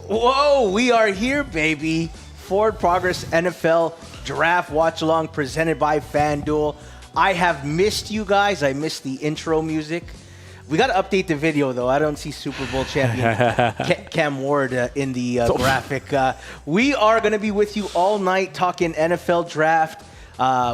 Whoa, we are here, baby. Forward Progress NFL Draft Watch Along presented by Fanduel. I have missed you guys. I missed the intro music. We got to update the video, though. I don't see Super Bowl champion Cam Ward in the graphic. We are going to be with you all night talking NFL Draft.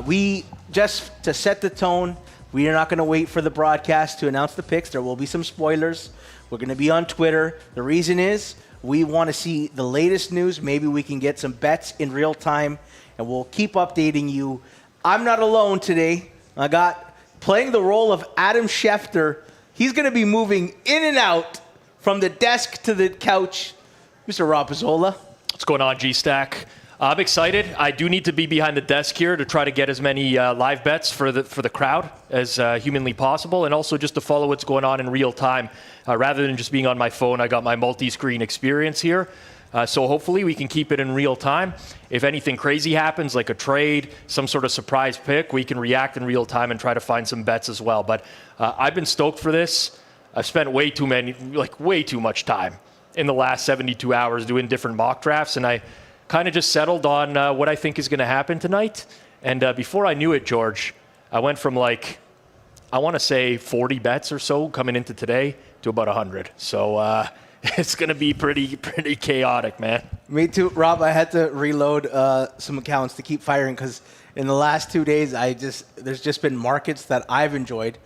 We just to set the tone, we are not going to wait for the broadcast to announce the picks. There will be some spoilers. We're going to be on Twitter. The reason is we want to see the latest news. Maybe we can get some bets in real time, and we'll keep updating you. I'm not alone today. I got playing the role of Adam Schefter. He's going to be moving in and out from the desk to the couch. Mr. Rob Pizzola. What's going on, G-Stack? I'm excited. I do need to be behind the desk here to try to get as many live bets for the crowd as humanly possible, and also just to follow what's going on in real time. Rather than just being on my phone, I got my multi-screen experience here. So hopefully we can keep it in real time. If anything crazy happens, like a trade, some sort of surprise pick, we can react in real time and try to find some bets as well. But I've been stoked for this. I've spent way too much time in the last 72 hours doing different mock drafts, and I kind of just settled on what I think is going to happen tonight. And before I knew it, George, I went from I want to say 40 bets or so coming into today to about 100. So it's going to be pretty chaotic, man. Me too, Rob. I had to reload some accounts to keep firing because in the last 2 days, there's just been markets that I've enjoyed.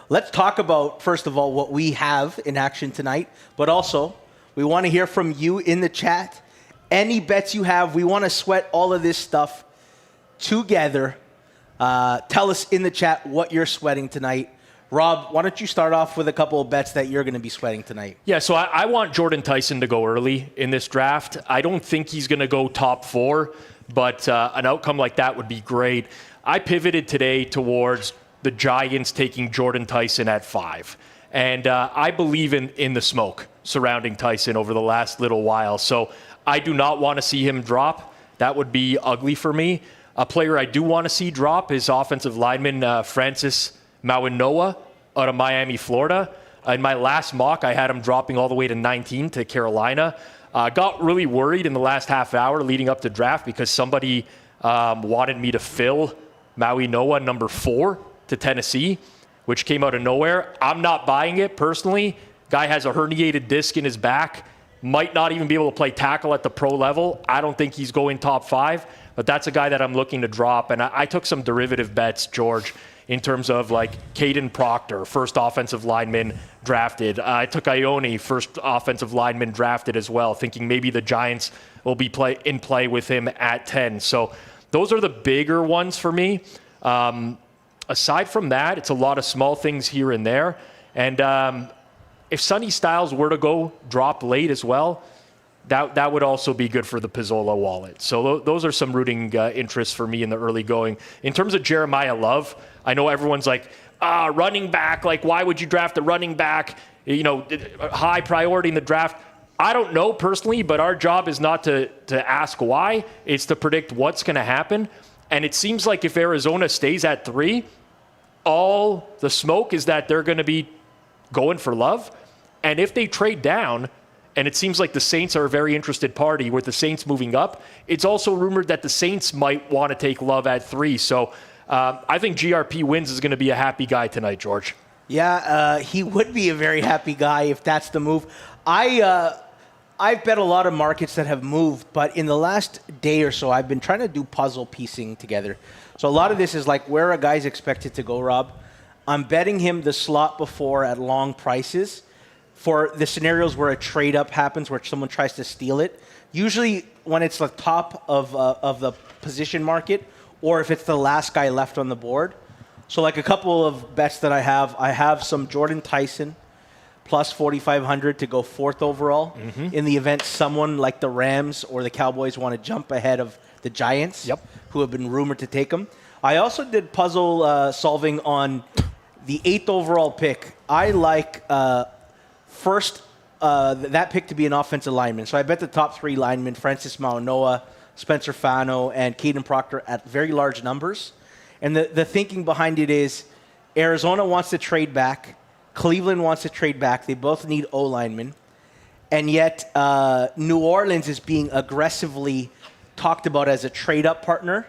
Let's talk about, first of all, what we have in action tonight, but also we want to hear from you in the chat. Any bets you have, we want to sweat all of this stuff together. Tell us in the chat what you're sweating tonight. Rob, why don't you start off with a couple of bets that you're going to be sweating tonight? Yeah, so I want Jordan Tyson to go early in this draft. I don't think he's going to go top 4, but an outcome like that would be great. I pivoted today towards the Giants taking Jordan Tyson at 5. And I believe in the smoke surrounding Tyson over the last little while. So I do not want to see him drop. That would be ugly for me. A player I do want to see drop is offensive lineman Francis Mauigoa out of Miami, Florida. In my last mock, I had him dropping all the way to 19 to Carolina. Got really worried in the last half hour leading up to draft because somebody wanted me to fill Mauigoa number 4 to Tennessee, which came out of nowhere. I'm not buying it personally. Guy has a herniated disc in his back. Might not even be able to play tackle at the pro level. I don't think he's going top 5, but that's a guy that I'm looking to drop. And I took some derivative bets, George, in terms of Caden Proctor, first offensive lineman drafted. I took Ione, first offensive lineman drafted as well, thinking maybe the Giants will be in play with him at 10. So those are the bigger ones for me. Aside from that, it's a lot of small things here and there. And if Sonny Styles were to go drop late as well, that would also be good for the Pizzola wallet. So those are some rooting interests for me in the early going. In terms of Jeremiah Love, I know everyone's running back, why would you draft a running back? High priority in the draft. I don't know personally, but our job is not to ask why. It's to predict what's going to happen. And it seems like if Arizona stays at 3, all the smoke is that they're going to be going for Love. And if they trade down, and it seems like the Saints are a very interested party with the Saints moving up, it's also rumored that the Saints might want to take Love at 3. So I think GRP wins is going to be a happy guy tonight, George. Yeah, he would be a very happy guy if that's the move. I've bet a lot of markets that have moved, but in the last day or so, I've been trying to do puzzle piecing together. So a lot of this is where a guy's expected to go, Rob. I'm betting him the slot before at long prices for the scenarios where a trade-up happens, where someone tries to steal it. Usually when it's the top of the position market, or if it's the last guy left on the board. So a couple of bets that I have some Jordan Tyson, plus 4,500 to go 4th overall in the event someone like the Rams or the Cowboys want to jump ahead of the Giants, who have been rumored to take him. I also did puzzle solving on the 8th overall pick. I like first that pick to be an offensive lineman. So I bet the top 3 linemen, Francis Mauigoa, Spencer Fano, and Caden Proctor at very large numbers. And the thinking behind it is Arizona wants to trade back. Cleveland wants to trade back. They both need O-linemen. and yet New Orleans is being aggressively talked about as a trade-up partner.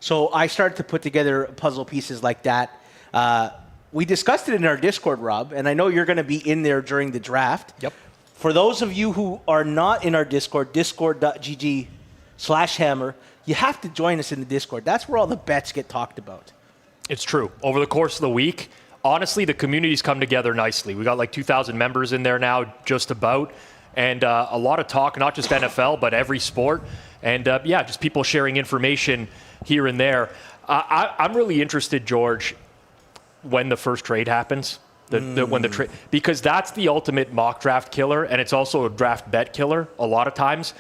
So I started to put together puzzle pieces like that. We discussed it in our Discord, Rob, and I know you're going to be in there during the draft. Yep. For those of you who are not in our Discord, discord.gg/hammer, you have to join us in the Discord. That's where all the bets get talked about. It's true. Over the course of the week, honestly, the community's come together nicely. We got like 2,000 members in there now, just about. And a lot of talk, not just NFL, but every sport. And just people sharing information here and there. I'm really interested, George, when the first trade happens, when the trade, because that's the ultimate mock draft killer, and it's also a draft bet killer a lot of times.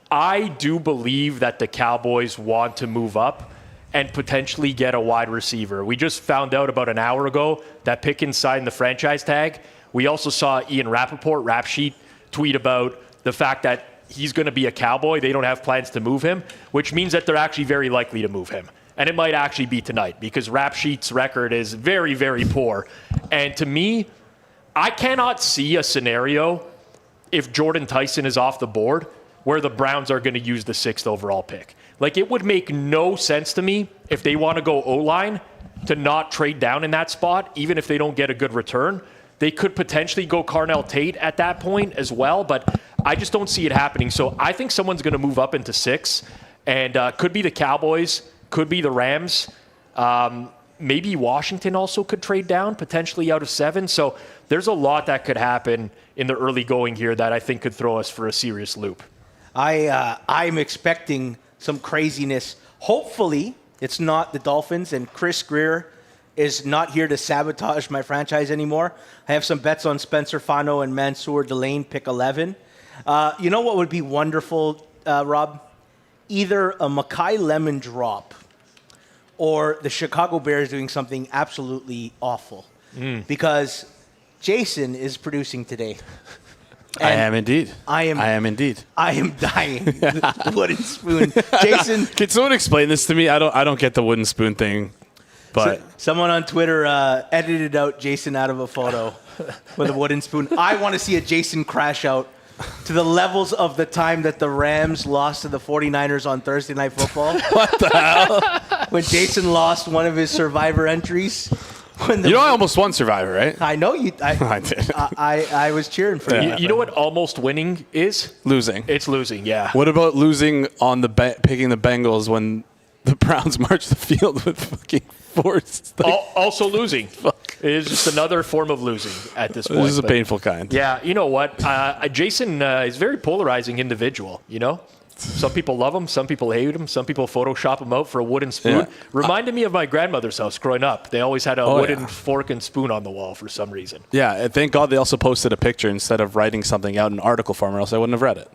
I do believe that the Cowboys want to move up and potentially get a wide receiver. We just found out about an hour ago that Pickens signed the franchise tag. We also saw Ian Rappaport, Rap Sheet, tweet about the fact that he's going to be a Cowboy. They don't have plans to move him, which means that they're actually very likely to move him. And it might actually be tonight because Rap Sheet's record is very, very poor. And to me, I cannot see a scenario if Jordan Tyson is off the board where the Browns are going to use the 6th overall pick. Like, it would make no sense to me if they want to go O-line to not trade down in that spot, even if they don't get a good return. They could potentially go Carnell Tate at that point as well, but I just don't see it happening. So I think someone's going to move up into 6, and could be the Cowboys, could be the Rams. Maybe Washington also could trade down, potentially out of 7. So there's a lot that could happen in the early going here that I think could throw us for a serious loop. I'm expecting some craziness. Hopefully, it's not the Dolphins, and Chris Greer is not here to sabotage my franchise anymore. I have some bets on Spencer Fano and Mansour Delane, pick 11. You know what would be wonderful, Rob? Either a Makai Lemon drop or the Chicago Bears doing something absolutely awful. Because Jason is producing today. I am indeed. I am indeed. I am dying. The wooden spoon. Jason. Can someone explain this to me? I don't get the wooden spoon thing. But someone on Twitter edited out Jason out of a photo with a wooden spoon. I want to see a Jason crash out to the levels of the time that the Rams lost to the 49ers on Thursday Night Football. What the hell? When Jason lost one of his Survivor entries. I almost won Survivor, right? I know you. I did. I was cheering for you. You know what almost winning is? Losing. It's losing, yeah. What about losing on picking the Bengals when the Browns marched the field with fucking force? Also losing. It is just another form of losing at this point. This is a painful kind. Yeah, you know what? Jason is a very polarizing individual, you know? Some people love him. Some people hate him. Some people Photoshop him out for a wooden spoon. Yeah. Reminded me of my grandmother's house growing up. They always had a wooden fork and spoon on the wall for some reason. Yeah, and thank God they also posted a picture instead of writing something out in article form, or else I wouldn't have read it.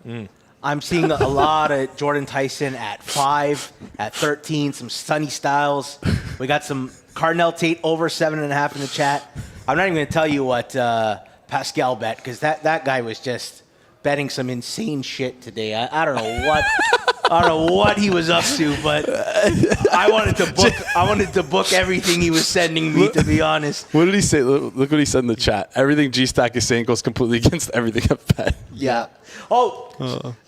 I'm seeing a lot of Jordan Tyson at 5, at 13, some Sonny Styles. We got some Carnell Tate over 7.5 in the chat. I'm not even going to tell you what Pascal bet, because that guy was just betting some insane shit today. I don't know what he was up to, but I wanted to book everything he was sending me, to be honest. What did he say? Look what he said in the chat. Everything G-Stack is saying goes completely against everything I've bet. Yeah.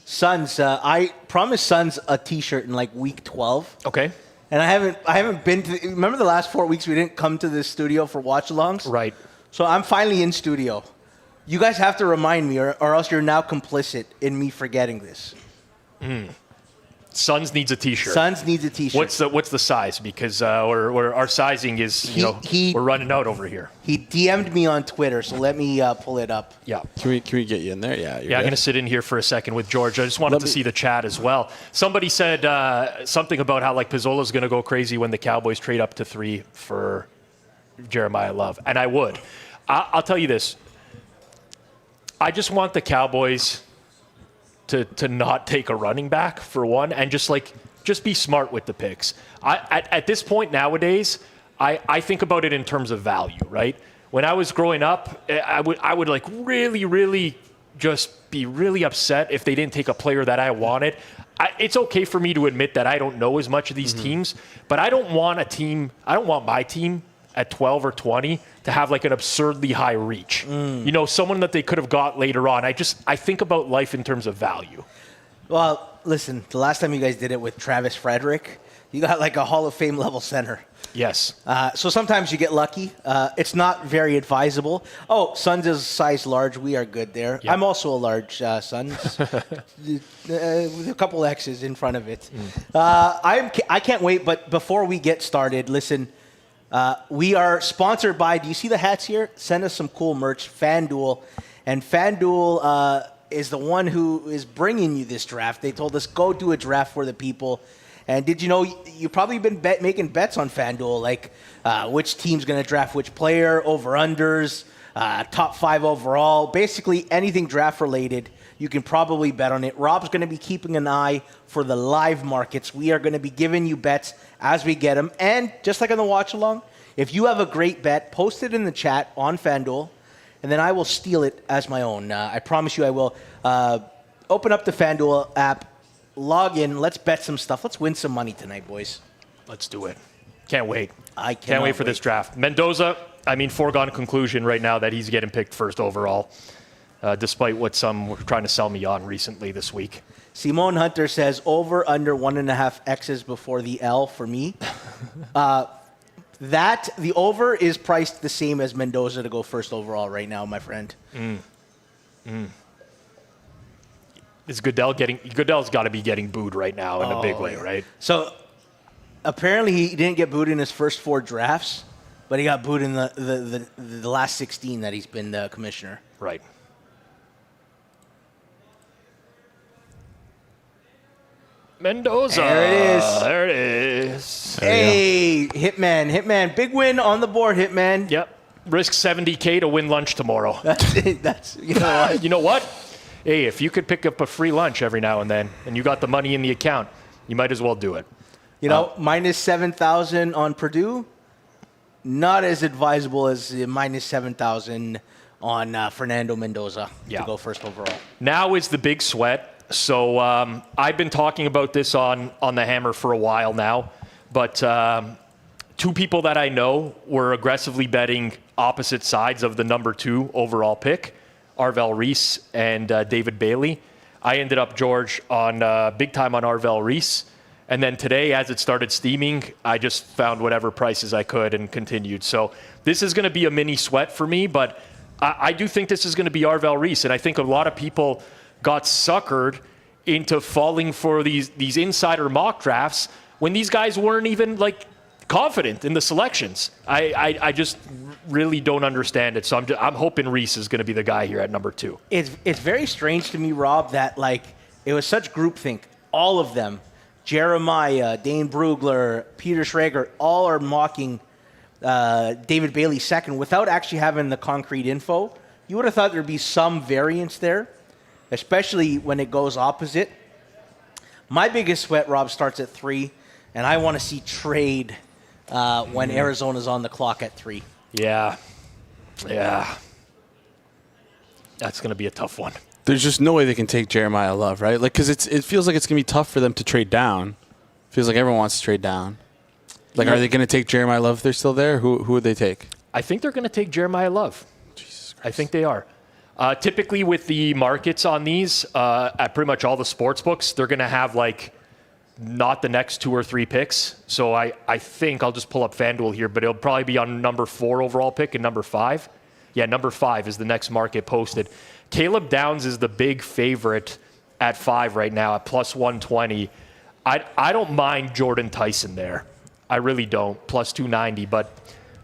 Suns. I promised Suns a T-shirt in like week 12. Okay. And I haven't been to. Remember the last 4 weeks we didn't come to the studio for watch-alongs? Right. So I'm finally in studio. You guys have to remind me, or else you're now complicit in me forgetting this. Suns needs a T-shirt. Suns needs a T-shirt. What's the size? Because our sizing is we're running out over here. He DM'd me on Twitter, so let me pull it up. Yeah. Can we get you in there? Yeah. I'm going to sit in here for a second with George. I just wanted to see the chat as well. Somebody said something about how like Pizzola's going to go crazy when the Cowboys trade up to 3 for Jeremiah Love, and I would. I'll tell you this. I just want the Cowboys to not take a running back, for one, and just be smart with the picks. At this point nowadays, I think about it in terms of value, right? When I was growing up, I would like really, really just be really upset if they didn't take a player that I wanted. It's okay for me to admit that I don't know as much of these teams, but I don't want my team at 12 or 20 to have like an absurdly high reach. You know, someone that they could have got later on. I think about life in terms of value. Well, listen, the last time you guys did it with Travis Frederick, you got like a Hall of Fame level center. Yes. So sometimes you get lucky. It's not very advisable. Oh, Suns is size large. We are good there. Yep. I'm also a large Suns with a couple X's in front of it. I can't wait. But before we get started, listen, we are sponsored by, do you see the hats here? Send us some cool merch, Fanduel. And Fanduel is the one who is bringing you this draft. They told us, go do a draft for the people. And did you know you've probably been making bets on FanDuel, like which team's going to draft which player, over-unders, top 5 overall, basically anything draft-related, you can probably bet on it. Rob's going to be keeping an eye for the live markets. We are going to be giving you bets as we get them. And just like on the watch-along, if you have a great bet, post it in the chat on FanDuel, and then I will steal it as my own. I promise you I will. Open up the FanDuel app. Log in. Let's bet some stuff. Let's win some money tonight, boys. Let's do it. Can't wait. I can't wait for this draft. Mendoza, I mean, foregone conclusion right now that he's getting picked first overall, despite what some were trying to sell me on recently this week. Simone Hunter says over under 1.5 X's before the L for me. The over is priced the same as Mendoza to go first overall right now, my friend. Is Goodell's got to be getting booed right now in a big way, right? So apparently he didn't get booed in his first 4 drafts, but he got booed in the last 16 that he's been the commissioner. Right. Mendoza. There it is. Hey, Hitman. Big win on the board, Hitman. Yep. Risk $70K to win lunch tomorrow. That's you know what? You know what? Hey, if you could pick up a free lunch every now and then, and you got the money in the account, you might as well do it. You know, minus 7,000 on Purdue, not as advisable as minus 7,000 on Fernando Mendoza to go first overall. Now is the big sweat. So I've been talking about this on the Hammer for a while now, but 2 people that I know were aggressively betting opposite sides of the number 2 overall pick. Arvel Reese and David Bailey. I ended up, George, on big time on Arvel Reese. And then today, as it started steaming, I just found whatever prices I could and continued. So this is going to be a mini sweat for me, but I do think this is going to be Arvel Reese. And I think a lot of people got suckered into falling for these insider mock drafts when these guys weren't even like confident in the selections. I just really don't understand it. So I'm hoping Reese is going to be the guy here at number 2. It's very strange to me, Rob, that like it was such groupthink. All of them, Jeremiah, Dane Brugler, Peter Schrager, all are mocking David Bailey second without actually having the concrete info. You would have thought there'd be some variance there, especially when it goes opposite. My biggest sweat, Rob, starts at 3, and I want to see trade when Arizona's on the clock at 3. Yeah. That's going to be a tough one. There's just no way they can take Jeremiah Love, right? Like, because it feels like it's going to be tough for them to trade down. Feels like everyone wants to trade down. Like, are they going to take Jeremiah Love if they're still there? Who would they take? I think they're going to take Jeremiah Love. Jesus Christ. I think they are. Typically with the markets on these, at pretty much all the sports books, they're going to have, like, not the next 2 or 3 picks. So I think I'll just pull up FanDuel here, but it'll probably be on number 4 overall pick and number 5. Yeah, number 5 is the next market posted. Caleb Downs is the big favorite at 5 right now at plus 120. I don't mind Jordan Tyson there. I really don't. Plus 290, but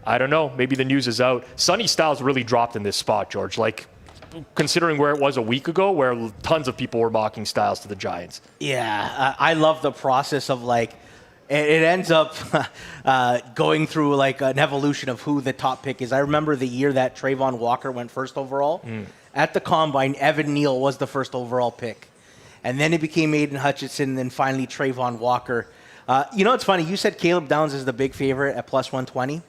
I don't know. Maybe the news is out. Sonny Styles really dropped in this spot, George. Like, considering where it was a week ago, where tons of people were mocking Styles to the Giants. Yeah, I love the process of, like, it ends up going through, like, an evolution of who the top pick is. I remember the year that Trayvon Walker went first overall. At the Combine, Evan Neal was the first overall pick. And then it became Aiden Hutchinson, and then finally Trayvon Walker. You know, it's funny. You said Caleb Downs is the big favorite at plus 120.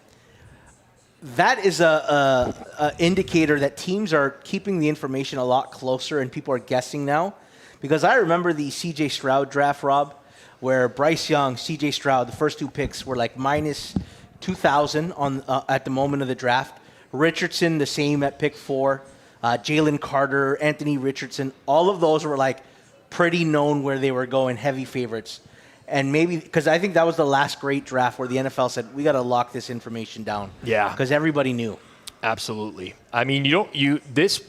That is a indicator that teams are keeping the information a lot closer and people are guessing now. Because I remember the C.J. Stroud draft, Rob, where Bryce Young, C.J. Stroud, the first 2 picks were like minus 2,000 on at the moment of the draft. Richardson, the same at pick 4. Jalen Carter, Anthony Richardson, all of those were like pretty known where they were going, heavy favorites. And maybe because I think that was the last great draft where the NFL said we got to lock this information down. Yeah, because everybody knew. Absolutely. I mean, this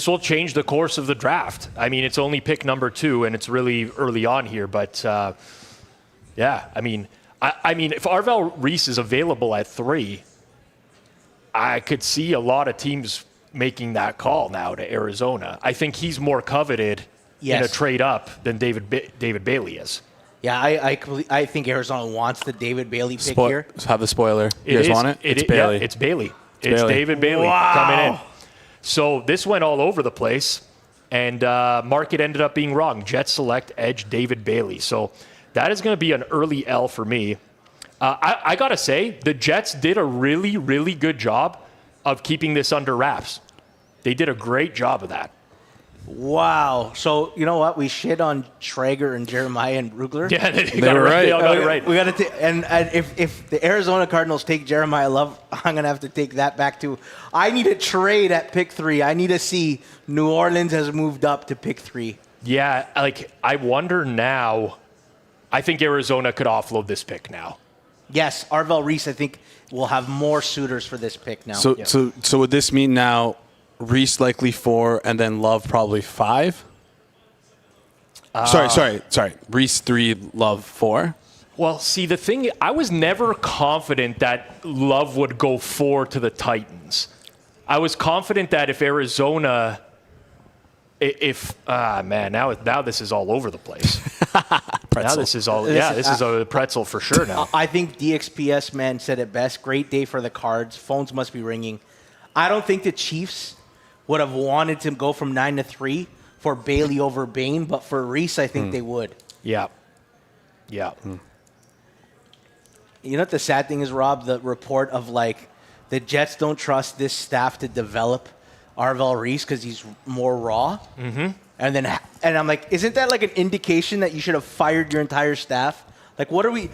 will change the course of the draft. I mean, it's only pick number 2, and it's really early on here. But yeah, I mean, if Arvell Reese is available at 3, I could see a lot of teams making that call now to Arizona. I think he's more coveted in a trade up than David Bailey is. Yeah, I think Arizona wants the David Bailey pick here. Have the spoiler. You guys want it? It's Bailey. Yeah, it's Bailey. It's David Bailey coming in. So this went all over the place, and market ended up being wrong. Jets select edge David Bailey. So that is going to be an early L for me. I got to say, the Jets did a really, really good job of keeping this under wraps. They did a great job of that. Wow. So, you know what? We shit on Traeger and Jeremiah and Rugler. Yeah, they were right. They all got it right. We got to and if the Arizona Cardinals take Jeremiah Love, I'm going to have to take that back too. I need a trade at pick 3. I need to see New Orleans has moved up to pick 3. Yeah, I wonder now. I think Arizona could offload this pick now. Yes, Arvell Reese, I think, will have more suitors for this pick now. So would this mean now Reese likely 4 and then Love probably 5? Sorry. Reese 3, Love 4. Well, see, the thing, I was never confident that Love would go 4 to the Titans. I was confident that if Arizona, now this is all over the place. Now this is all, this is a pretzel for sure now. I think DXPS man said it best. Great day for the Cards. Phones must be ringing. I don't think the Chiefs would have wanted to go from 9 to 3 for Bailey over Bain, but for Reese, I think they would. Yeah. You know what the sad thing is, Rob? The report of the Jets don't trust this staff to develop Arvell Reese because he's more raw. Mm-hmm. And I'm like, isn't that like an indication that you should have fired your entire staff? Like, what are we?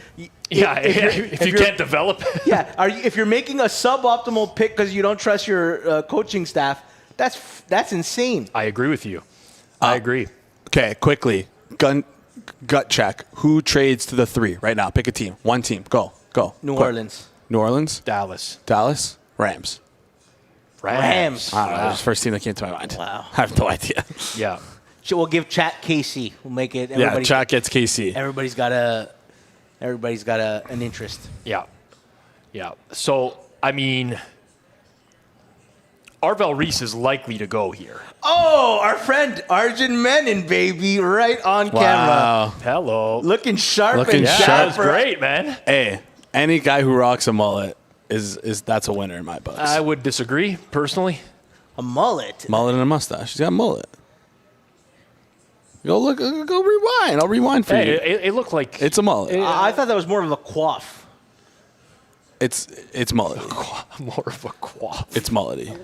If you can't develop. If you're making a suboptimal pick because you don't trust your coaching staff, that's insane. I agree with you. I agree. Okay, quickly, gut check. Who trades to the 3 right now? Pick a team. One team. Go. New Orleans. New Orleans. Dallas. Rams. I don't know. That was the first team that came to my mind. Wow. I have no idea. Yeah. So we'll give Chat KC. We'll make it. Chat gets KC. Everybody's got an interest. Yeah. So, I mean, Arvell Reese is likely to go here. Oh, our friend Arjun Menon, baby, right on camera. Hello. Looking sharp. That's great, man. Hey, any guy who rocks a mullet that's a winner in my books. I would disagree, personally. A mullet. Mullet and a mustache. He's got a mullet. Go rewind. I'll rewind for you. It looked like it's a mullet. I thought that was more of a coif. It's mullet. More of a quaff. It's mullety.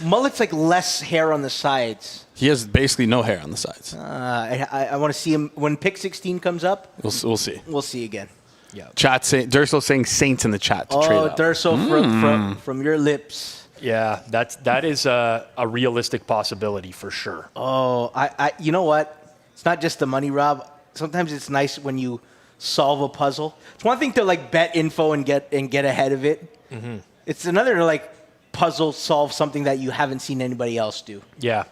Mullet's like less hair on the sides. He has basically no hair on the sides. I want to see him when pick 16 comes up. We'll see. We'll see again. Yeah. Durso saying Saints in the chat to trade up. Durso from your lips. Yeah, that is a realistic possibility for sure. Oh, I you know what? It's not just the money, Rob. Sometimes it's nice when you solve a puzzle. It's one thing to bet info and get ahead of it. Mm-hmm. It's another to puzzle solve something that you haven't seen anybody else do. Yeah.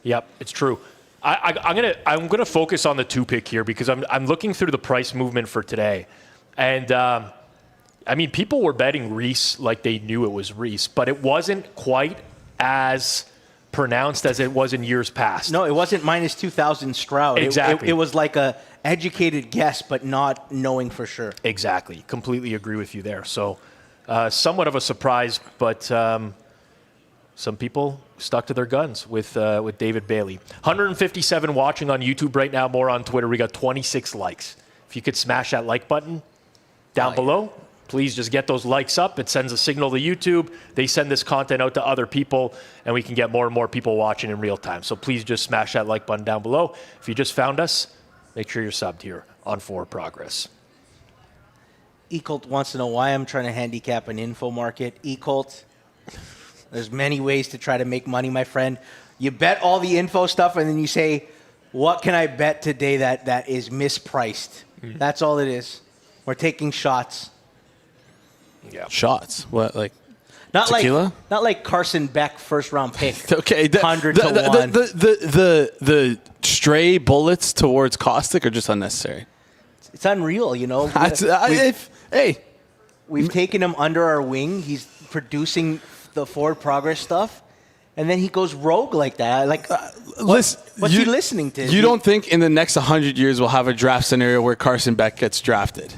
Yep, it's true. I'm gonna focus on the 2 pick here because I'm looking through the price movement for today, and I mean people were betting Reese like they knew it was Reese, but it wasn't quite as pronounced as it was in years past. No, it wasn't minus 2,000 Stroud. Exactly. It was like a educated guess, but not knowing for sure. Exactly. Completely agree with you there. So, somewhat of a surprise, but some people stuck to their guns with David Bailey. 157 watching on YouTube right now, more on Twitter. We got 26 likes. If you could smash that like button down below, please just get those likes up. It sends a signal to YouTube. They send this content out to other people, and we can get more and more people watching in real time. So please just smash that like button down below. If you just found us, make sure you're subbed here on Forward Progress. Ecolt wants to know why I'm trying to handicap an info market. Ecolt, there's many ways to try to make money, my friend. You bet all the info stuff, and then you say, what can I bet today that is mispriced? That's all it is. We're taking shots. Yeah. Shots? What, like Not tequila? Not like Carson Beck first round pick. Okay. 100 to 1. The stray bullets towards Caustic are just unnecessary. It's unreal, you know. We've taken him under our wing. He's producing the forward progress stuff, and then he goes rogue like that. Like, what's he listening to? You don't think in the next 100 years we'll have a draft scenario where Carson Beck gets drafted?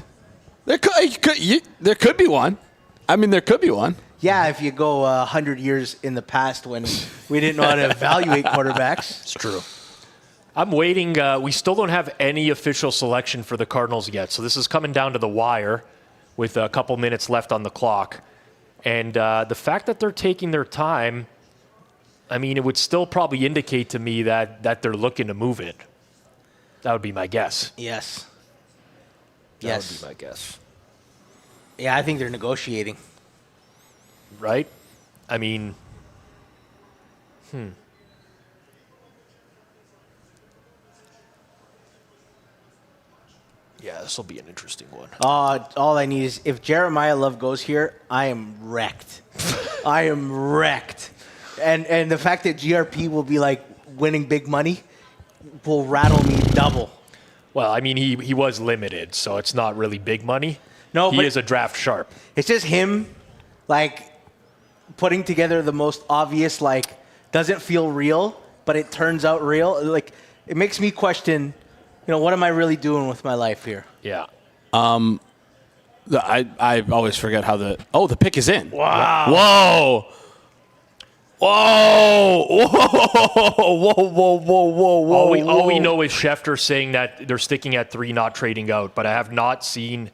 There could be one. I mean, there could be one. Yeah, if you go 100 years in the past when we didn't know how to evaluate quarterbacks. It's true. I'm waiting. We still don't have any official selection for the Cardinals yet. So this is coming down to the wire with a couple minutes left on the clock. And the fact that they're taking their time, I mean, it would still probably indicate to me that they're looking to move it. That would be my guess. Yes. That would be my guess. Yeah, I think they're negotiating. Right? I mean, Yeah, this will be an interesting one. All I need is if Jeremiah Love goes here, I am wrecked. I am wrecked. And the fact that GRP will be like winning big money will rattle me double. Well, I mean, he was limited, so it's not really big money. No, he but is a draft sharp. It's just him, like, putting together the most obvious, like, doesn't feel real, but it turns out real. Like, it makes me question, what am I really doing with my life here? Yeah. I always forget how the pick is in. Wow. Whoa. Whoa! Whoa! Whoa! Whoa! All we know is Schefter saying that they're sticking at 3, not trading out. But I have not seen.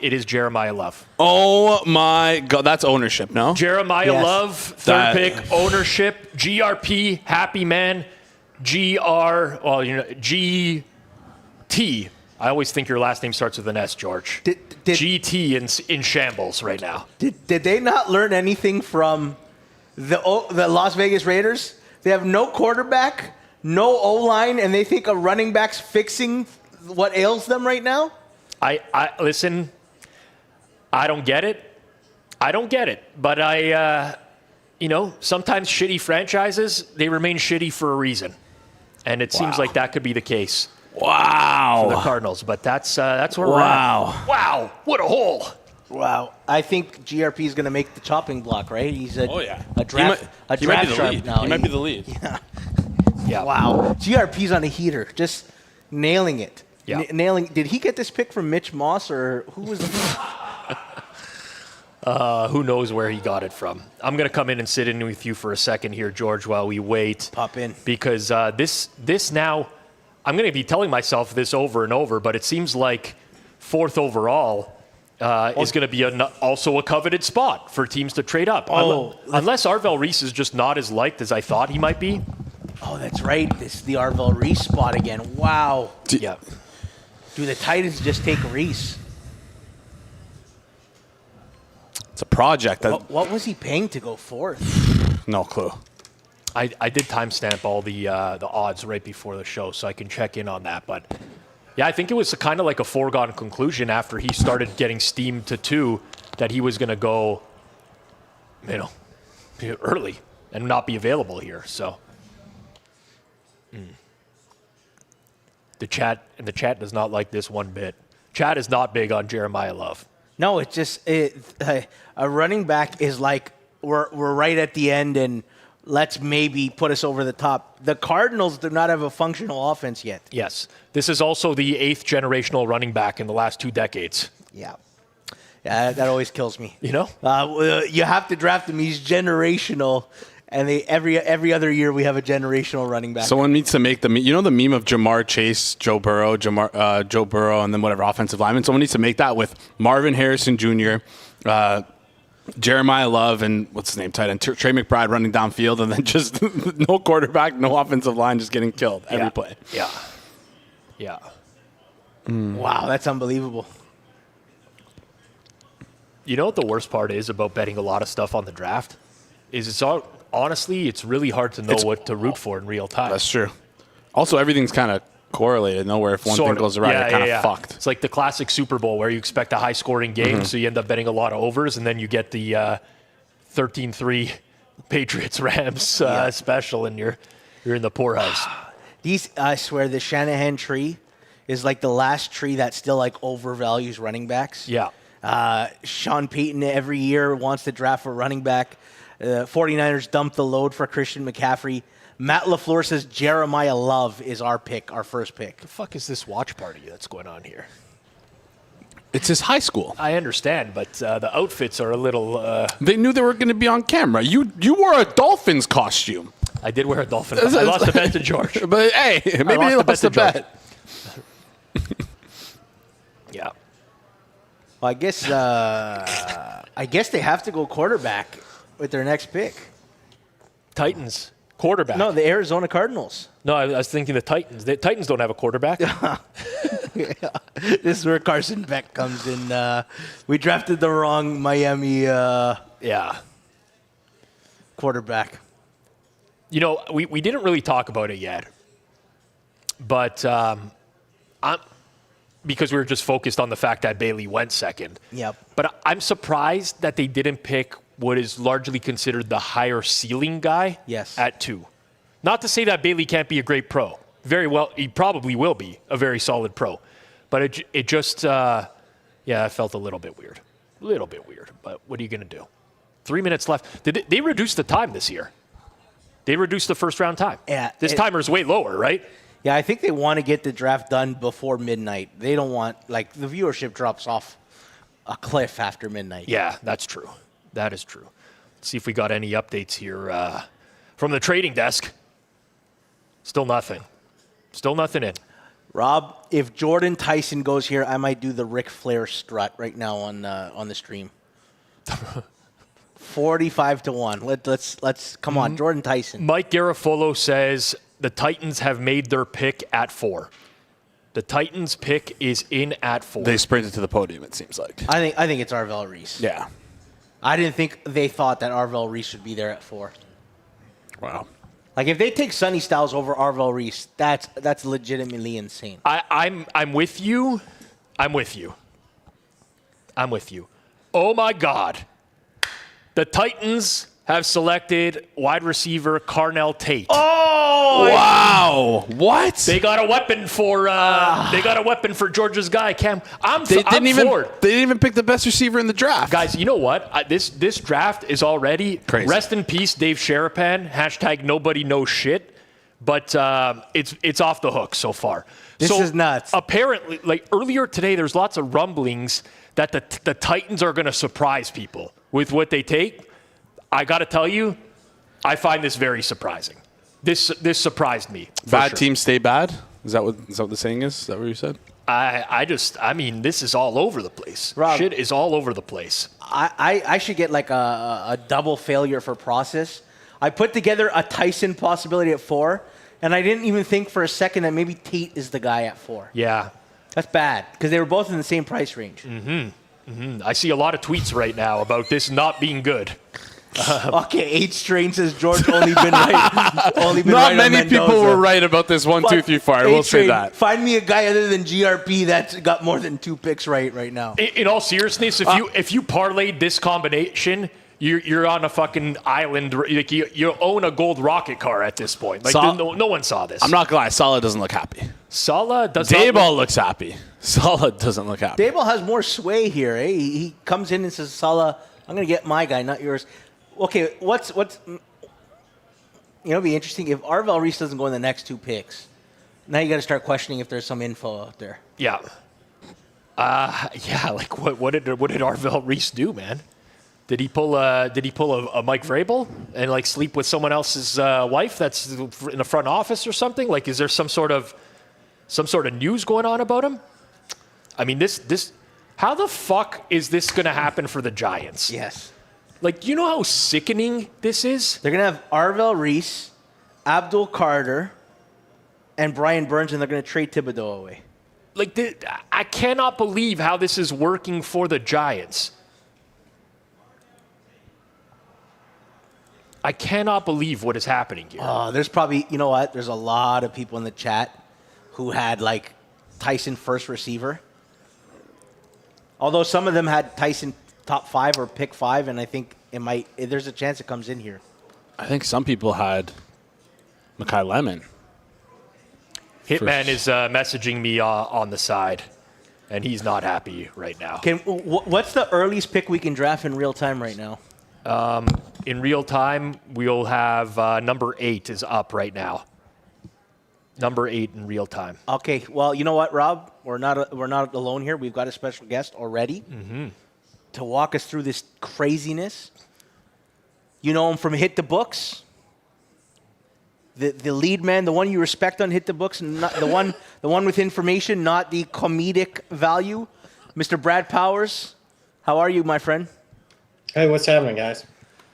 It is Jeremiah Love. Oh my God! That's ownership, no? Jeremiah Yes. Love, third pick, ownership, GRP, happy man, GT. I always think your last name starts with an S, George. Did GT in shambles right now. Did they not learn anything from the Las Vegas Raiders? They have no quarterback, no O-line, and they think a running back's fixing what ails them right now? I listen, I don't get it. But sometimes shitty franchises, they remain shitty for a reason. And it seems like that could be the case. Wow. For the Cardinals, but that's where we're at. Wow, what a hole. Wow. I think GRP is going to make the chopping block, right? He's a draft He might be the sharp lead. now. He might be the lead. Yeah. Wow. GRP's on a heater, just nailing it. Yeah. Nailing. Did he get this pick from Mitch Moss or who was Who knows where he got it from. I'm going to come in and sit in with you for a second here, George, while we wait. Pop in. Because this now, I'm going to be telling myself this over and over, but it seems like 4th overall is going to be also a coveted spot for teams to trade up. Unless Arvell Reese is just not as liked as I thought he might be. Oh, that's right. This is the Arvell Reese spot again. Wow. Yeah. Do the Titans just take Reese? It's a project. What was he paying to go 4th? No clue. I did timestamp all the odds right before the show, so I can check in on that. But yeah, I think it was kind of like a foregone conclusion after he started getting steamed to 2 that he was going to go, early and not be available here. So the chat does not like this one bit. Chat is not big on Jeremiah Love. No, it's just a running back is like we're right at the end and let's maybe put us over the top. The Cardinals do not have a functional offense yet. Yes. This is also the 8th generational running back in the last 2 decades. Yeah, that always kills me. You know? You have to draft him. He's generational. And every other year we have a generational running back. Someone needs to make the meme of Jamar Chase, Joe Burrow, and then whatever offensive lineman. Someone needs to make that with Marvin Harrison Jr., Jeremiah Love, and what's his name, tight end Trey McBride running downfield, and then just no quarterback, no offensive line, just getting killed every play. Yeah. Wow, that's unbelievable. You know what the worst part is about betting a lot of stuff on the draft? Honestly, it's really hard to know what to root for in real time. That's true. Also, everything's kind of correlated. Nowhere if one thing goes right, you're kind of fucked. It's like the classic Super Bowl where you expect a high-scoring game, so you end up betting a lot of overs, and then you get the 13-3 Patriots-Rams special, and you're in the poorhouse. I swear, the Shanahan tree is like the last tree that still like overvalues running backs. Yeah. Sean Payton every year wants to draft a running back. 49ers dumped the load for Christian McCaffrey. Matt LaFleur says Jeremiah Love is our pick, our first pick. The fuck is this watch party that's going on here? It's his high school. I understand, but the outfits are a little... They knew they were going to be on camera. You wore a Dolphins costume. I did wear a Dolphin. I lost the bet to George. But hey, maybe you lost the bet. Yeah. Well, I guess they have to go quarterback with their next pick. Titans. Quarterback. No, the Arizona Cardinals. No, I was thinking the Titans. The Titans don't have a quarterback. This is where Carson Beck comes in. We drafted the wrong Miami quarterback. You know, we didn't really talk about it yet, but because we were just focused on the fact that Bailey went second. Yep. But I'm surprised that they didn't pick what is largely considered the higher ceiling guy at 2. Not to say that Bailey can't be a great pro. Very well, he probably will be a very solid pro. But it just, it felt a little bit weird. A little bit weird. But what are you going to do? 3 minutes left. They reduced the time this year. They reduced the first round time. Yeah, this timer's way lower, right? Yeah, I think they want to get the draft done before midnight. They don't want, like, the viewership drops off a cliff after midnight. Yeah, that's true. That is true. Let's see if we got any updates here from the trading desk. Still nothing. Still nothing in. Rob, if Jordan Tyson goes here, I might do the Ric Flair strut right now on the stream. 45-1. Let's come on, Jordan Tyson. Mike Garafolo says the Titans have made their pick at 4. The Titans' pick is in at 4. They sprinted to the podium, it seems like. I think it's Arvell Reese. Yeah. I didn't think they thought that Arvell Reese would be there at 4. Wow. Like, if they take Sonny Styles over Arvell Reese, that's legitimately insane. I'm with you. I'm with you. Oh, my God. The Titans have selected wide receiver Carnell Tate. Oh! Wow. What? They got a weapon for Georgia's guy, Cam. They didn't even pick the best receiver in the draft. Guys, you know what? This draft is already crazy. Rest in peace, Dave Sharapan. # nobody knows shit. But it's off the hook so far. This is nuts. Apparently, like earlier today, there's lots of rumblings that the Titans are going to surprise people with what they take. I got to tell you, I find this very surprising. This surprised me. Bad teams stay bad? Is that what the saying is? Is that what you said? I mean, this is all over the place. Rob, shit is all over the place. I should get like a double failure for process. I put together a Tyson possibility at 4, and I didn't even think for a second that maybe Tate is the guy at 4. Yeah. That's bad, because they were both in the same price range. I see a lot of tweets right now about this not being good. Okay, 8 Strain says George only been right. Not many people were right about this 1, 2, 3, 4. I will say that. Find me a guy other than GRP that's got more than 2 picks right now. In all seriousness, if you parlayed this combination, you're on a fucking island. Like you own a gold rocket car at this point. Like no one saw this. I'm not gonna lie. Salah doesn't look happy. Salah does. Dayball looks happy. Salah doesn't look happy. Dayball has more sway here. Eh? He comes in and says, "Salah, I'm gonna get my guy, not yours." Okay, what's it'd be interesting if Arvell Reese doesn't go in the next 2 picks. Now you got to start questioning if there's some info out there. Yeah. Like what did Arvell Reese do, man? Did he pull a Mike Vrabel and like sleep with someone else's wife that's in the front office or something? Like, is there some sort of news going on about him? I mean, this how the fuck is this going to happen for the Giants? Yes. Like, do you know how sickening this is? They're going to have Arvell Reese, Abdul Carter, and Brian Burns, and they're going to trade Thibodeau away. Like, I cannot believe how this is working for the Giants. I cannot believe what is happening here. There's probably, you know what? There's a lot of people in the chat who had like Tyson first receiver. Although some of them had Tyson top 5 or pick 5, and I think there's a chance it comes in here. I think some people had Mekhi Lemon. Hitman is messaging me on the side, and he's not happy right now. What's the earliest pick we can draft in real time right now? In real time, we'll have number 8 is up right now. Number 8 in real time. Okay, well, you know what, Rob? We're not alone here. We've got a special guest already to walk us through this craziness. You know him from Hit the Books, the lead man, the one you respect on Hit the Books, not the one with information, not the comedic value. Mr. Brad Powers, how are you, my friend? Hey, what's happening, guys?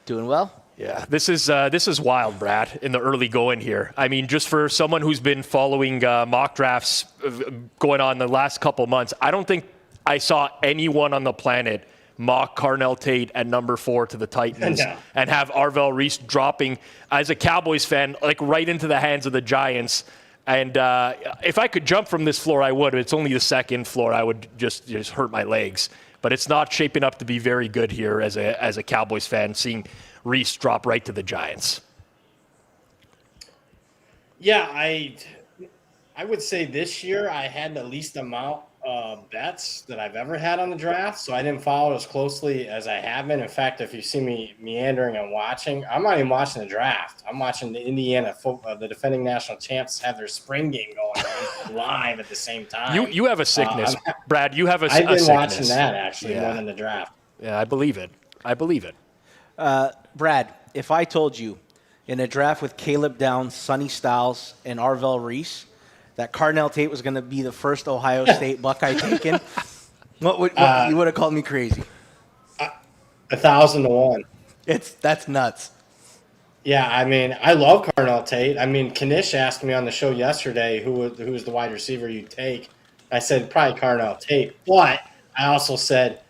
Doing well. Yeah, this is wild, Brad, in the early going here. I mean, just for someone who's been following mock drafts going on the last couple months, I don't think I saw anyone on the planet mock Carnell Tate at number 4 to the Titans and have Arvell Reese dropping, as a Cowboys fan, like right into the hands of the Giants. And if I could jump from this floor, I would. It's only the second floor. I would just hurt my legs. But it's not shaping up to be very good here as a Cowboys fan, seeing Reese drop right to the Giants. Yeah, I would say this year I had the least amount of bets that I've ever had on the draft, so I didn't follow it as closely as I have been. In fact, if you see me meandering and watching, I'm not even watching the draft. I'm watching the Indiana the defending national champs have their spring game going on live at the same time. You have a sickness, Brad. You have a I've been sickness. watching that actually more than the draft. Yeah, I believe it. Brad, if I told you in a draft with Caleb Downs, Sonny Styles, and Arvell Reese that Carnell Tate was going to be the first Ohio State Buckeye taken, you would have called me crazy. 1,000 to 1. That's nuts. Yeah, I mean, I love Carnell Tate. I mean, Kanish asked me on the show yesterday who was the wide receiver you'd take. I said probably Carnell Tate, but I also said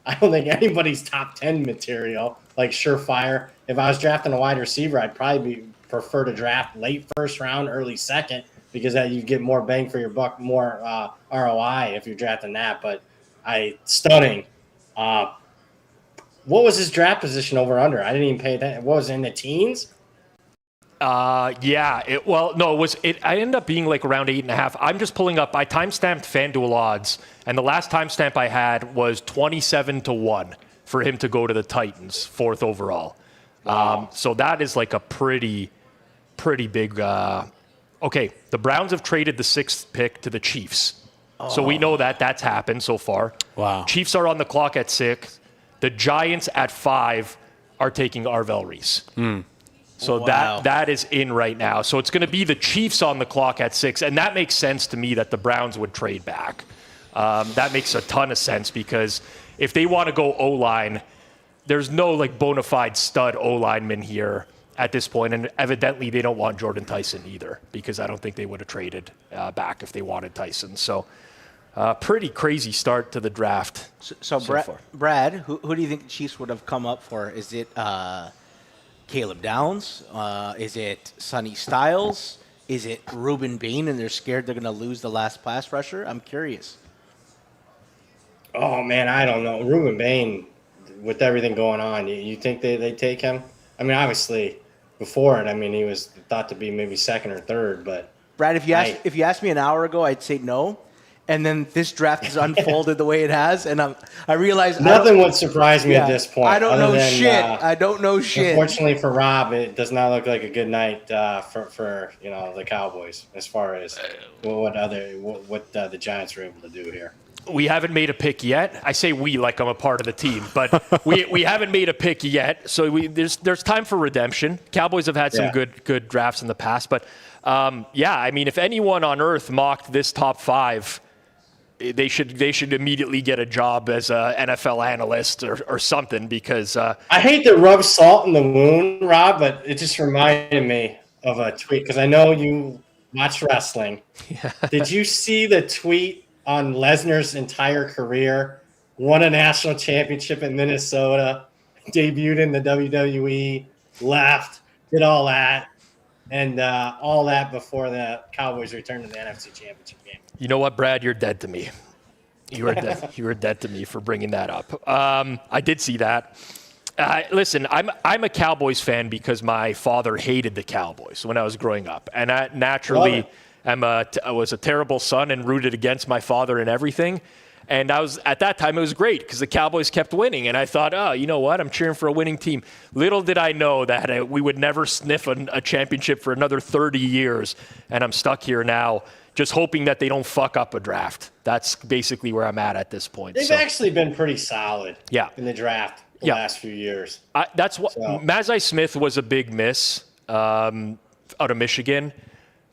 I don't think anybody's top 10 material, like surefire. If I was drafting a wide receiver, I'd probably prefer to draft late first round, early second, because you get more bang for your buck, more ROI if you're drafting that. But stunning. What was his draft position over under? I didn't even pay that. What was it, in the teens? I ended up being like around 8.5. I'm just pulling up. I timestamped FanDuel odds, and the last timestamp I had was 27 to 1 for him to go to the Titans, 4th overall. Wow. So that is like a pretty big. Okay, the Browns have traded the 6th pick to the Chiefs, so we know that's happened so far. Wow. Chiefs are on the clock at 6. The Giants at 5 are taking Arvell Reese. So wow. that is in right now. So it's going to be the Chiefs on the clock at 6, and that makes sense to me that the Browns would trade back. That makes a ton of sense because if they want to go O-line, there's no like bona fide stud O-lineman here at this point, and evidently they don't want Jordan Tyson either because I don't think they would have traded back if they wanted Tyson. So pretty crazy start to the draft. So Brad, who do you think the Chiefs would have come up for? Is it Caleb Downs? Is it Sonny Styles? Is it Ruben Bain and they're scared they're going to lose the last pass rusher? I'm curious. Oh, man, I don't know. Ruben Bain, with everything going on, you think they take him? I mean, obviously, before it, I mean, he was thought to be maybe 2nd or 3rd. But Brad, if you asked me an hour ago, I'd say no. And then this draft has unfolded the way it has, and I realize nothing would surprise me at this point. I don't know shit. I don't know shit. Unfortunately for Rob, it does not look like a good night for the Cowboys as far as what the Giants were able to do here. We haven't made a pick yet. I say we like I'm a part of the team, but we haven't made a pick yet. So there's time for redemption. Cowboys have had some good drafts in the past, but I mean, if anyone on earth mocked this top 5. They should immediately get a job as an NFL analyst or something because I hate to rub salt in the wound, Rob, but it just reminded me of a tweet because I know you watch wrestling. Yeah. Did you see the tweet on Lesnar's entire career? Won a national championship in Minnesota, debuted in the WWE, left, did all that, and all that before the Cowboys returned to the NFC Championship game. You know what, Brad? You're dead to me. You are dead. You are dead to me for bringing that up. I did see that. Listen, I'm a Cowboys fan because my father hated the Cowboys when I was growing up, and I naturally I was a terrible son and rooted against my father and everything. And at that time, it was great because the Cowboys kept winning. And I thought, oh, you know what? I'm cheering for a winning team. Little did I know that we would never sniff a championship for another 30 years. And I'm stuck here now just hoping that they don't fuck up a draft. That's basically where I'm at this point. They've actually been pretty solid in the draft the last few years. That's what Mazai Smith was a big miss out of Michigan.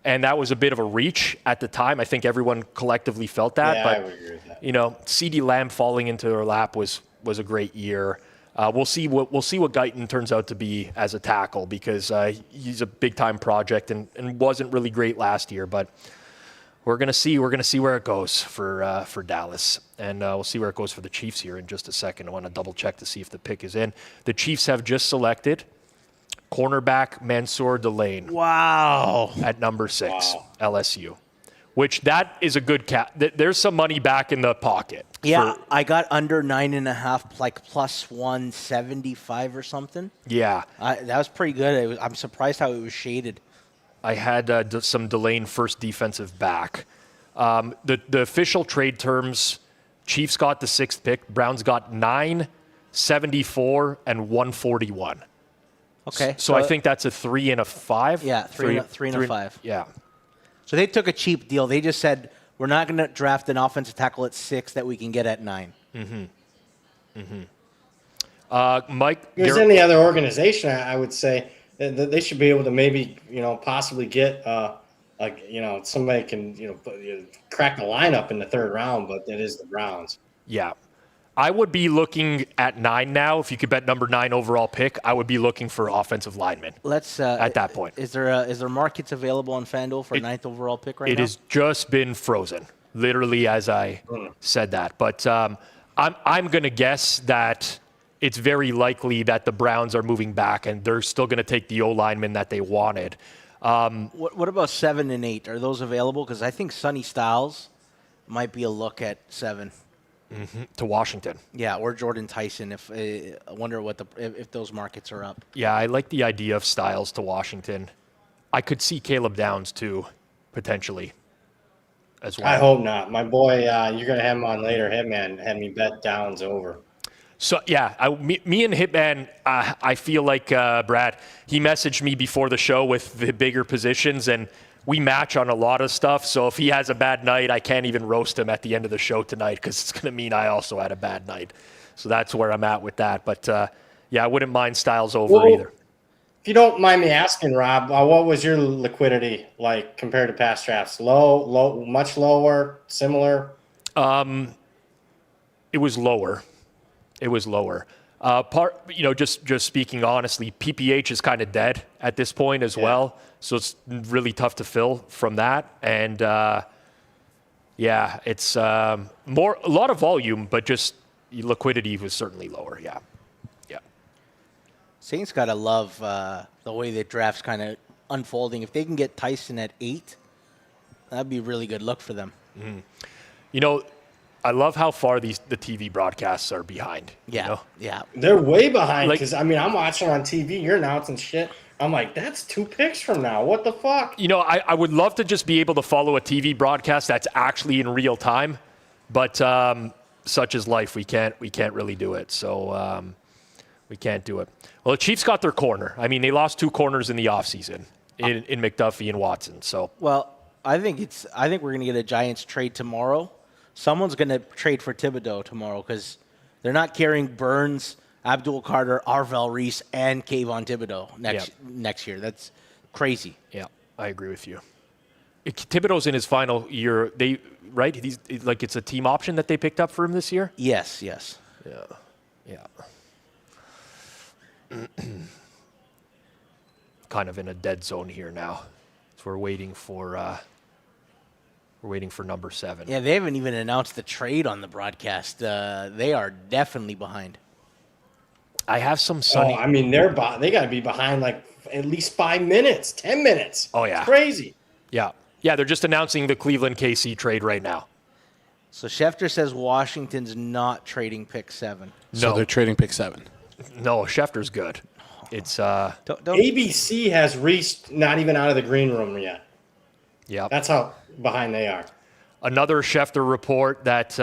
And that was a bit of a reach at the time. I think everyone collectively felt that. Yeah, but, I would agree with that. CeeDee Lamb falling into her lap was a great year. We'll see what Guyton turns out to be as a tackle because he's a big time project and wasn't really great last year. But we're gonna see where it goes for Dallas, and we'll see where it goes for the Chiefs here in just a second. I want to double check to see if the pick is in. The Chiefs have just selected cornerback Mansour Delane. Wow. At number 6, LSU. Which that is a good cap. There's some money back in the pocket. Yeah, I got under 9.5, like plus 175 or something. Yeah. That was pretty good. I'm surprised how it was shaded. I had some Delane first defensive back. The official trade terms, Chiefs got the 6th pick. Browns got 9, 74, and 141. Okay. So I think that's a 3 and a 5. Yeah, three and a 5. Yeah. So they took a cheap deal. They just said, we're not going to draft an offensive tackle at 6 that we can get at 9. Mike? If it was any other organization, I would say that they should be able to maybe, possibly get, somebody can, crack the lineup in the 3rd round, but that is the Browns. Yeah. I would be looking at 9 now. If you could bet number 9 overall pick, I would be looking for offensive linemen. Let's at that point. Is there markets available on Fanduel for 9th overall pick right now? It has just been frozen, literally as I said that. But I'm going to guess that it's very likely that the Browns are moving back and they're still going to take the O-lineman that they wanted. What about 7 and 8? Are those available? Because I think Sonny Styles might be a look at 7. To Washington. Yeah, or Jordan Tyson. I wonder if those markets are up. Yeah, I like the idea of Styles to Washington. I could see Caleb Downs too, potentially, as well. I hope not. My boy, you're gonna have him on later. Hitman had me bet Downs over. So yeah, me and Hitman, I feel like Brad. He messaged me before the show with the bigger positions and. We match on a lot of stuff, so if he has a bad night, I can't even roast him at the end of the show tonight because it's going to mean I also had a bad night. So that's where I'm at with that. But, yeah, I wouldn't mind Styles over either. If you don't mind me asking, Rob, what was your liquidity like compared to past drafts? Low, much lower, similar? It was lower. Just speaking honestly, PPH is kind of dead at this point as well. So it's really tough to fill from that. And, it's a lot of volume, but just liquidity was certainly lower. Yeah. Saints got to love the way the draft's kind of unfolding. If they can get Tyson at 8, that'd be a really good look for them. I love how far the TV broadcasts are behind. Yeah. They're way behind because, I'm watching on TV. You're announcing shit. I'm like, that's 2 picks from now. What the fuck? I would love to just be able to follow a TV broadcast that's actually in real time, but such is life. We can't really do it. So we can't do it. Well, the Chiefs got their corner. They lost 2 corners in the offseason in McDuffie and Watson. So I think we're going to get a Giants trade tomorrow. Someone's going to trade for Thibodeau tomorrow because they're not carrying Burns, Abdul Carter, Arvell Reese, and Kayvon Thibodeau next year. That's crazy. Yeah, I agree with you. Thibodeau's in his final year. Right? He's like it's a team option that they picked up for him this year? Yes. Yeah. Kind of in a dead zone here now. So we're waiting for number 7. Yeah, they haven't even announced the trade on the broadcast. They are definitely behind. I have some Oh, sunny. I mean, they got to be behind like at least 5 minutes, 10 minutes. Oh, yeah. It's crazy. Yeah. Yeah, they're just announcing the Cleveland KC trade right now. So Schefter says Washington's not trading pick 7. So No. they're trading pick 7. No, Schefter's good. It's Don't, ABC has Reese not even out of the green room yet. yeah. That's how behind they are. Another Schefter report that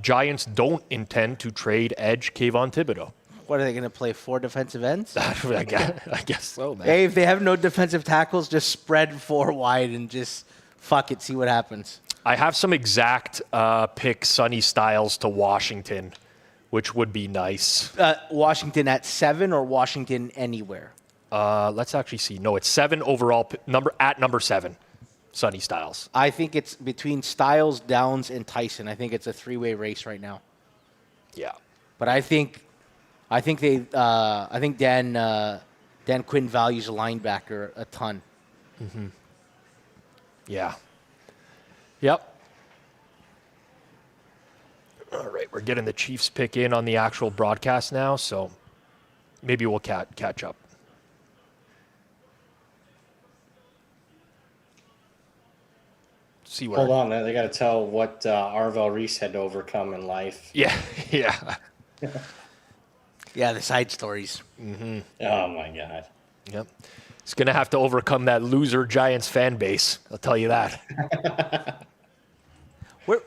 Giants don't intend to trade edge Kayvon Thibodeau. what are they going to play? 4 defensive ends? I guess so, man. Hey, if they have no defensive tackles, just spread 4 wide and just fuck it, see what happens. I have some exact pick Sonny Styles to Washington, which would be nice. Washington at 7 or Washington anywhere? Let's actually see. No, it's 7 overall number 7. Sonny Styles. I think it's between Styles, Downs, and Tyson. I think it's a 3-way race right now. Yeah. But I think Dan Quinn values a linebacker a ton. Yeah. Yep. All right, we're getting the Chiefs pick in on the actual broadcast now, so maybe we'll catch up. See what. Hold on, they got to tell what Arvell Reese had to overcome in life. Yeah, yeah, Yeah, the side stories. Oh my God. yep. He's gonna have to overcome that loser Giants fan base. I'll tell you that.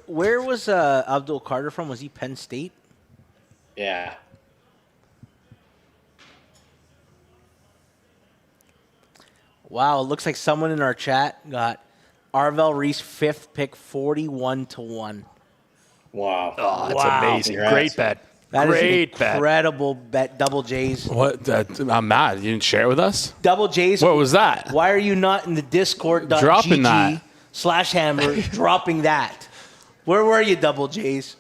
Where was Abdul Carter from? Was he Penn State? Yeah. Wow, it looks like someone in our chat got Arvell Reese 5th pick 41-1. Wow. Oh, that's Wow. amazing. Congrats. Great bet. That is Great an bet. incredible bet. Double J's. What? I'm mad. You didn't share it with us? Double J's. What was that? Why are you not in the Dropping that. Discord.gg/hammer dropping that? Where were you, Double J's?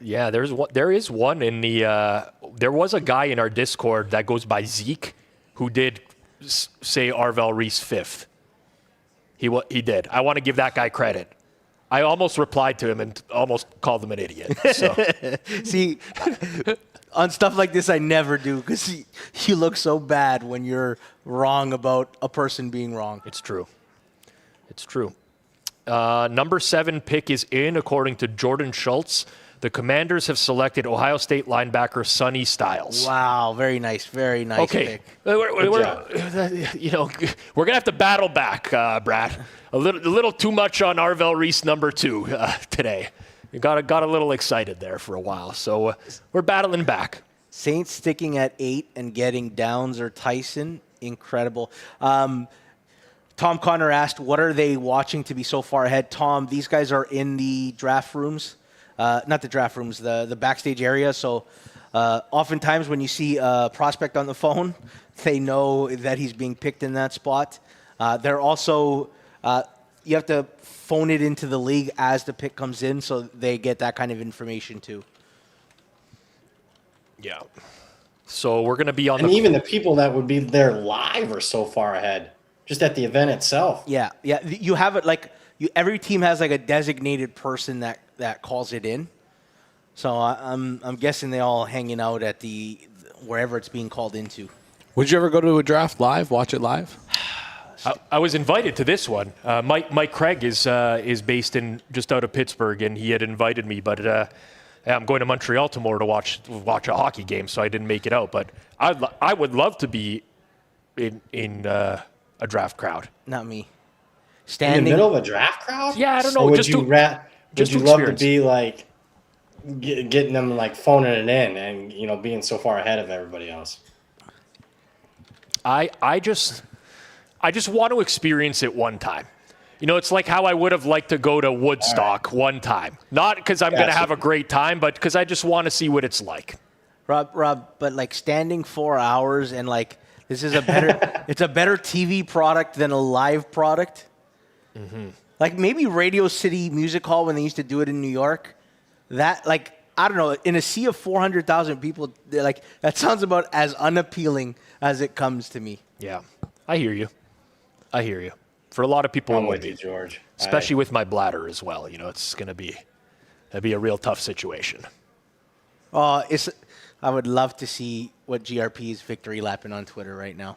Yeah, there is one in the. There was a guy in our Discord that goes by Zeke, who did say Arvell Reese 5th. He did. I want to give that guy credit. I almost replied to him and almost called him an idiot. So. See, on stuff like this, I never do because you look so bad when you're wrong about a person being wrong. It's true. It's true. Number 7 pick is in, according to Jordan Schultz. The Commanders have selected Ohio State linebacker Sonny Styles. Wow, very nice Okay, pick. we're gonna have to battle back, Brad. A little too much on Arvell Reese number 2 today. We got a little excited there for a while, so we're battling back. Saints sticking at 8 and getting Downs or Tyson, incredible. Tom Connor asked, what are they watching to be so far ahead? Tom, these guys are in the draft rooms. Not the draft rooms, the backstage area. So oftentimes when you see a prospect on the phone, they know that he's being picked in that spot. They're also, you have to phone it into the league as the pick comes in, so they get that kind of information too. Yeah. So we're going to be on And even the people that would be there live are so far ahead, just at the event itself. Yeah. You have it like every team has like a designated person that calls it in. So I'm guessing they all hanging out at wherever it's being called into. Would you ever go to a draft live? Watch it live? I was invited to this one. Mike Craig is based in just out of Pittsburgh, and he had invited me, but I'm going to Montreal tomorrow to watch a hockey game, so I didn't make it out. But I would love to be in a draft crowd. Not me. In Standing the middle of a draft crowd? Yeah, I don't know. Or would Just you to- would just you to love to experience. be like getting them like phoning it in and being so far ahead of everybody else? I just want to experience it one time. It's like how I would have liked to go to Woodstock one time. Not because I'm going to Gotcha. have a great time, but because I just want to see what it's like. Rob, but like standing 4 hours and like this is it's a better TV product than a live product. Mm-hmm. Like maybe Radio City Music Hall when they used to do it in New York. That like I don't know, in a sea of 400,000 people, like that sounds about as unappealing as it comes to me. Yeah, I hear you. For a lot of people, I'm it would with you, be, George. especially with my bladder as well. It's going to be a real tough situation. I would love to see what GRP is victory lapping on Twitter right now.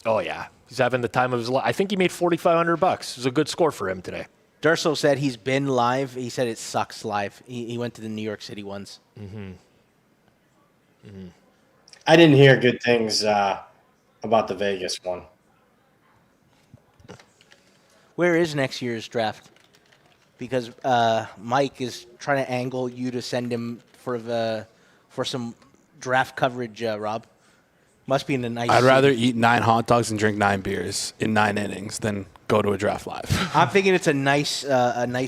Oh, yeah. He's having the time of his life. I think he made $4,500. It was a good score for him today. Durso said he's been live. He said it sucks live. He went to the New York City ones. I didn't hear good things about the Vegas one. Where is next year's draft? Because Mike is trying to angle you to send him for some draft coverage, Rob. Must be in a nice I'd city. rather eat 9 hot dogs and drink 9 beers in 9 innings than go to a draft live. I'm thinking it's a nice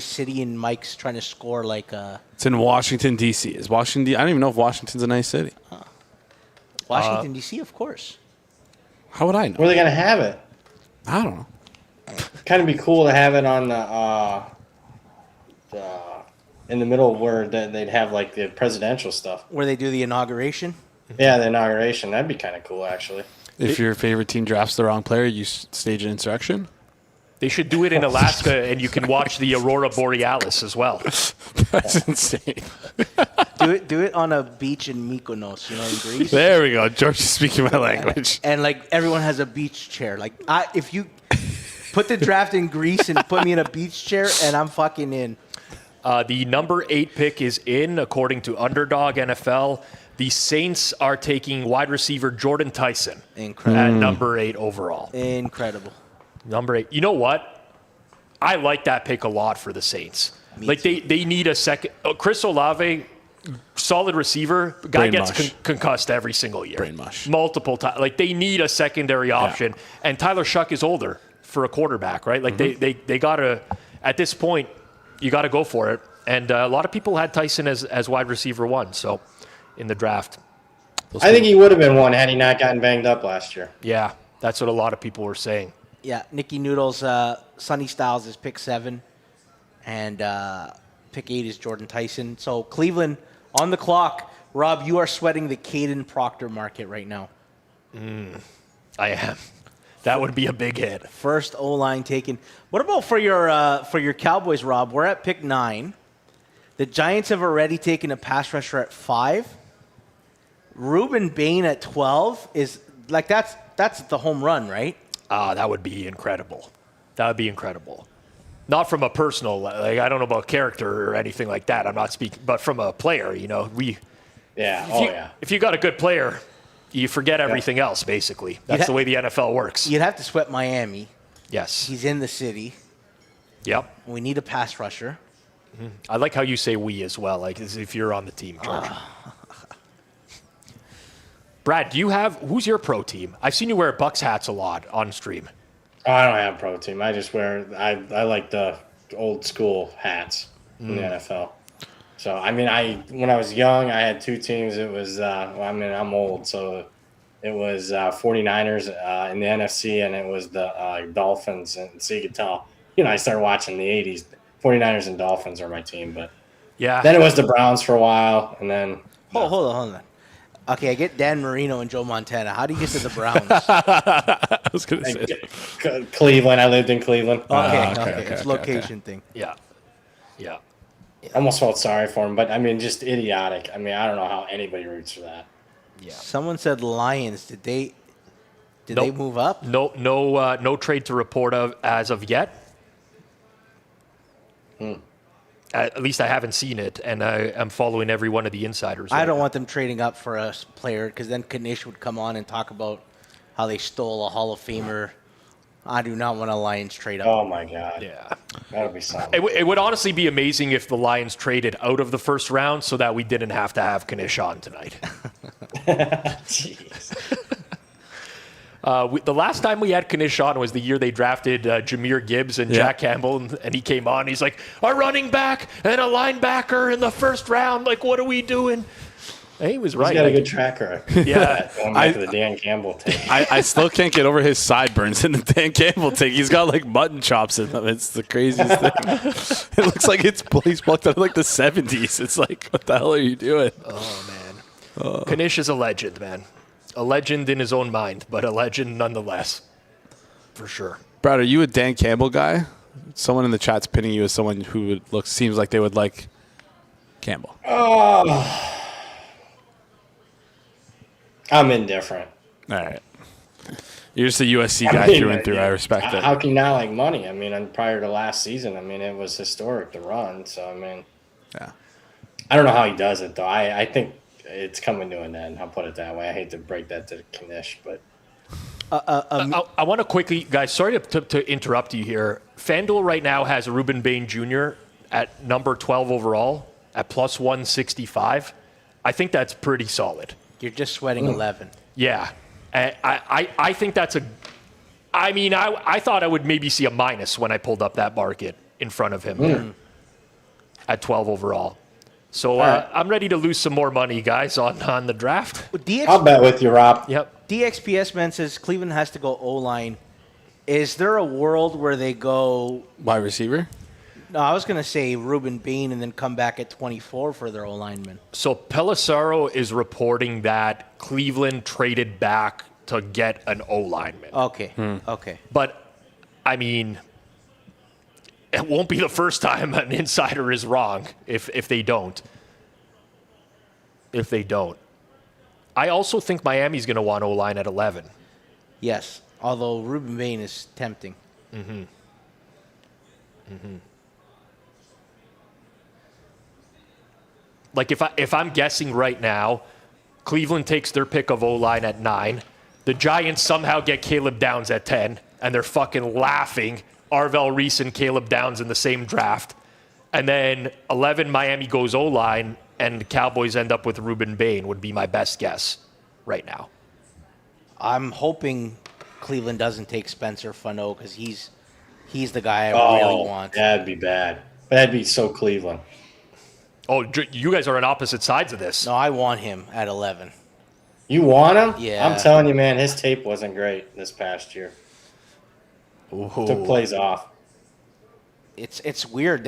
city, and Mike's trying to score like It's in Washington, D.C. Is Washington? I don't even know if Washington's a nice city. Washington, D.C., of course. How would I know? Where are they going to have it? I don't know. Kind of be cool to have it on the in the middle where they'd have like the presidential stuff. Where they do the inauguration. Yeah, the inauguration. That'd be kind of cool, actually. If your favorite team drafts the wrong player, you stage an insurrection. They should do it in Alaska, and you can watch the Aurora Borealis as well. That's insane. Do it on a beach in Mykonos, in Greece. There we go. George is speaking my language. And like everyone has a beach chair. Like if you put the draft in Greece and put me in a beach chair, and I'm fucking in. The number 8 pick is in, according to Underdog NFL. The Saints are taking wide receiver Jordan Tyson Incredible. at number 8 overall. Incredible. Number 8. You know what? I like that pick a lot for the Saints. They need a second. Chris Olave, solid receiver. Guy Brain gets mush. concussed every single year. Brain mush. Multiple times. Like, they need a secondary option. And Tyler Shuck is older for a quarterback, right? Like, they got to, at this point, you got to go for it. And a lot of people had Tyson as wide receiver 1, so in the draft. I think he would have been one had he not gotten banged up last year. Yeah, that's what a lot of people were saying. Yeah, Nicky Noodles, Sonny Styles is pick 7, and pick 8 is Jordan Tyson. So Cleveland on the clock. Rob, you are sweating the Caden Proctor market right now. I am. That would be a big hit. First O-line taken. What about for your Cowboys, Rob? We're at pick 9. The Giants have already taken a pass rusher at 5. Ruben Bain at 12 is like that's the home run, right? That would be incredible. That would be incredible. Not from a personal, like I don't know about character or anything like that. I'm not speaking, but from a player, If you got a good player, you forget everything else. Basically, that's the way the NFL works. You'd have to sweat Miami. Yes. He's in the city. Yep. We need a pass rusher. I like how you say "we" as well, like as if you're on the team, George. Brad, who's your pro team? I've seen you wear Bucks hats a lot on stream. Oh, I don't have a pro team. I just I like the old school hats in the NFL. So, when I was young, I had 2 teams. It was, I'm old, so it was 49ers in the NFC, and it was the Dolphins. And so you could tell, I started watching the 80s. 49ers and Dolphins are my team, but yeah. Then it was the Browns for a while, and then... Hold on. Okay, I get Dan Marino and Joe Montana. How do you get to the Browns? I was going to say Cleveland. I lived in Cleveland. Okay. It's location thing. Yeah. Almost felt sorry for him, but just idiotic. I don't know how anybody roots for that. Yeah. Someone said Lions. Did they move up? No trade to report of as of yet. At least I haven't seen it, and I am following every one of the insiders. I don't want them trading up for a player because then Kanish would come on and talk about how they stole a Hall of Famer. I do not want a Lions trade up. Oh, my God. Yeah. That would be something. It would honestly be amazing if the Lions traded out of the first round so that we didn't have to have Kanish on tonight. Jeez. The last time we had Kanish on was the year they drafted Jahmyr Gibbs and Jack Campbell, and he came on. He's like, a running back and a linebacker in the first round. Like, what are we doing? And he was right. He's got a good track record. Yeah. Going back to the Dan Campbell take. I still can't get over his sideburns in the Dan Campbell take. He's got like mutton chops in them. It's the craziest thing. It looks like he's plucked out of like the 70s. It's like, what the hell are you doing? Oh, man. Kanish is a legend, man. A legend in his own mind, but a legend nonetheless. For sure. Brad, are you a Dan Campbell guy? Someone in the chat's pinning you as someone who seems like they would like Campbell. I'm indifferent. All right. You're just a USC guy through and through. I respect it. How can you not like money? I mean, and prior to last season, I mean, it was historic to run. So, I mean, Yeah. I don't know how he does it, though. I think it's coming to an end. I'll put it that way. I hate to break that to Kanish, but. I want to quickly, guys, sorry to interrupt you here. Fanduel right now has Ruben Bain Jr. at number 12 overall at plus 165. I think that's pretty solid. You're just sweating 11. Yeah. I think that's I thought I would maybe see a minus when I pulled up that market in front of him there at 12 overall. So I'm ready to lose some more money, guys, on the draft. I'll bet with you, Rob. Yep. DXPS man says Cleveland has to go O-line. Is there a world where they go? Wide receiver? No, I was going to say Ruben Bain and then come back at 24 for their O-lineman. So Pelissaro is reporting that Cleveland traded back to get an O-lineman. Okay. Okay. But, I mean, it won't be the first time an insider is wrong if they don't. If they don't. I also think Miami's going to want O-line at 11. Yes. Although Ruben Bain is tempting. Like if I'm guessing right now, Cleveland takes their pick of O-line at 9. The Giants somehow get Caleb Downs at 10, and they're fucking laughing. Arvell Reese and Caleb Downs in the same draft. And then 11, Miami goes O-line, and the Cowboys end up with Ruben Bain would be my best guess right now. I'm hoping Cleveland doesn't take Spencer Fano because he's the guy I really want. That'd be bad. That'd be so Cleveland. Oh, you guys are on opposite sides of this. No, I want him at 11. You want him? Yeah. I'm telling you, man, his tape wasn't great this past year. Took plays off. It's weird.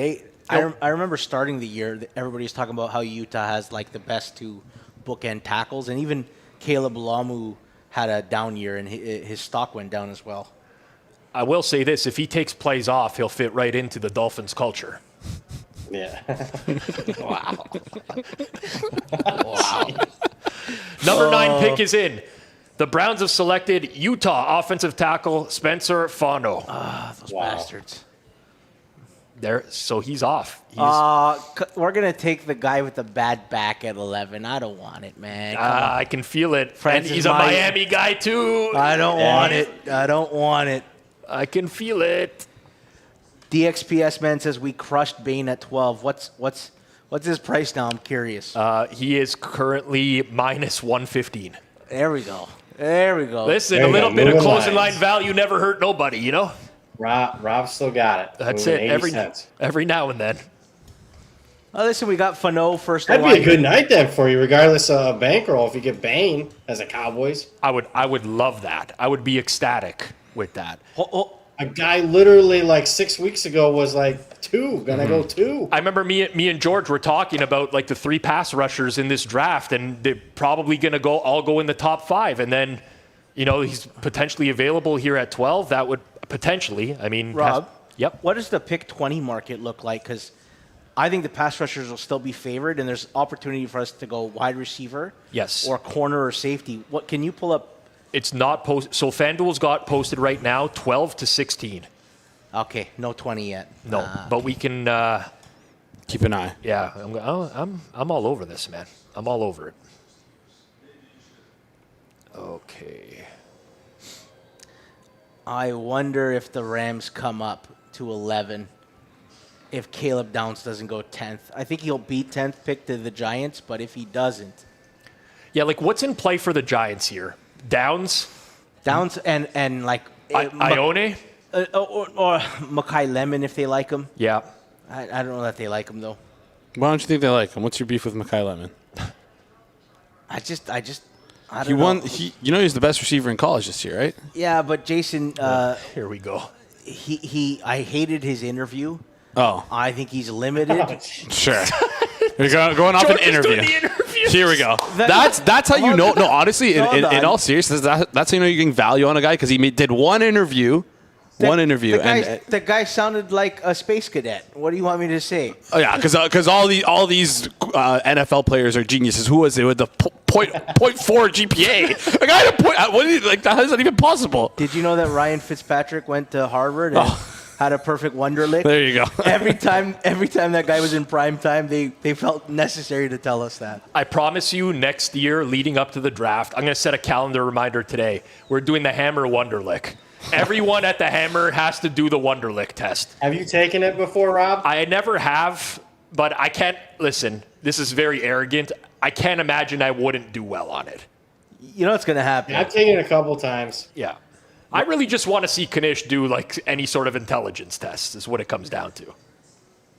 I remember starting the year, everybody's talking about how Utah has like the best two bookend tackles, and even Caleb Lamu had a down year, and his stock went down as well. I will say this: if he takes plays off, he'll fit right into the Dolphins' culture. Yeah. Wow. Number 9 pick is in. The Browns have selected Utah offensive tackle Spencer Fano. Those bastards. So he's off. We're going to take the guy with the bad back at 11. I don't want it, man. I can feel it. Francis And he's a Myers. Miami guy, too. I don't want it. I don't want it. I can feel it. DXPS man says we crushed Bain at 12. What's his price now? I'm curious. He is currently minus 115. There we go. There we go. Listen, There a you little go. bit of Moving closing lines. line value never hurt nobody, you know? Rob still got it. That's Moving it. 80 cents. Every now and then. Oh, listen, we got Fano first. That'd be a good night then for you, regardless of bankroll. If you get Bain as a Cowboys, I would love that. I would be ecstatic with that. a guy literally like 6 weeks ago was like gonna go 2. I remember me and George were talking about like the 3 pass rushers in this draft, and they're probably going to all go in the top 5. And then, you know, he's potentially available here at 12. That would potentially, I mean. Rob, yep. What does the pick 20 market look like? Because I think the pass rushers will still be favored, and there's opportunity for us to go wide receiver, Yes. or corner or safety. What can you pull up? It's not posted. So FanDuel's got posted right now 12 to 16. Okay, no 20 yet. No, but we can. Keep an eye. Yeah, I'm all over this, man. I'm all over it. Okay. I wonder if the Rams come up to 11 if Caleb Downs doesn't go 10th. I think he'll beat 10th pick to the Giants, but if he doesn't. Yeah, like what's in play for the Giants here? Downs and like Ione? or Makai Lemon if they like him. Yeah. I don't know that they like him though. Why don't you think they like him? What's your beef with Makai Lemon? I don't He know. won. You know he's the best receiver in college this year, right? Yeah, but Jason, Here we go. I hated his interview. Oh, I think he's limited. sure. You're going off an George is interview. doing the interview. Here we go. That- That's how you know. Hold No, on. honestly, Hold in on. all seriousness, that's how you know you're getting value on a guy because he did one interview. The guy sounded like a space cadet. What do you want me to say? Oh yeah, because all these NFL players are geniuses. Who was it with the .4 GPA. Like I had a point. What is like? How is that even possible? Did you know that Ryan Fitzpatrick went to Harvard and had a perfect Wonderlic? There you go. every time that guy was in prime time, they felt necessary to tell us that. I promise you, next year, leading up to the draft, I'm going to set a calendar reminder today. We're doing the Hammer Wonderlic. Everyone at the Hammer has to do the Wonderlic test. Have you taken it before, Rob? I never have, but I can't listen. This is very arrogant. I can't imagine I wouldn't do well on it. You know what's going to happen. Yeah, I've taken it a couple times. Yeah. I really just want to see Kanish do like any sort of intelligence test is what it comes down to.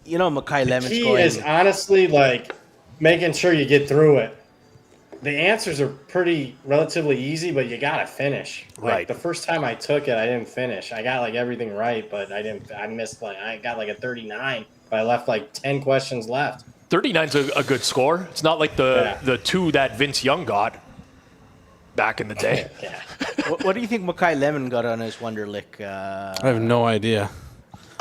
You know, Mackay Lemon's Key going. is honestly like making sure you get through it. The answers are relatively easy, but you gotta finish. Like, Right. the first time I took it, I didn't finish. I got like everything right, but I missed I got like a 39, but I left like 10 questions left. 39's a good score. It's not like the two that Vince Young got back in the day. Yeah. What do you think Mackay Lemon got on his Wonderlic? I have no idea.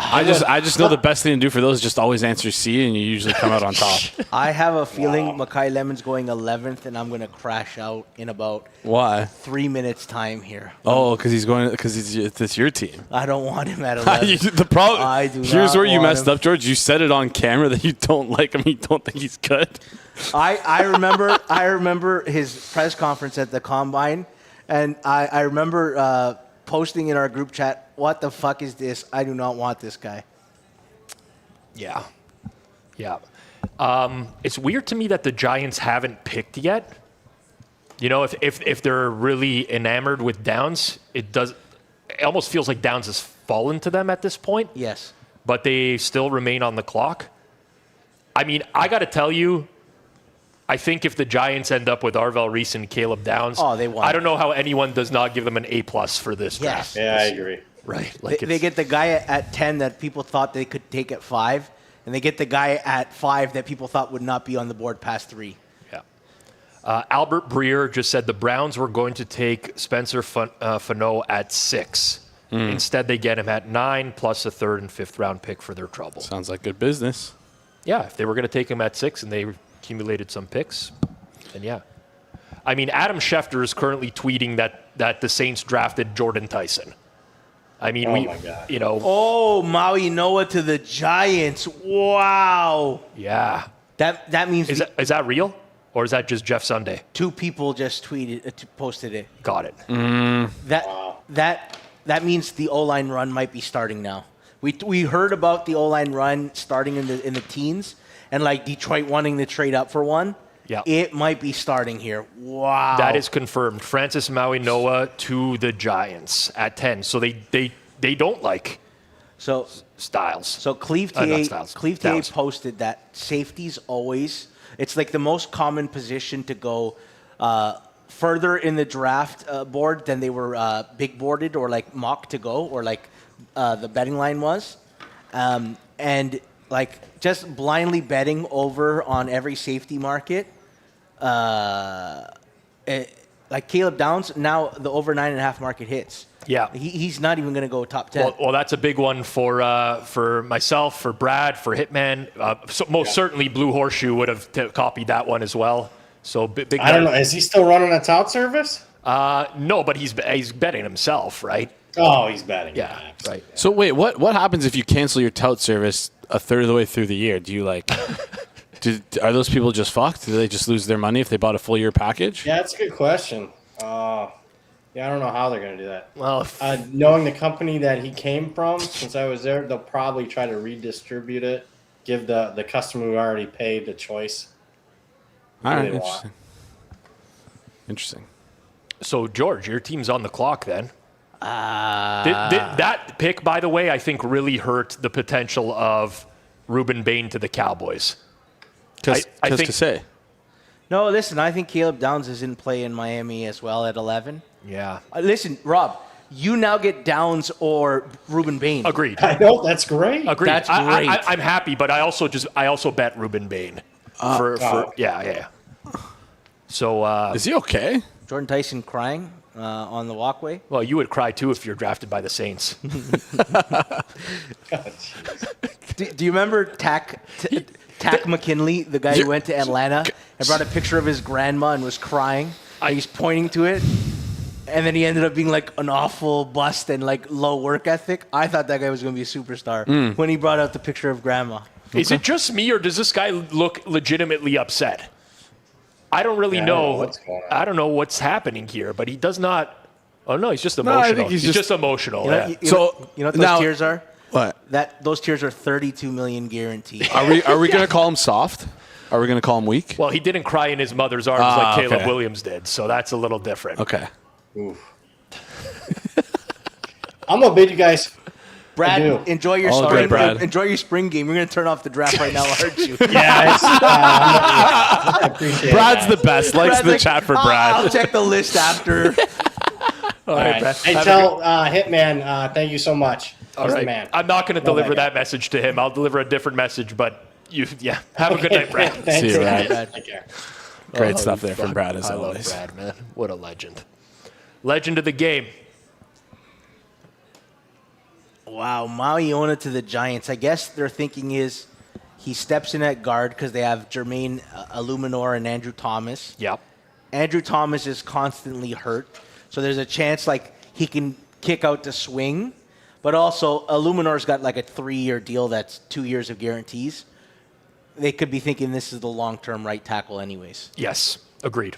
I just know the best thing to do for those is just always answer C, and you usually come out on top. I have a feeling Mackay Lemon's going 11th, and I'm going to crash out in about Why? 3 minutes time here. Oh, because it's your team. I don't want him at 11. The problem. I do Here's not where you want messed him. up, George. You said it on camera that you don't like him. You don't think he's good. I remember his press conference at the Combine, and I remember posting in our group chat, what the fuck is this? I do not want this guy. Yeah. Yeah. It's weird to me that the Giants haven't picked yet. You know, if they're really enamored with Downs, it almost feels like Downs has fallen to them at this point. Yes. But they still remain on the clock. I mean, I got to tell you, I think if the Giants end up with Arvel Reese and Caleb Downs, they won. I don't know how anyone does not give them an A+ for this draft. Yeah, I agree. Right. They get the guy at 10 that people thought they could take at 5, and they get the guy at 5 that people thought would not be on the board past 3. Yeah. Albert Breer just said the Browns were going to take Spencer Fano at 6. Instead, they get him at 9 plus a 3rd and 5th round pick for their trouble. Sounds like good business. Yeah, if they were going to take him at 6 and they accumulated some picks, then yeah. I mean, Adam Schefter is currently tweeting that the Saints drafted Jordan Tyson. I mean, my God. you know. Oh, Maui Noah to the Giants. Wow. Yeah. That means Is that real? Or is that just Jeff Sunday? 2 people just posted it. Got it. That means the O-line run might be starting now. We heard about the O-line run starting in the teens, and like Detroit wanting to trade up for one. Yeah. It might be starting here. Wow. That is confirmed. Francis Maui Noah to the Giants at 10. So they don't like Styles. So Cleave Not TA Styles. Cleave TA Downs. posted that safeties always, it's like the most common position to go further in the draft board than they were big boarded or like mock to go or like the betting line was. And like just blindly betting over on every safety market. Like Caleb Downs, now the over 9.5 market hits. Yeah. He's not even going to go top 10. Well, that's a big one for myself, for Brad, for Hitman. Most certainly Blue Horseshoe would have copied that one as well. So big. I don't know. Is he still running a tout service? No, but he's betting himself, right? Oh, he's betting. Yeah, right. So wait, what happens if you cancel your tout service a third of the way through the year? Do you like? Are those people just fucked? Do they just lose their money if they bought a full year package? Yeah, that's a good question. Yeah, I don't know how they're going to do that. Well, Knowing the company that he came from, since I was there, they'll probably try to redistribute it, give the customer who already paid the choice. All right, they want. interesting. Interesting. so George, your team's on the clock then. That pick, by the way, I think really hurt the potential of Ruben Bain to the Cowboys. Just I to think- say. No, listen, I think Caleb Downs is in play in Miami as well at 11. Yeah. Listen, Rob, you now get Downs or Ruben Bain. Agreed. I know, that's great. Agreed. That's great. I'm happy, but I also bet Ruben Bain. Yeah. So Is he okay? Jordan Tyson crying on the walkway. well, you would cry too if you're drafted by the Saints. Do you remember Tack McKinley, the guy who went to Atlanta and brought a picture of his grandma and was crying. And he's pointing to it. And then he ended up being like an awful bust and like low work ethic. I thought that guy was going to be a superstar when he brought out the picture of grandma. Is it just me, or does this guy look legitimately upset? I don't really know. What's going on. I don't know what's happening here, but he does not. Oh no, he's just emotional. I think he's just just emotional. You know, Yeah. you know what those now- tears are? What? Those tears are $32 million guaranteed. Are we going to call him soft? Are we going to call him weak? Well, he didn't cry in his mother's arms like Caleb okay. Williams did, so that's a little different. Okay. Oof. I'm gonna bid you guys. Brad, I do. enjoy your All spring. good, Brad. Enjoy your spring game. We're going to turn off the draft right now, aren't you? Yeah, I appreciate Brad's that. the best. Likes Brad's the like, chat for I'll Brad. check the list after. All All right, right. Brad. Hey, Have a tell Hitman, thank you so much. All He's right. the man. I'm not going to Love deliver that that message to him. I'll deliver a different message, but have a good night, Brad. Thanks, See you, Brad. Brad. Take care. Great Oh, stuff there from fuck. Brad, as I always. love Brad, man. What a legend. Legend of the game. Wow, Mauiona to the Giants. I guess their thinking is he steps in at guard because they have Jermaine Illuminor and Andrew Thomas. Yep. Andrew Thomas is constantly hurt, so there's a chance like he can kick out to swing, but also Illuminor's got like a 3-year deal that's 2 years of guarantees. They could be thinking this is the long-term right tackle anyways. Yes. Agreed.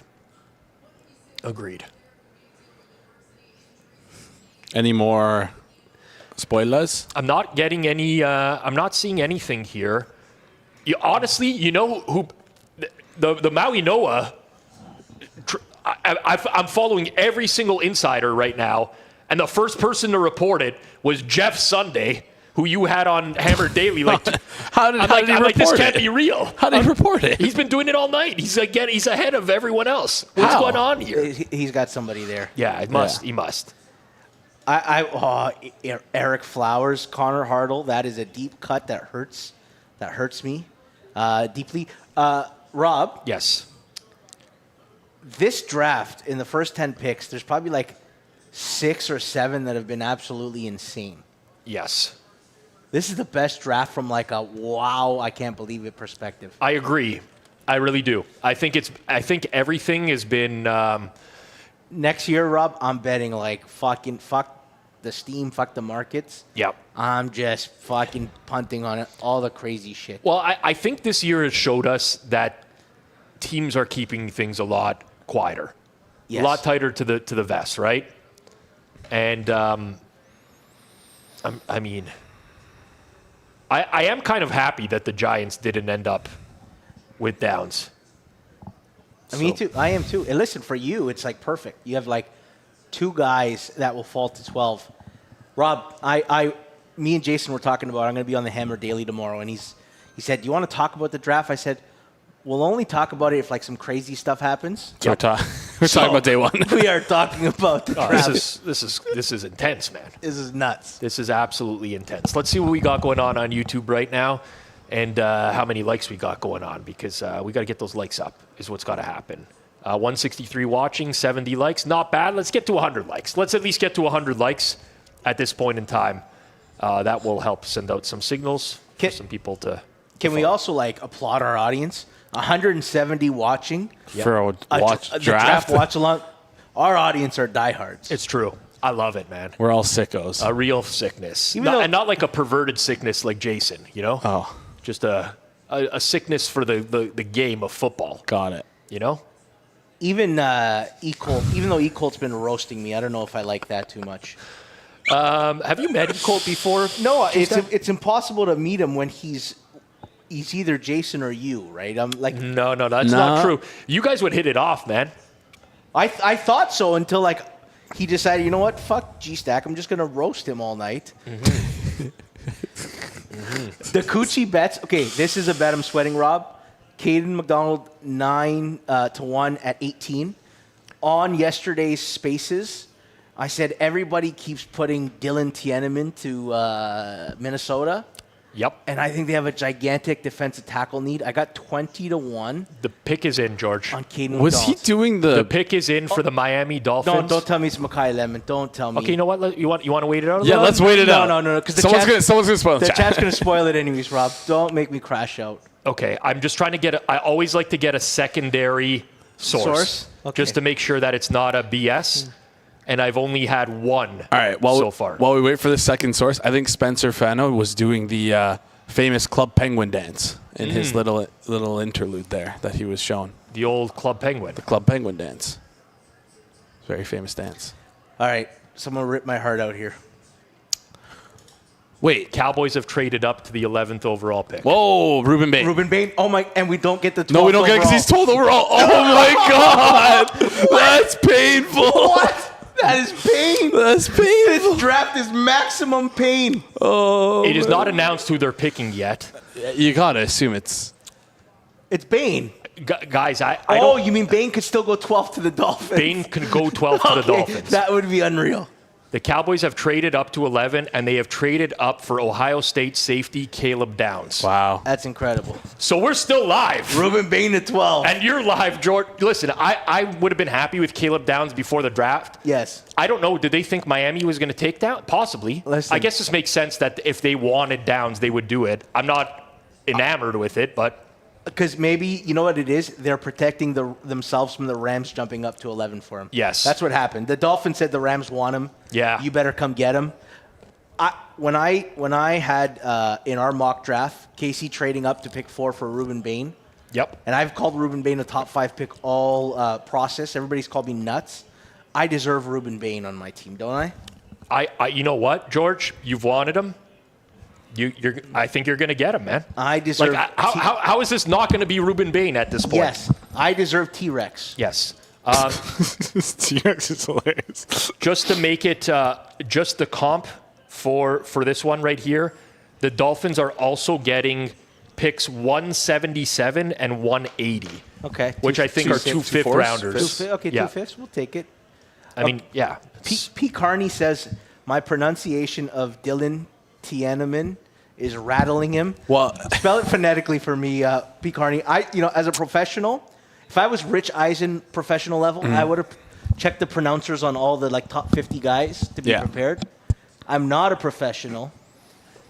Any more spoilers? I'm not getting any. I'm not seeing anything here. Honestly, you know who the Maui Noah. I'm following every single insider right now, and the first person to report it was Jeff Sunday, who you had on Hammer Daily. Like, How did he I'm like, this report can't it? be real. How did he report it? He's been doing it all night. He's ahead of everyone else. What's How? going on here? He's got somebody there. Yeah, it must. He must. Eric Flowers, Connor Hartle. That is a deep cut that hurts. That hurts me deeply. Rob, Yes. this draft in the first 10 picks, there's probably like 6 or 7 that have been absolutely insane. Yes. This is the best draft from like a wow, I can't believe it perspective. I agree. I really do. I think everything has been. Next year, Rob, I'm betting like fuck the steam, fuck the markets. Yep. I'm just fucking punting on it, all the crazy shit. Well, I think this year has showed us that teams are keeping things a lot quieter, Yes. a lot tighter to the vest, right? And I mean, I am kind of happy that the Giants didn't end up with Downs. Me So- too. I am too. And listen, for you, it's like perfect. You have like 2 guys that will fall to 12. Rob, me and Jason were talking about. I'm going to be on the Hammer Daily tomorrow, and he said, "Do you want to talk about the draft?" I said, "We'll only talk about it if like some crazy stuff happens." So we're talking about day one. We are talking about the Oh, draft. this is intense, man. This is nuts. This is absolutely intense. Let's see what we got going on YouTube right now, and how many likes we got going on, because we got to get those likes up is what's got to happen. 163 watching, 70 likes. Not bad. Let's get to 100 likes. Let's at least get to 100 likes at this point in time. That will help send out some signals for some people to. Can we also like applaud our audience? 170 watching For a the draft watch along. Our audience are diehards. It's true. I love it, man. We're all sickos. A real sickness, Even though- and not like a perverted sickness like Jason. You know, Oh, just a sickness for the game of football. got it. You know. Even E-Colt, even though E-Colt's been roasting me, I don't know if I like that too much. Have you met Colt before? No, it's impossible to meet him when he's either Jason or you, right? I'm like, No, that's not true. You guys would hit it off, man. I thought so until like he decided, you know what, fuck G-Stack, I'm just gonna roast him all night. The Coochie bets. Okay, this is a bet I'm sweating, Rob. Caden McDonald 9-1 at 18. On yesterday's Spaces, I said everybody keeps putting Dylan Tienneman to Minnesota. Yep. And I think they have a gigantic defensive tackle need. I got 20-1 The pick is in, George. on Caden Was he McDonald. doing The pick is in for the Miami Dolphins. Don't tell me it's Makai Lemon. Don't tell me. Okay, you know what? You want to wait it out? A Yeah, little? let's wait it out. No, because Someone's gonna spoil the the chat. chat's gonna spoil it anyways, Rob. Don't make me crash out. Okay, I'm just trying to I always like to get a secondary source? Okay. Just to make sure that it's not a BS. And I've only had one All right. so far. While we wait for the second source, I think Spencer Fano was doing the famous Club Penguin dance in his little interlude there that he was shown. The old Club Penguin. The Club Penguin dance. Very famous dance. All right, someone ripped my heart out here. Wait. Cowboys have traded up to the 11th overall pick. Whoa, Ruben Bain. Ruben Bain. Oh my! And we don't get the 12th No, we don't get it because he's told overall. Oh my God, that's painful. What? That is pain. That's painful. This draft is maximum pain. Oh, It is not announced who they're picking yet. you gotta assume it's. It's Bain. Guys, I Oh, don't. you mean Bain could still go 12th to the Dolphins? Bain can go 12 to the Okay, Dolphins. That would be unreal. The Cowboys have traded up to 11, and they have traded up for Ohio State safety Caleb Downs. Wow. That's incredible. So we're still live. Ruben Bain to 12. And you're live, George. Listen, I would have been happy with Caleb Downs before the draft. Yes. I don't know. Did they think Miami was going to take Downs? Possibly. Listen. I guess this makes sense that if they wanted Downs, they would do it. I'm not enamored with it, but Because maybe, you know what it is? They're protecting themselves from the Rams jumping up to 11 for him. Yes. That's what happened. The Dolphins said the Rams want him. Yeah. You better come get him. When I had in our mock draft, Casey trading up to pick 4 for Ruben Bain, yep. and I've called Ruben Bain a top 5 pick all process. Everybody's called me nuts. I deserve Ruben Bain on my team, don't I? You know what, George? You've wanted him. I think you're going to get him, man. I deserve. Like, how is this not going to be Ruben Bain at this point? Yes, I deserve T-Rex. Yes. T-Rex is hilarious. Just to make it, just the comp for this one right here, the Dolphins are also getting picks 177 and 180. Okay. Which I think are two fifth rounders. Okay, Yeah. 2/5. We'll take it. I mean, yeah. P. Carney says my pronunciation of Dylan Tiananmen is rattling him. Well, Spell it phonetically for me, P. Carney. As a professional, if I was Rich Eisen professional level, I would have checked the pronouncers on all the top 50 guys to be prepared. I'm not a professional,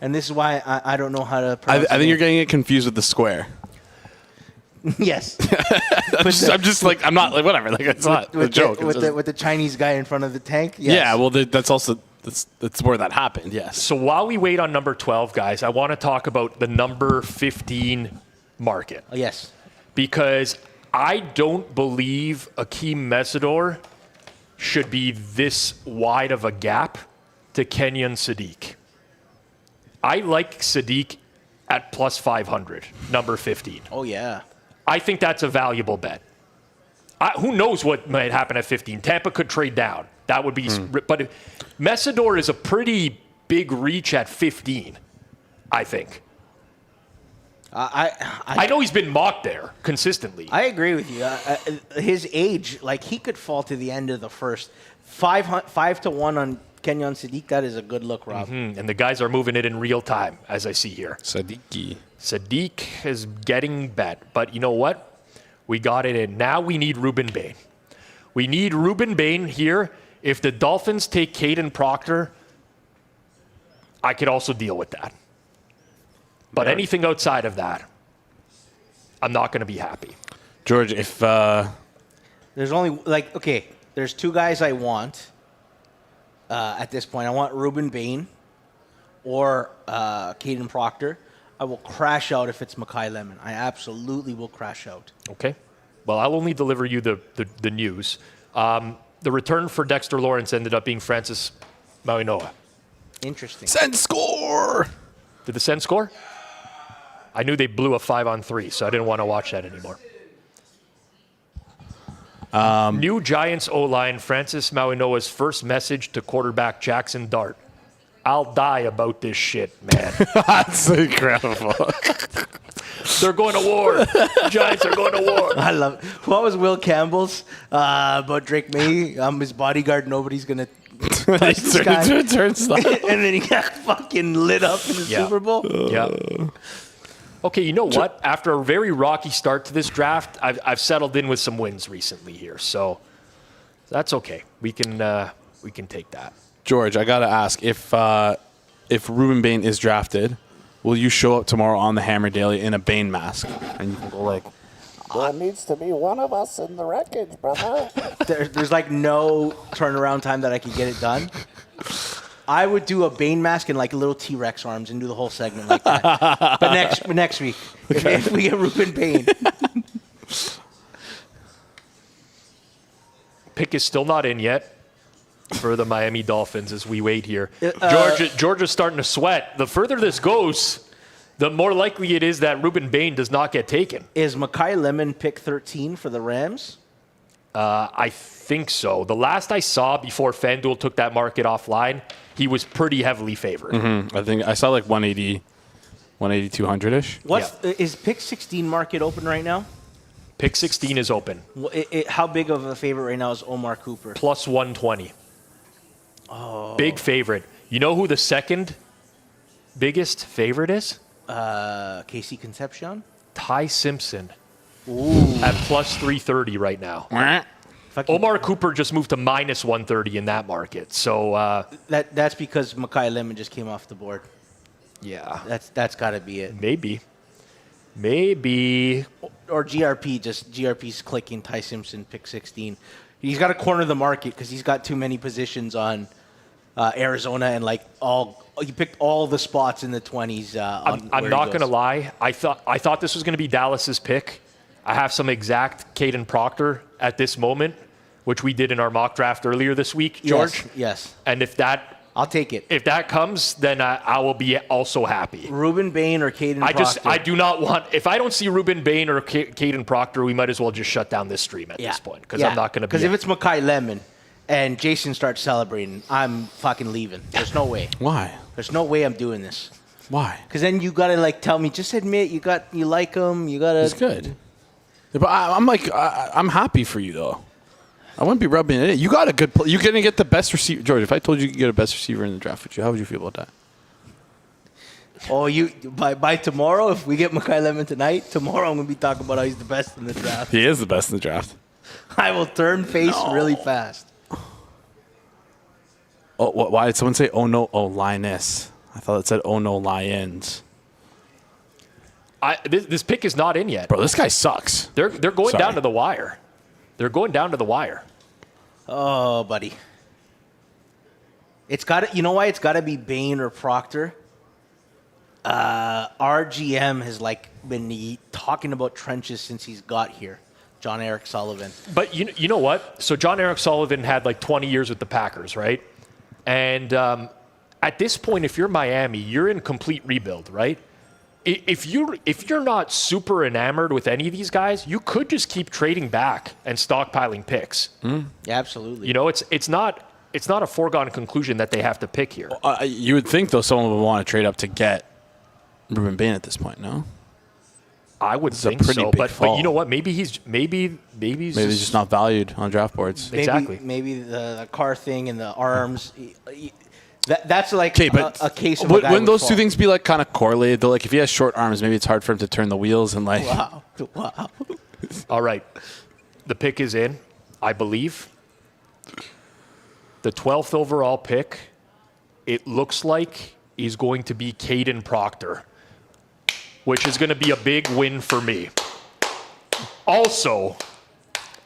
and this is why I don't know how to pronounce I think you're getting it confused with the square. Yes. I'm just like, I'm not like, whatever. Like, it's not a joke. With the Chinese guy in front of the tank? Yes. Yeah, well, that's also, that's where that happened, yes. So while we wait on number 12, guys, I want to talk about the number 15 market. Oh, yes. Because I don't believe Akeem Mesidor should be this wide of a gap to Kenyon Sadiq. I like Sadiq at plus 500, number 15. Oh, yeah. I think that's a valuable bet. Who knows what might happen at 15? Tampa could trade down. That would be, but Mesidor is a pretty big reach at 15, I think. I know he's been mocked there consistently. I agree with you. His age, he could fall to the end of the first. 5-1 on Kenyon Sadiq, that is a good look, Rob. And the guys are moving it in real time, as I see here. Sadiq is getting bet. But you know what? We got it in. Now we need Ruben Bain. We need Ruben Bain here. If the Dolphins take Caden Proctor, I could also deal with that. But anything outside of that, I'm not going to be happy. George, if There's only, there's 2 guys I want at this point. I want Ruben Bain or Caden Proctor. I will crash out if it's Mekhi Lemon. I absolutely will crash out. Okay. Well, I'll only deliver you the news. The return for Dexter Lawrence ended up being Francis Mauigoa. Interesting. Send score. Did the Sens score? I knew they blew a 5-on-3, so I didn't want to watch that anymore. New Giants O-line, Francis Mauigoa's first message to quarterback Jackson Dart. I'll die about this shit, man. That's incredible. They're going to war. Giants are going to war. I love it. What was Will Campbell's about Drake May? I'm his bodyguard. Nobody's going to touch this guy. And then he got fucking lit up in the Super Bowl. Yeah. Okay, you know what? After a very rocky start to this draft, I've settled in with some wins recently here, so that's okay. We can take that. George, I gotta ask if Ruben Bain is drafted, will you show up tomorrow on the Hammer Daily in a Bane mask? And you can go like, There needs to be one of us in the wreckage, brother. There's like no turnaround time that I could get it done. I would do a Bane mask and like little T-Rex arms and do the whole segment like that. But next week, if we get Ruben Bane. Pick is still not in yet for the Miami Dolphins as we wait here. Georgia's starting to sweat. The further this goes, the more likely it is that Ruben Bane does not get taken. Is Makai Lemon pick 13 for the Rams? I think so. The last I saw before FanDuel took that market offline, he was pretty heavily favored. I think I saw like 180, 200-ish. Is pick 16 market open right now? Pick 16 is open. How big of a favorite right now is Omar Cooper? Plus 120. Oh. Big favorite. You know who the second biggest favorite is? Casey Concepcion? Ty Simpson. Ooh. At plus 330 right now. Omar Cooper just moved to minus 130 in that market. So that's because Makai Lemon just came off the board. Yeah. That's got to be it. Maybe. Or GRP's clicking Ty Simpson pick 16. He's got to corner the market because he's got too many positions on Arizona and he picked all the spots in the 20s. I'm not going to lie. I thought this was going to be Dallas's pick. I have some exact Caden Proctor at this moment, which we did in our mock draft earlier this week, George. Yes. And I'll take it. If that comes, then I will be also happy. Ruben Bane or Caden Proctor? I do not want... If I don't see Ruben Bane or Caden Proctor, we might as well just shut down this stream at this point. Because I'm not going to be... Because if it's Makai Lemon and Jason starts celebrating, I'm fucking leaving. There's no way. Why? There's no way I'm doing this. Why? Because then you got to tell me, just admit you like him. You got to... It's good. But I'm happy for you, though. I wouldn't be rubbing it in. You got a good You're going to get the best receiver. George, if I told you could get a best receiver in the draft, how would you feel about that? Oh, by tomorrow, if we get Makai Lemon tonight, tomorrow I'm going to be talking about how he's the best in the draft. He is the best in the draft. I will turn face really fast. Oh, why did someone say, oh, no, oh, Lioness? I thought it said, oh, no, Lions. This pick is not in yet. Bro, this guy sucks. They're going down to the wire. They're going down to the wire. Oh, buddy. It's got to, you know why it's got to be Bane or Proctor? Our GM has been talking about trenches since he's got here. John Eric Sullivan. But you know what? So John Eric Sullivan had 20 years with the Packers, right? And at this point, if you're Miami, you're in complete rebuild, right? If you're not super enamored with any of these guys, you could just keep trading back and stockpiling picks. Yeah, absolutely. It's not a foregone conclusion that they have to pick here. You would think, though, someone would want to trade up to get Ruben Bane at this point, no? I would think so, but you know what? Maybe he's just not valued on draft boards. Exactly. Maybe the car thing and the arms. That's a case of wouldn't those two things be kind of correlated though? If he has short arms, maybe it's hard for him to turn the wheels and Wow. All right, the pick is in, I believe. The 12th overall pick. It looks like he's going to be Caden Proctor, which is going to be a big win for me. Also,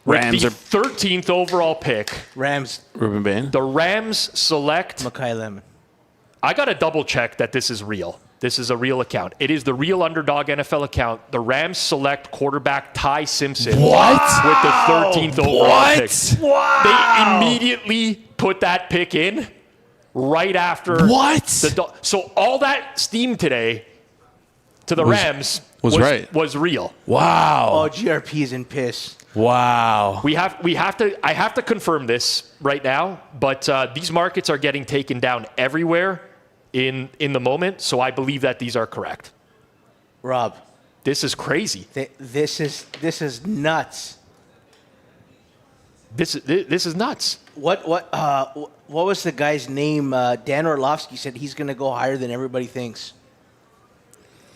Rams with the 13th overall pick, Ruben Bane. The Rams select Makai Lemon. I got to double check that this is real. This is a real account. It is the real Underdog NFL account. The Rams select quarterback Ty Simpson. What? With the 13th overall pick. Wow. They immediately put that pick in right after. What? So all that steam today to the Rams was real. Wow. Oh, GRP is in piss. Wow. I have to confirm this right now, but these markets are getting taken down everywhere in the moment, so I believe that these are correct. Rob, this is crazy. This is nuts. This is nuts. What was the guy's name? Dan Orlovsky said he's going to go higher than everybody thinks.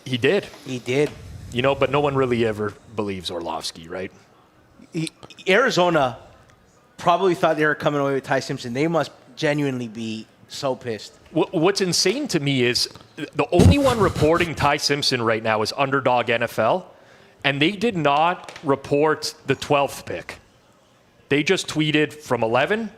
He did. He did. But no one really ever believes Orlovsky, right? Arizona probably thought they were coming away with Ty Simpson. They must genuinely be So pissed. What's insane to me is the only one reporting Ty Simpson right now is Underdog NFL, and they did not report the 12th pick. They just tweeted from 11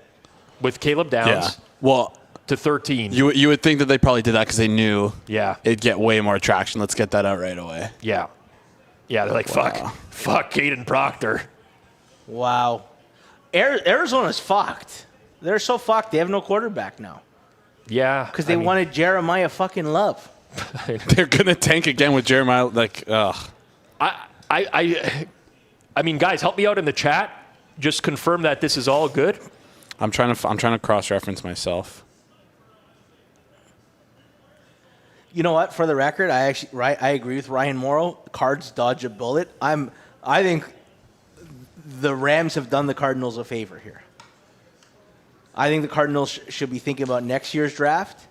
with Caleb Downs Yeah. Well, to 13. you would think that they probably did that because they knew Yeah. it'd get way more traction. Let's get that out right away. Yeah. Yeah, they're like, fuck Caden Proctor. Wow. Arizona's fucked. They're so fucked. They have no quarterback now Yeah. because they wanted Jeremiah fucking Love. They're going to tank again with Jeremiah. Like, ugh. I mean, guys, help me out in the chat. Just confirm that this is all good. I'm trying to cross-reference myself. You know what? For the record, I agree with Ryan Morrow. Cards dodge a bullet. I think the Rams have done the Cardinals a favor here. I think the Cardinals should be thinking about next year's draft.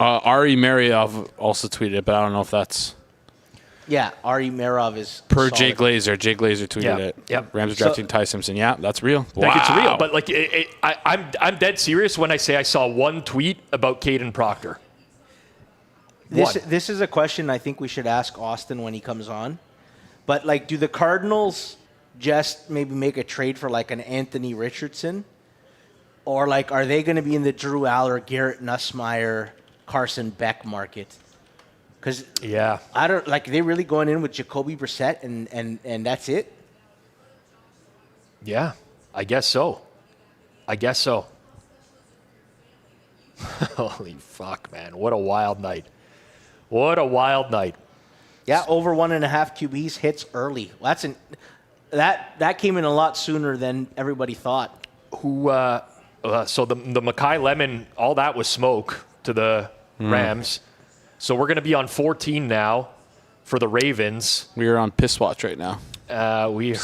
Ari Mariov also tweeted it, but I don't know if that's Yeah, Ari Merov is per solid. Jay Glazer. Jay Glazer tweeted Yeah. it. Yep. Rams are So- drafting Ty Simpson. Yeah, that's real. Like, it's real. Wow. But, like, I'm dead serious when I say I saw one tweet about Caden Proctor. This is a question I think we should ask Austin when he comes on. But, like, do the Cardinals just maybe make a trade for, like, an Anthony Richardson? Or, like, are they going to be in the Drew Aller, Garrett Nussmeier, Carson Beck market? Because Yeah. I don't, like, they really going in with Jacoby Brissett and that's it? Yeah. I guess so. Holy fuck, man. What a wild night. Yeah, over 1.5 QBs hits early. That came in a lot sooner than everybody thought. So the Makai Lemon, all that was smoke to the Rams. So we're going to be on 14 now for the Ravens. We are on piss watch right now We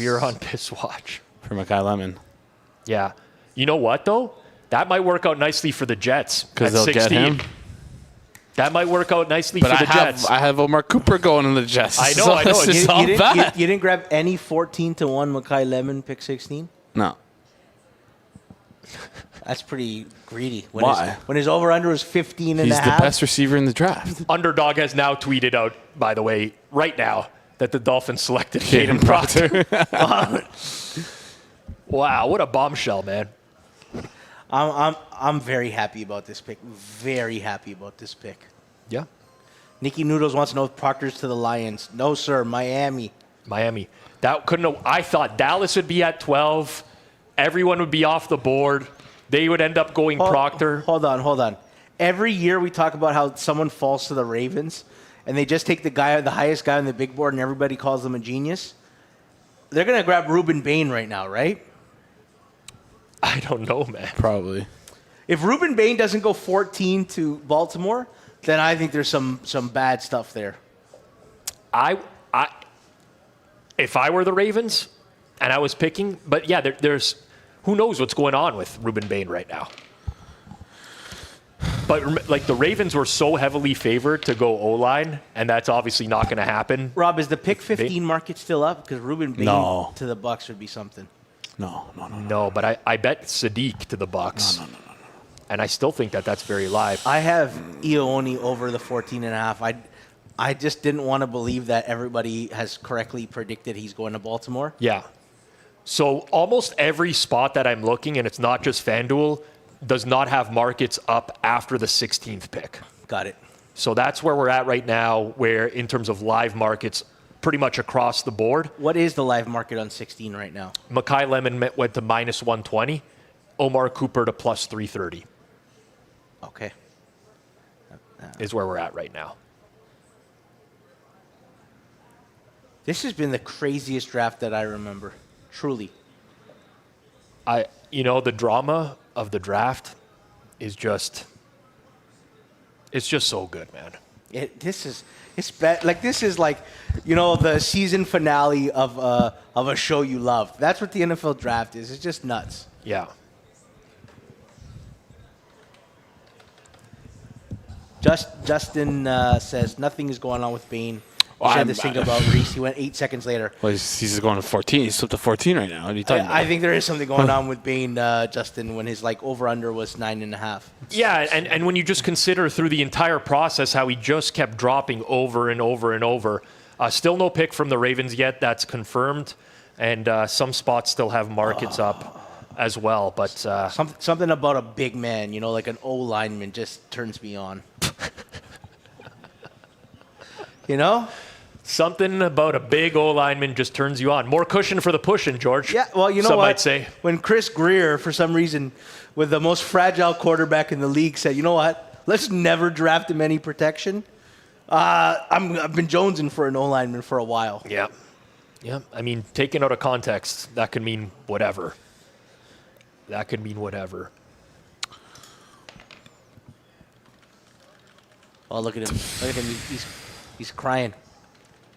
are on piss watch. for Makai Lemon Yeah. You know what, though? That might work out nicely for the Jets. because at they'll get 16. him. That might work out nicely But for the Jets. I have Omar Cooper going in the Jets. I know, So I know. This You- is You all bad. didn't grab any 14-1 Makai Lemon pick 16? No. That's pretty greedy. Why? When his over-under was 15 and He's a the half. best receiver in the draft. Underdog has now tweeted out, by the way, right now, that the Dolphins selected Caden Proctor. Wow, what a bombshell, man. I'm very happy about this pick. Very happy about this pick. Yeah. Nikki Noodles wants to know if Proctor's to the Lions. No, sir. Miami. That couldn't have, I thought Dallas would be at 12. Everyone would be off the board. They would end up going Proctor. Hold on. Every year we talk about how someone falls to the Ravens, and they just take the highest guy on the big board, and everybody calls them a genius. They're going to grab Reuben Bain right now, right? I don't know, man. Probably. If Reuben Bain doesn't go 14 to Baltimore, then I think there's some bad stuff there. If I were the Ravens and I was picking, but yeah, there's who knows what's going on with Reuben Bain right now. But like the Ravens were so heavily favored to go O-line, and that's obviously not going to happen. Rob, is the pick 15 market still up? Because Reuben Bain No. to the Bucks would be something. No. No, but I bet Sadiq to the Bucks. No. And I still think that's very live. I have Ione over the 14 and a half. I just didn't want to believe that everybody has correctly predicted he's going to Baltimore. Yeah. So almost every spot that I'm looking, and it's not just FanDuel, does not have markets up after the 16th pick. Got it. So that's where we're at right now, where in terms of live markets, pretty much across the board. What is the live market on 16 right now? Makai Lemon went to minus 120. Omar Cooper to plus 330 Okay. is where we're at right now. This has been the craziest draft that I remember. Truly. The drama of the draft is just, it's just so good, man. This is like, the season finale of a show you love. That's what the NFL draft is. It's just nuts. Yeah. Justin says nothing is going on with Bain. You said this thing about Reese. He went 8 seconds later. Well, he's going to 14. He's slipped to 14 right now. What are you talking about? I think there is something going on with Bane, Justin, when his over-under was 9.5. Yeah, and when you just consider through the entire process how he just kept dropping over and over and over. Still no pick from the Ravens yet. That's confirmed. And some spots still have markets up as well. But Something about a big man, like an O lineman, just turns me on. Something about a big O lineman just turns you on. More cushion for the pushing, George. Yeah, well, you know Some what? might say. When Chris Greer, for some reason, with the most fragile quarterback in the league, said, you know what? Let's never draft him any protection. I've been jonesing for an O lineman for a while. Yeah. Yeah. I mean, taken out of context, that could mean whatever. Oh, look at him. Look at him. He's crying.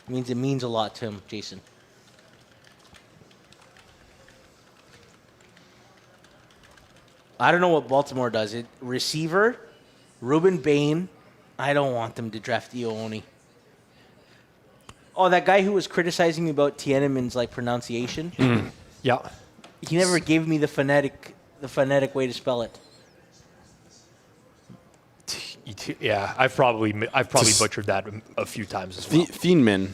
It means a lot to him, Jason. I don't know what Baltimore does. Receiver, Ruben Bain. I don't want them to draft Ioane. Oh, that guy who was criticizing me about Tiananmen's pronunciation. Yeah. He never gave me the phonetic way to spell it. Yeah, I've probably butchered that a few times as well. Thieneman.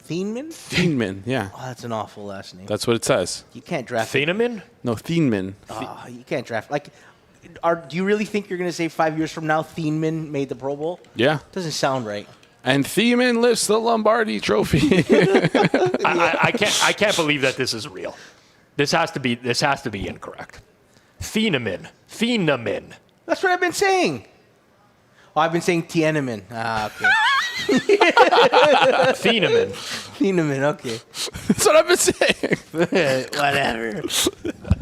Thieneman? Yeah. Oh, that's an awful last name. That's what it says. You can't draft. Thieneman? No, Thieneman. Oh, you can't draft. Do you really think you're going to say 5 years from now Thieneman made the Pro Bowl? Yeah. Doesn't sound right. And Thieneman lifts the Lombardi Trophy. I can't believe that this is real. This has to be incorrect. Thieneman. That's what I've been saying. Oh, I've been saying Tiananmen. Okay. Thieneman, okay. That's what I've been saying. Whatever.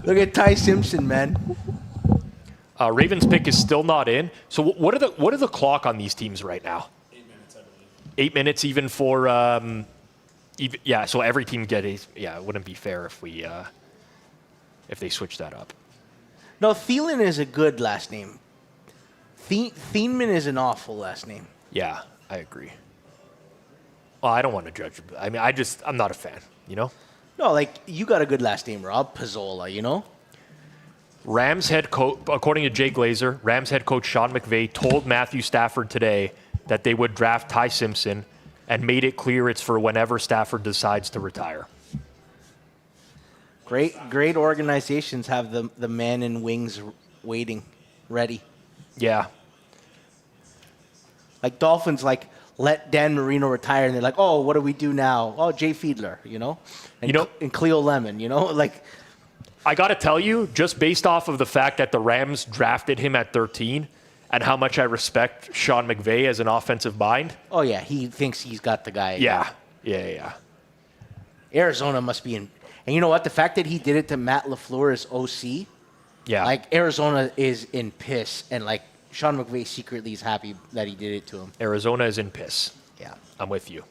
Look at Ty Simpson, man. Ravens pick is still not in. So what are the clock on these teams right now? 8 minutes, I believe. 8 minutes even for so every team it wouldn't be fair if they switch that up. No, Thielen is a good last name. Thieneman is an awful last name. Yeah, I agree. Well, I don't want to judge. I mean, I'm not a fan, No, you got a good last name, Rob. Pizzola, Rams head coach, according to Jay Glazer, Rams head coach Sean McVay told Matthew Stafford today that they would draft Ty Simpson and made it clear it's for whenever Stafford decides to retire. Great organizations have the man in wings waiting, ready. Yeah. Dolphins, let Dan Marino retire, and they're like, oh, what do we do now? Oh, Jay Fiedler, and Cleo Lemon, I got to tell you, just based off of the fact that the Rams drafted him at 13 and how much I respect Sean McVay as an offensive mind. Oh, yeah, he thinks he's got the guy. Yeah. Arizona must be in. And you know what? The fact that he did it to Matt LaFleur as OC, yeah. Arizona is in piss, and Sean McVay secretly is happy that he did it to him. Arizona is in piss. Yeah. I'm with you.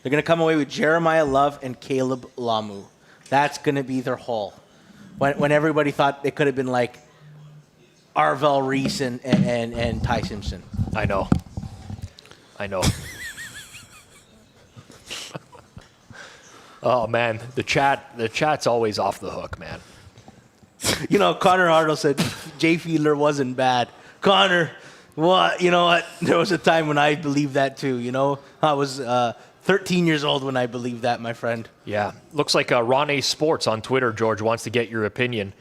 They're going to come away with Jeremiah Love and Caleb Lamu. That's going to be their haul. When everybody thought it could have been Arvell Reese and Ty Simpson. I know. Oh, man. The chat's always off the hook, man. Connor Arnold said Jay Fiedler wasn't bad. Connor, what? You know what? There was a time when I believed that too. I was 13 years old when I believed that, my friend. Yeah. Looks like Ron A. Sports on Twitter, George, wants to get your opinion.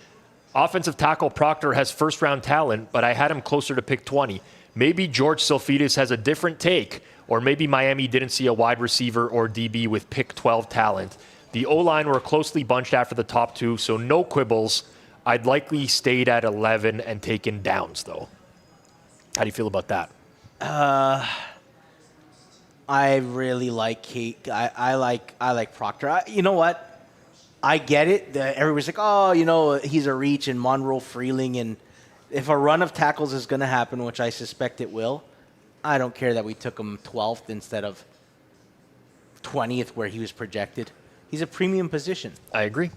Offensive tackle Proctor has first-round talent, but I had him closer to pick 20. Maybe George Tsilfidis has a different take, or maybe Miami didn't see a wide receiver or DB with pick 12 talent. The O-line were closely bunched after the top two, so no quibbles. I'd likely stayed at 11 and taken Downs, though. How do you feel about that? I really like Kate. I like Proctor. You know what? I get it. Everybody's like, oh, he's a reach, and Monroe Freeling, and if a run of tackles is going to happen, which I suspect it will, I don't care that we took him 12th instead of 20th where he was projected. He's a premium position. I agree.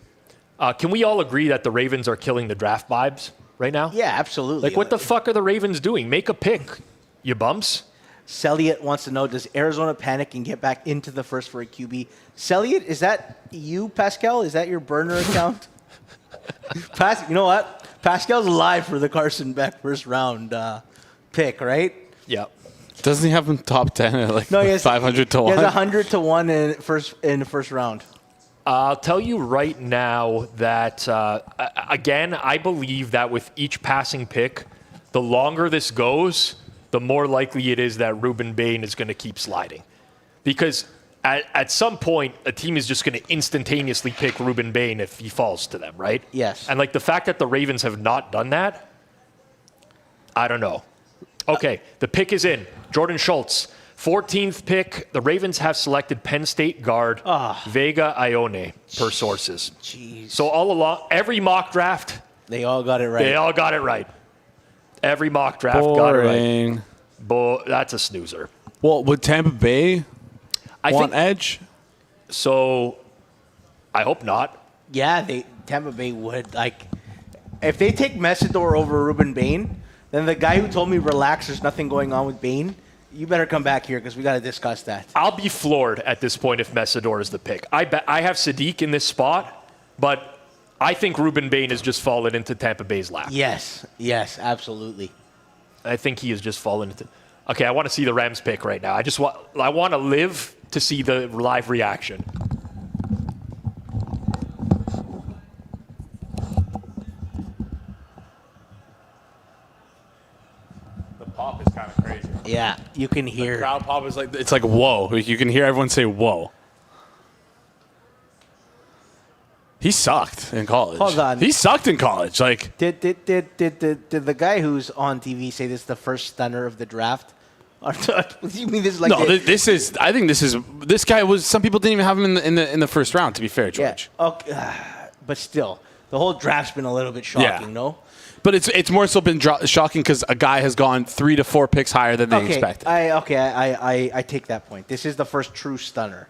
Can we all agree that the Ravens are killing the draft vibes right now? Yeah, absolutely. What the fuck are the Ravens doing? Make a pick, you bumps. Selliot wants to know, does Arizona panic and get back into the first for a QB? Selliot, is that you, Pascal? Is that your burner account? You know what? Pascal's alive for the Carson Beck first round pick, right? Yeah. Doesn't he have him top 10 at like No, he has 500 to He 1? has 100 to 1 in the first round. I'll tell you right now that, again, I believe that with each passing pick, the longer this goes, the more likely it is that Ruben Bain is going to keep sliding. Because at some point, a team is just going to instantaneously pick Ruben Bain if he falls to them, right? Yes. And like the fact that the Ravens have not done that, I don't know. Okay, the pick is in. Jordan Schultz, 14th pick. The Ravens have selected Penn State guard Vega Ione, per sources. Jeez. So all along, every mock draft, They all got it right. they all got it right. Every mock draft got it right. Boring. That's a snoozer. Well, would Tampa Bay I want think edge? so. I hope not. Yeah, Tampa Bay would. Like, if they take Messidor over Ruben Bain, then the guy who told me relax, there's nothing going on with Bain, you better come back here because we got to discuss that. I'll be floored at this point if Messidor is the pick. I have Sadiq in this spot, but I think Ruben Bain has just fallen into Tampa Bay's lap. Yes, absolutely. I think he has just fallen into. Okay, I want to see the Rams pick right now. I want to live to see the live reaction. The pop is kind of crazy. Yeah, you can hear. Crowd pop is like, it's like whoa. Like, you can hear everyone say whoa. He sucked in college. Hold on. He sucked in college. Like, Did the guy who's on TV say this is the first stunner of the draft? You mean this is like no, this is. I think this guy was. Some people didn't even have him in the first round. To be fair, George. Yeah. Okay, but still, the whole draft's been a little bit shocking, no? But it's more so been shocking because a guy has gone 3 to 4 picks higher than they expected. I take that point. This is the first true stunner.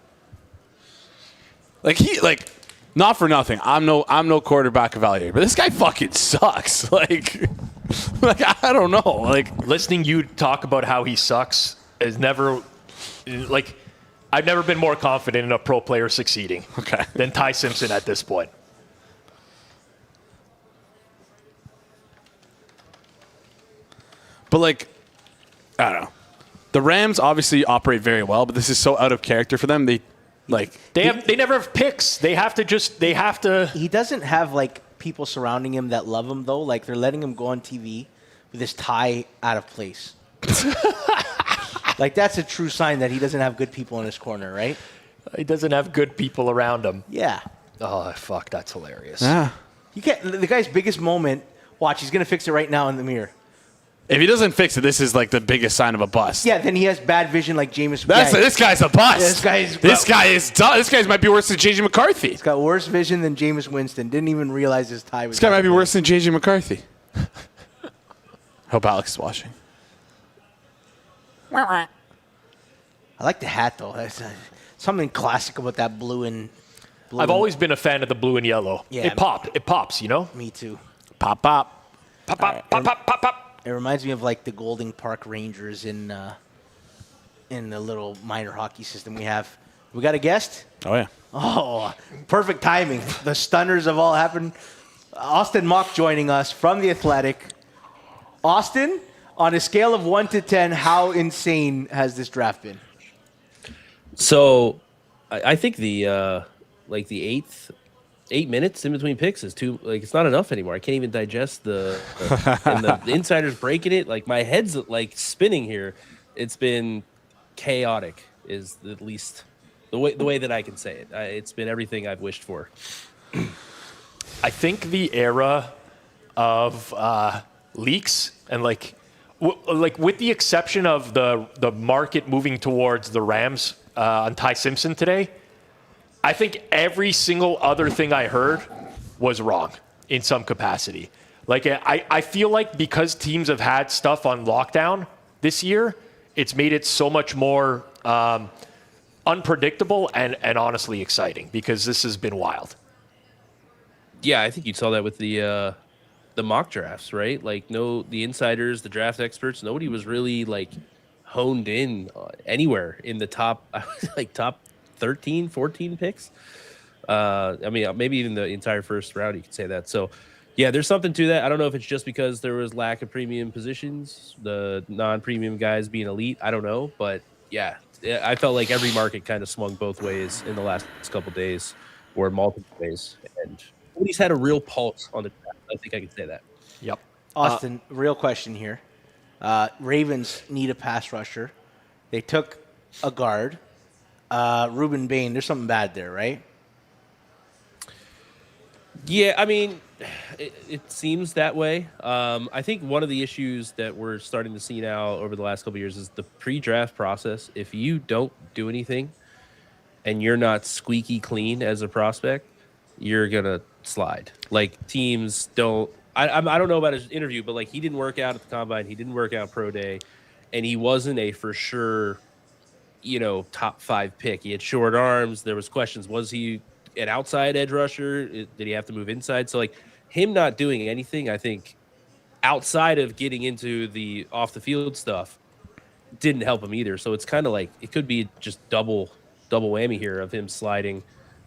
Not for nothing. I'm no quarterback evaluator, but this guy fucking sucks. I don't know. Listening you talk about how he sucks is never I've never been more confident in a pro player succeeding than Ty Simpson at this point. But I don't know. The Rams obviously operate very well, but this is so out of character for them. They never have picks. They have to. He doesn't have people surrounding him that love him though. They're letting him go on TV with his tie out of place. That's a true sign that he doesn't have good people in his corner, right? He doesn't have good people around him. Yeah. Oh fuck, that's hilarious. Yeah. You can't. The guy's biggest moment. Watch, he's gonna fix it right now in the mirror. If he doesn't fix it, this is the biggest sign of a bust. Yeah, then he has bad vision like Jameis. This guy's a bust. This guy might be worse than JJ McCarthy. He's got worse vision than Jameis Winston. Didn't even realize his tie was. This guy might be worse than JJ McCarthy. Hope Alex is watching. I like the hat though. There's something classic about that blue and. I've always been a fan of the blue and yellow. Yeah, It pops. You know. Me too. Pop, pop. Pop, pop, pop, pop, pop, pop. It reminds me of the Golding Park Rangers in the little minor hockey system we have. We got a guest? Oh, yeah. Oh, perfect timing. The stunners have all happened. Austin Mock joining us from The Athletic. Austin, on a scale of 1 to 10, how insane has this draft been? So, I think the 8 minutes in between picks is too it's not enough anymore. I can't even digest and the insiders breaking it. My head's spinning here. It's been chaotic, is at least the way that I can say it. It's been everything I've wished for. I think the era of leaks and with the exception of the market moving towards the Rams on Ty Simpson today, I think every single other thing I heard was wrong in some capacity. I feel like because teams have had stuff on lockdown this year, it's made it so much more unpredictable and honestly exciting because this has been wild. Yeah, I think you saw that with the mock drafts, right? The insiders, the draft experts, nobody was really honed in anywhere in the top, like top 13, 14 picks. I mean, maybe even the entire first round, you could say that. So, yeah, there's something to that. I don't know if it's just because there was lack of premium positions, the non-premium guys being elite. I don't know, but yeah, I felt like every market kind of swung both ways in the last couple days, or multiple days, and nobody's had a real pulse on the draft. I think I can say that. Yep. Austin, real question here. Ravens need a pass rusher. They took a guard. Ruben Bain, there's something bad there, right? Yeah, I mean, it seems that way. I think one of the issues that we're starting to see now over the last couple of years is the pre-draft process. If you don't do anything and you're not squeaky clean as a prospect, you're gonna slide. Like teams don't. I don't know about his interview, but like he didn't work out at the combine, he didn't work out pro day, and he wasn't a for sure, top 5 pick. He had short arms. There was questions. Was he an outside edge rusher? Did he have to move inside? So like him not doing anything, I think, outside of getting into the off the field stuff, didn't help him either. So it's kind of like it could be just double whammy here of him sliding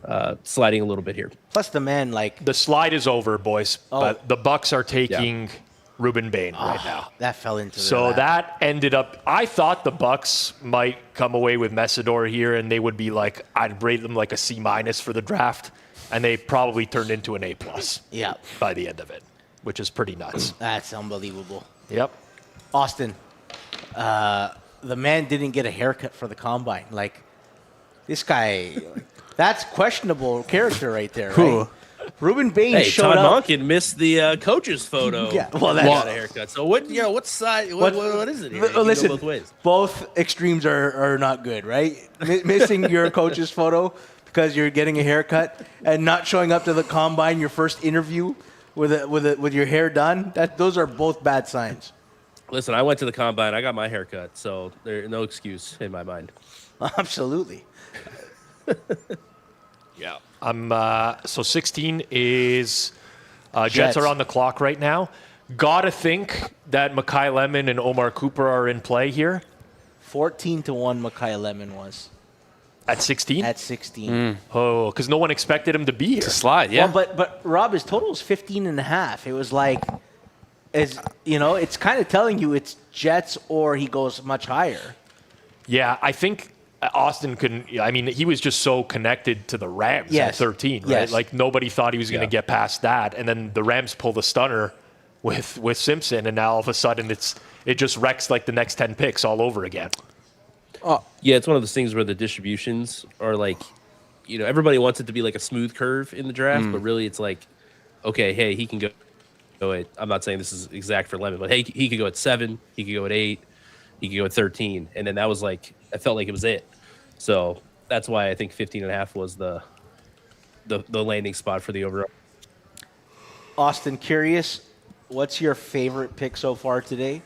a little bit here. Plus the man, like, The slide is over, boys, but the Bucks are taking Ruben Bain right now. that fell into their So lap. that ended up. I thought the Bucks might come away with Messidor here, and they would be like, I'd rate them like a C- for the draft, and they probably turned into an A+ Yeah, by the end of it, which is pretty nuts. that's unbelievable. Yep. Austin, the man didn't get a haircut for the combine. Like, this guy, that's questionable character right there, right? Who? Ruben Bain Hey, showed Todd up. Monken missed the coach's photo. Yeah, well, that's- got a haircut. So what? What side? What is it? Here? You can go Listen, both ways. both extremes are not good, right? Missing your coach's photo because you're getting a haircut and not showing up to the combine, your first interview with your hair done. Those are both bad signs. Listen, I went to the combine. I got my haircut, so there's no excuse in my mind. Absolutely. Yeah. So 16 is Jets Jets. are on the clock right now. Gotta think that Mekhi Lemon and Omar Cooper are in play here 14-1 Mekhi Lemon was at 16. at 16. Oh, because no one expected him to be here. To slide, yeah. Well, but Rob, his total was 15.5. It was like, it's kind of telling you it's Jets or he goes much higher. Yeah, I think Austin couldn't. I mean, he was just so connected to the Rams Yes. at 13, right? Yes. Like nobody thought he was going to get past that, and then the Rams pull the stunner with Simpson, and now all of a sudden it just wrecks like the next 10 picks all over again. Yeah, it's one of those things where the distributions are like, everybody wants it to be like a smooth curve in the draft, but really it's like, okay, hey, he can go at. I'm not saying this is exact for Lemon, but hey, he could go at 7, he could go at 8, he could go at 13, and then that was like, I felt like it was it. So that's why I think 15.5 was the landing spot for the overall. Austin, curious, what's your favorite pick so far today?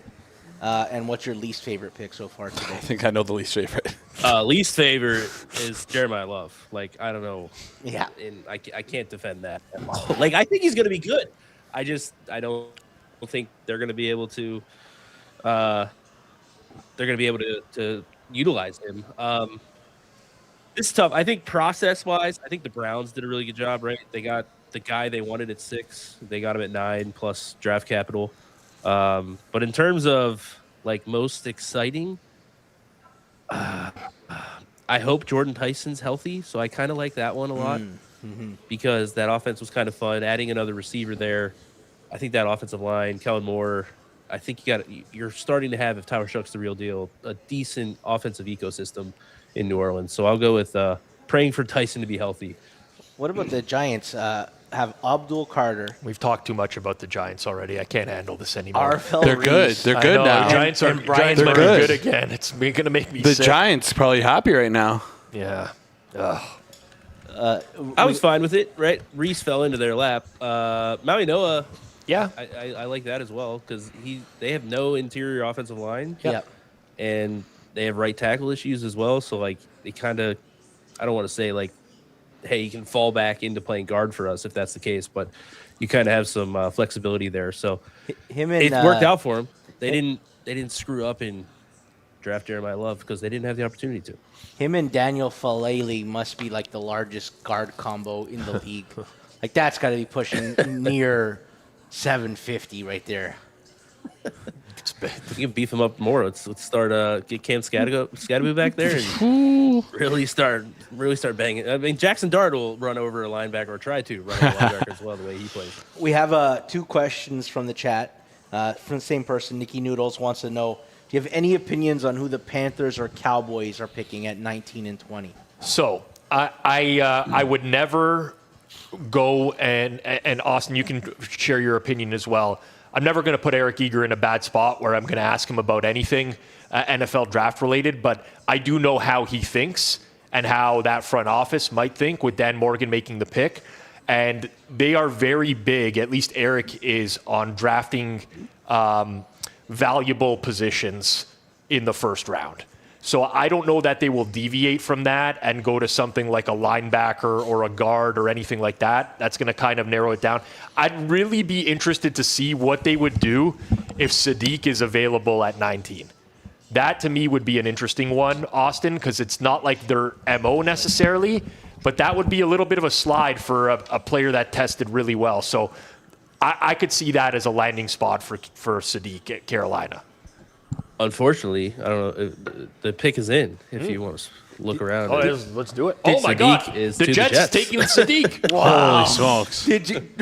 And what's your least favorite pick so far today? I think I know the least favorite. Least favorite is Jeremiah Love. Like, I don't know. Yeah. And I can't defend that at all. Like, I think he's going to be good. I don't think they're going to be able to to utilize him. It's tough. I think process-wise, I think the Browns did a really good job, right? They got the guy they wanted at 6. They got him at 9 plus draft capital. But in terms of, like, most exciting, I hope Jordan Tyson's healthy, so I kind of like that one a lot because that offense was kind of fun. Adding another receiver there, I think that offensive line, Kellen Moore, I think you're starting to have, if Tyler Shuck's the real deal, a decent offensive ecosystem in New Orleans. So I'll go with praying for Tyson to be healthy. What about the Giants? Have Abdul Carter, We've talked too much about the Giants already. I can't handle this anymore. Arfel They're good. Reese, They're I good know, now. The Giants And Brian Giants might Burns. be good again. It's going to make me The sick. Giants probably happy right now. Yeah. Ugh. I was fine with it, right? Reese fell into their lap. Maui Noah, Yeah. I like that as well because they have no interior offensive line. Yep. And they have right tackle issues as well. So, like, they kind of, I don't want to say, like, hey, you can fall back into playing guard for us if that's the case, but you kind of have some flexibility there. So him and it worked out for them. They didn't screw up in draft Jeremiah Love because they didn't have the opportunity to. Him and Daniel Falele must be like the largest guard combo in the league. Like that's got to be pushing near 750 right there. You can beef him up more. Let's start get Cam Scadaboo back there and really start banging. I mean, Jackson Dart will run over a linebacker or try to run over a linebacker as well the way he plays. We have 2 questions from the chat. From the same person, Nikki Noodles wants to know, do you have any opinions on who the Panthers or Cowboys are picking at 19 and 20? So I would never go and Austin, you can share your opinion as well. I'm never going to put Eric Eager in a bad spot where I'm going to ask him about anything NFL draft related, but I do know how he thinks and how that front office might think with Dan Morgan making the pick. And they are very big, at least Eric is, on drafting valuable positions in the first round. So I don't know that they will deviate from that and go to something like a linebacker or a guard or anything like that. That's going to kind of narrow it down. I'd really be interested to see what they would do if Sadiq is available at 19. That to me would be an interesting one, Austin, because it's not like their MO necessarily, but that would be a little bit of a slide for a player that tested really well. So I could see that as a landing spot for Sadiq at Carolina. Unfortunately, I don't know. The pick is in if you want to look around. Let's do it. Oh, my God. Is the to Jets the Jets taking Sadiq. Holy smokes.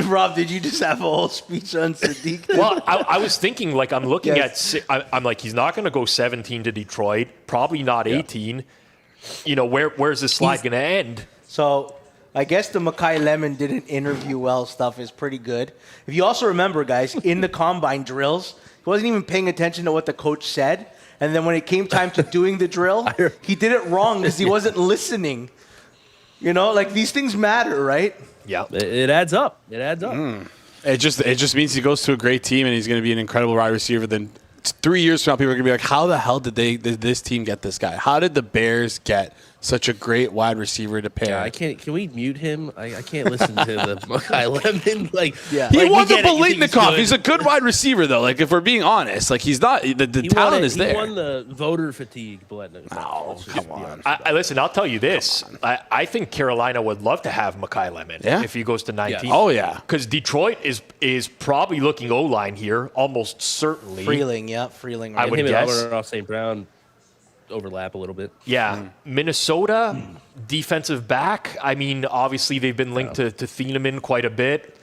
Rob, did you just have a whole speech on Sadiq? Well, I was thinking, like, I'm looking Yes. I'm like, he's not going to go 17 to Detroit, probably not 18. You know, where's this slide going to end? So I guess the Makai Lemon didn't interview well stuff is pretty good. If you also remember, guys, in the combine drills, he wasn't even paying attention to what the coach said. And then when it came time to doing the drill, he did it wrong because he wasn't listening. You know, like these things matter, right? Yeah. It adds up. It adds up. It just means he goes to a great team and he's going to be an incredible wide receiver. Then 3 years from now, people are going to be like, how the hell did this team get this guy? How did the Bears get such a great wide receiver to pair? Yeah, I can't. Can we mute him? I can't listen to the Makai Lemon. Like, Yeah. He like, won we the get it. You think Biletnikoff. good. He's a good wide receiver, though. Like, if we're being honest, like he's not. The He talent won it. is there. He won the voter fatigue Biletnikoff. Oh, come on. Listen, I'll tell you this. I think Carolina would love to have Makai Lemon if he goes to 19. Oh, yeah. Because Detroit is probably looking O-line here, almost certainly. Freeling. I And would him guess. and Amon-Ra St. Brown overlap a little bit. Yeah. Minnesota, defensive back. I mean, obviously they've been linked to Thieneman quite a bit.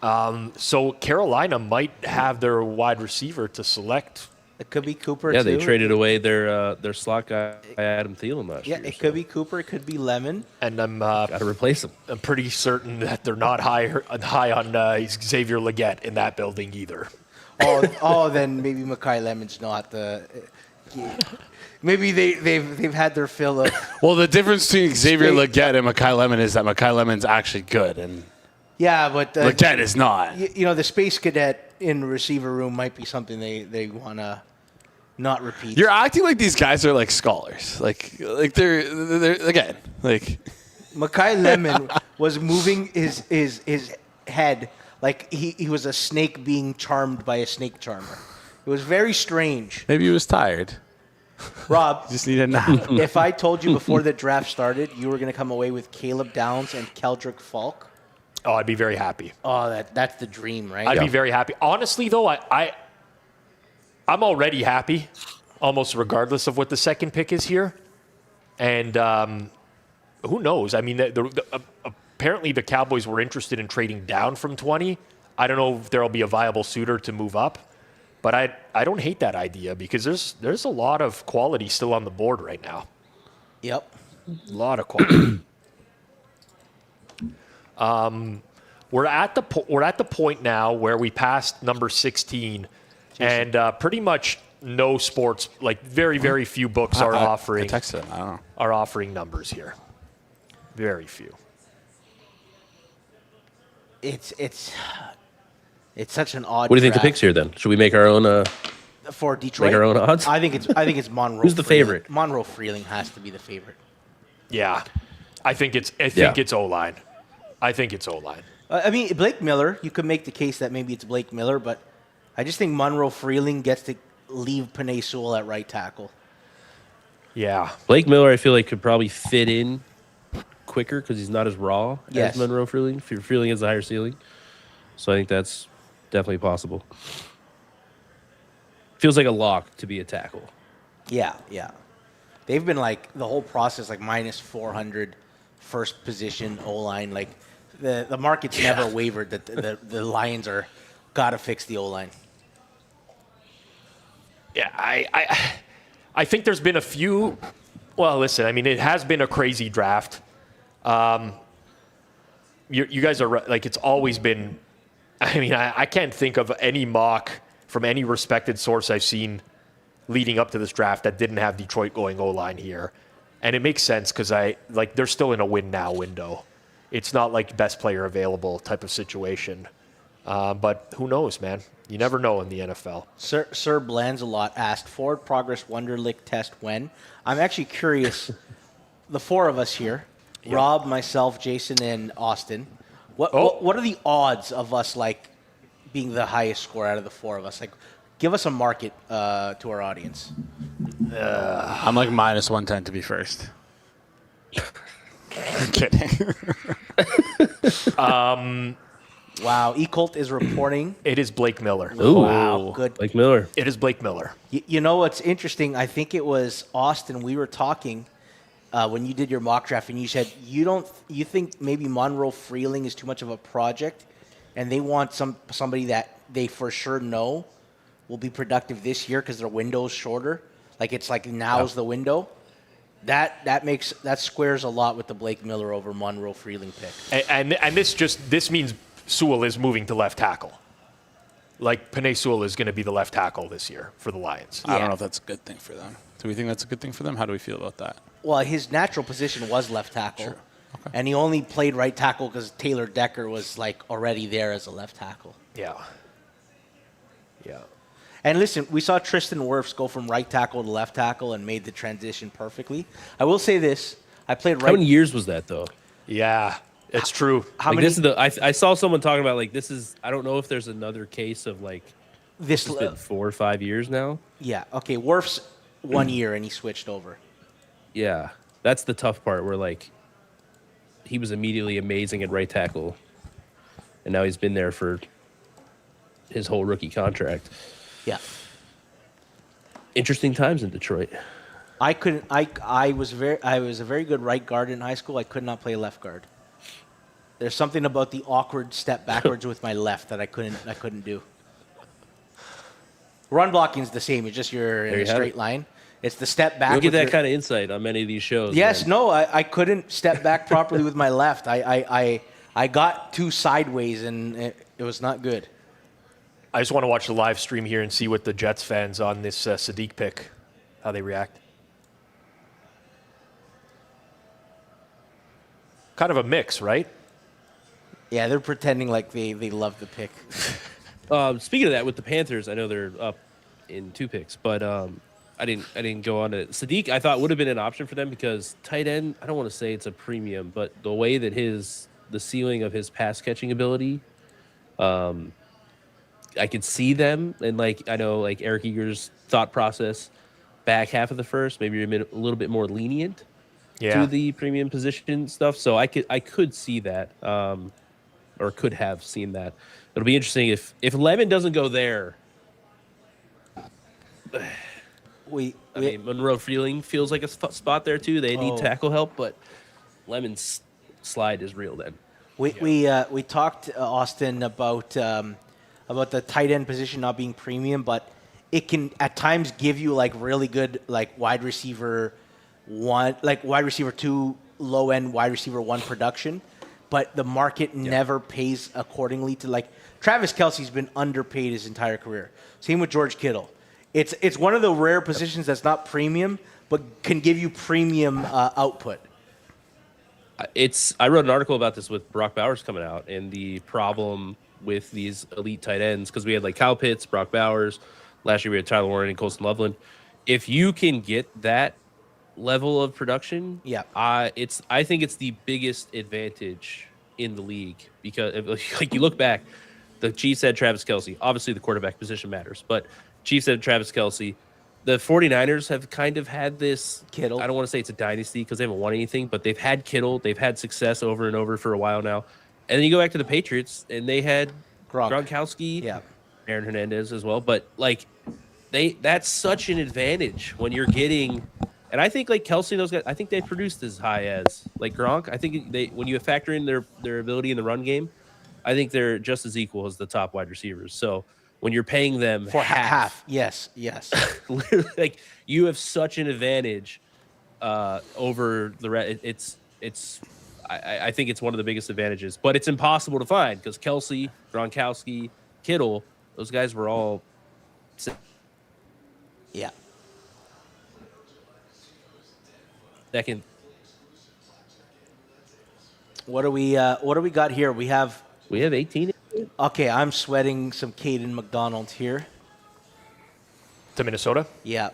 So Carolina might have their wide receiver to select. It could be Cooper, Yeah, too. they traded away their slot guy Adam Thielen last year. Yeah, it could be Cooper. It could be Lemon. And I'm Got to replace him. pretty certain that they're not high on Xavier Leggett in that building either. Then maybe Makai Lemon's not the. Maybe they've had their fill of. Well, the difference between Xavier State- Leggett and Makai Lemon is that Makai Lemon's actually good and Yeah, but Leggett is not. You know, the Space Cadet in the receiver room might be something they want to not repeat. You're acting like these guys are like scholars. Like they're again like. Makai Lemon was moving his head like he was a snake being charmed by a snake charmer. It was very strange. Maybe he was tired. Rob, Just need a nap. if I told you before the draft started you were going to come away with Caleb Downs and Keldrick Falk, Oh, I'd be very happy. that's the dream, right? I'd be very happy. Honestly, though, I'm already happy, almost regardless of what the second pick is here. And who knows? I mean, apparently the Cowboys were interested in trading down from 20. I don't know if there'll be a viable suitor to move up. But I don't hate that idea because there's a lot of quality still on the board right now. Yep. A lot of quality. We're at the point now where we passed number 16, and pretty much no sports, like very few books are I offering. texted him. I don't know. Are offering numbers here. Very few. It's such an odd. What do you think the draft. picks here then? Should we make our own? For Detroit? Make our own odds? I think it's Monroe. Who's the Freeling. favorite? Monroe Freeling has to be the favorite. Yeah, I think it's O-line. I think it's O-line. I mean, Blake Miller, you could make the case that maybe it's Blake Miller, but I just think Monroe Freeling gets to leave Penei Sewell at right tackle. Yeah. Blake Miller, I feel like could probably fit in quicker because he's not as raw Yes. as Monroe Freeling. Freeling has a higher ceiling, so I think that's definitely possible. Feels like a lock to be a tackle. Yeah, yeah. They've been like the whole process like minus 400 first position O-line. Like the market's never wavered that the Lions are got to fix the O-line. Yeah, I think there's been a few. Well, listen, I mean, it has been a crazy draft. You guys are right. Like, it's always been. I mean, I can't think of any mock from any respected source I've seen leading up to this draft that didn't have Detroit going O-line here. And it makes sense because they're still in a win now window. It's not like best player available type of situation. But who knows, man? You never know in the NFL. Sir Blanzalot asked, Forward Progress Wonderlic test when? I'm actually curious, the four of us here, Rob, myself, Jason, and Austin, what are the odds of us, like, being the highest score out of the four of us? Like, give us a market to our audience. I'm like minus 110 to be first. I'm kidding. Wow, Ecolt is reporting. It is Blake Miller. Ooh, Wow, good. Blake Miller. It is Blake Miller. You know what's interesting? I think it was Austin. We were talking when you did your mock draft, and you said you think maybe Monroe Freeling is too much of a project, and they want somebody that they for sure know will be productive this year because their window's shorter. Like it's like now's the window. That squares a lot with the Blake Miller over Monroe Freeling pick. And this means Sewell is moving to left tackle. Like Penei Sewell is going to be the left tackle this year for the Lions. I don't know if that's a good thing for them. Do we think that's a good thing for them? How do we feel about that? Well, his natural position was left tackle. Sure. Okay. And he only played right tackle because Taylor Decker was like already there as a left tackle. Yeah. Yeah. And listen, we saw Tristan Wirfs go from right tackle to left tackle and made the transition perfectly. I will say this: I played right. How many years was that though? Yeah, it's true. How Like, many? this is I saw someone talking about like this is. I don't know if there's another case of like This, it's been 4 or 5 years now. yeah, okay. Wirfs 1 year and he switched over. Yeah, that's the tough part. Where like he was immediately amazing at right tackle, and now he's been there for his whole rookie contract. Yeah, Interesting times in Detroit. I couldn't. I was a very good right guard in high school. I could not play left guard. There's something about the awkward step backwards with my left that I couldn't do. Run blocking is the same. It's just you're in There a you have straight it. line. It's the step back. You'll get with that your- kind of insight on many of these shows. Yes, man. no, I couldn't step back properly with my left. I got too sideways and it was not good. I just want to watch the live stream here and see what the Jets fans on this Sadiq pick, how they react. Kind of a mix, right? Yeah, they're pretending like they love the pick. Speaking of that, with the Panthers, I know they're up in 2 picks, but I didn't go on to it. Sadiq. I thought would have been an option for them because tight end. I don't want to say it's a premium, but the way that the ceiling of his pass catching ability, I could see them, and like I know like Eric Eager's thought process, back half of the first, maybe you're a little bit more lenient to the premium position stuff. So I could see that, or could have seen that. It'll be interesting if Lemon doesn't go there. I mean, Monroe Freeling feels like a spot there too. They need tackle help, but Lemon's slide is real. Then We talked Austin about the tight end position not being premium, but it can at times give you like really good like wide receiver 1, like wide receiver 2, low end wide receiver 1 production, but the market never pays accordingly to like Travis Kelce's been underpaid his entire career. Same with George Kittle. It's one of the rare positions that's not premium, but can give you premium output. I wrote an article about this with Brock Bowers coming out and the problem with these elite tight ends because we had like Kyle Pitts, Brock Bowers. Last year we had Tyler Warren and Colston Loveland. If you can get that level of production, I think it's the biggest advantage in the league because like you look back, the Chiefs had Travis Kelce. Obviously the quarterback position matters, but Chiefs had Travis Kelce. the 49ers have kind of had this Kittle. I don't want to say it's a dynasty because they haven't won anything, but they've had Kittle. They've had success over and over for a while now. And then you go back to the Patriots, and they had Gronkowski, Yeah. Aaron Hernandez as well. But like that's such an advantage when you're getting. And I think like Kelsey, those guys, I think they produced as high as like Gronk. I think when you factor in their ability in the run game, I think they're just as equal as the top wide receivers. So when you're paying them For half. Yes. literally, like you have such an advantage over the rest. I think it's one of the biggest advantages, but it's impossible to find because Kelsey, Gronkowski, Kittle, those guys were all. Yeah. Second. What do we got here? We have 18. okay. I'm sweating some Caden McDonald here. To Minnesota? Yeah.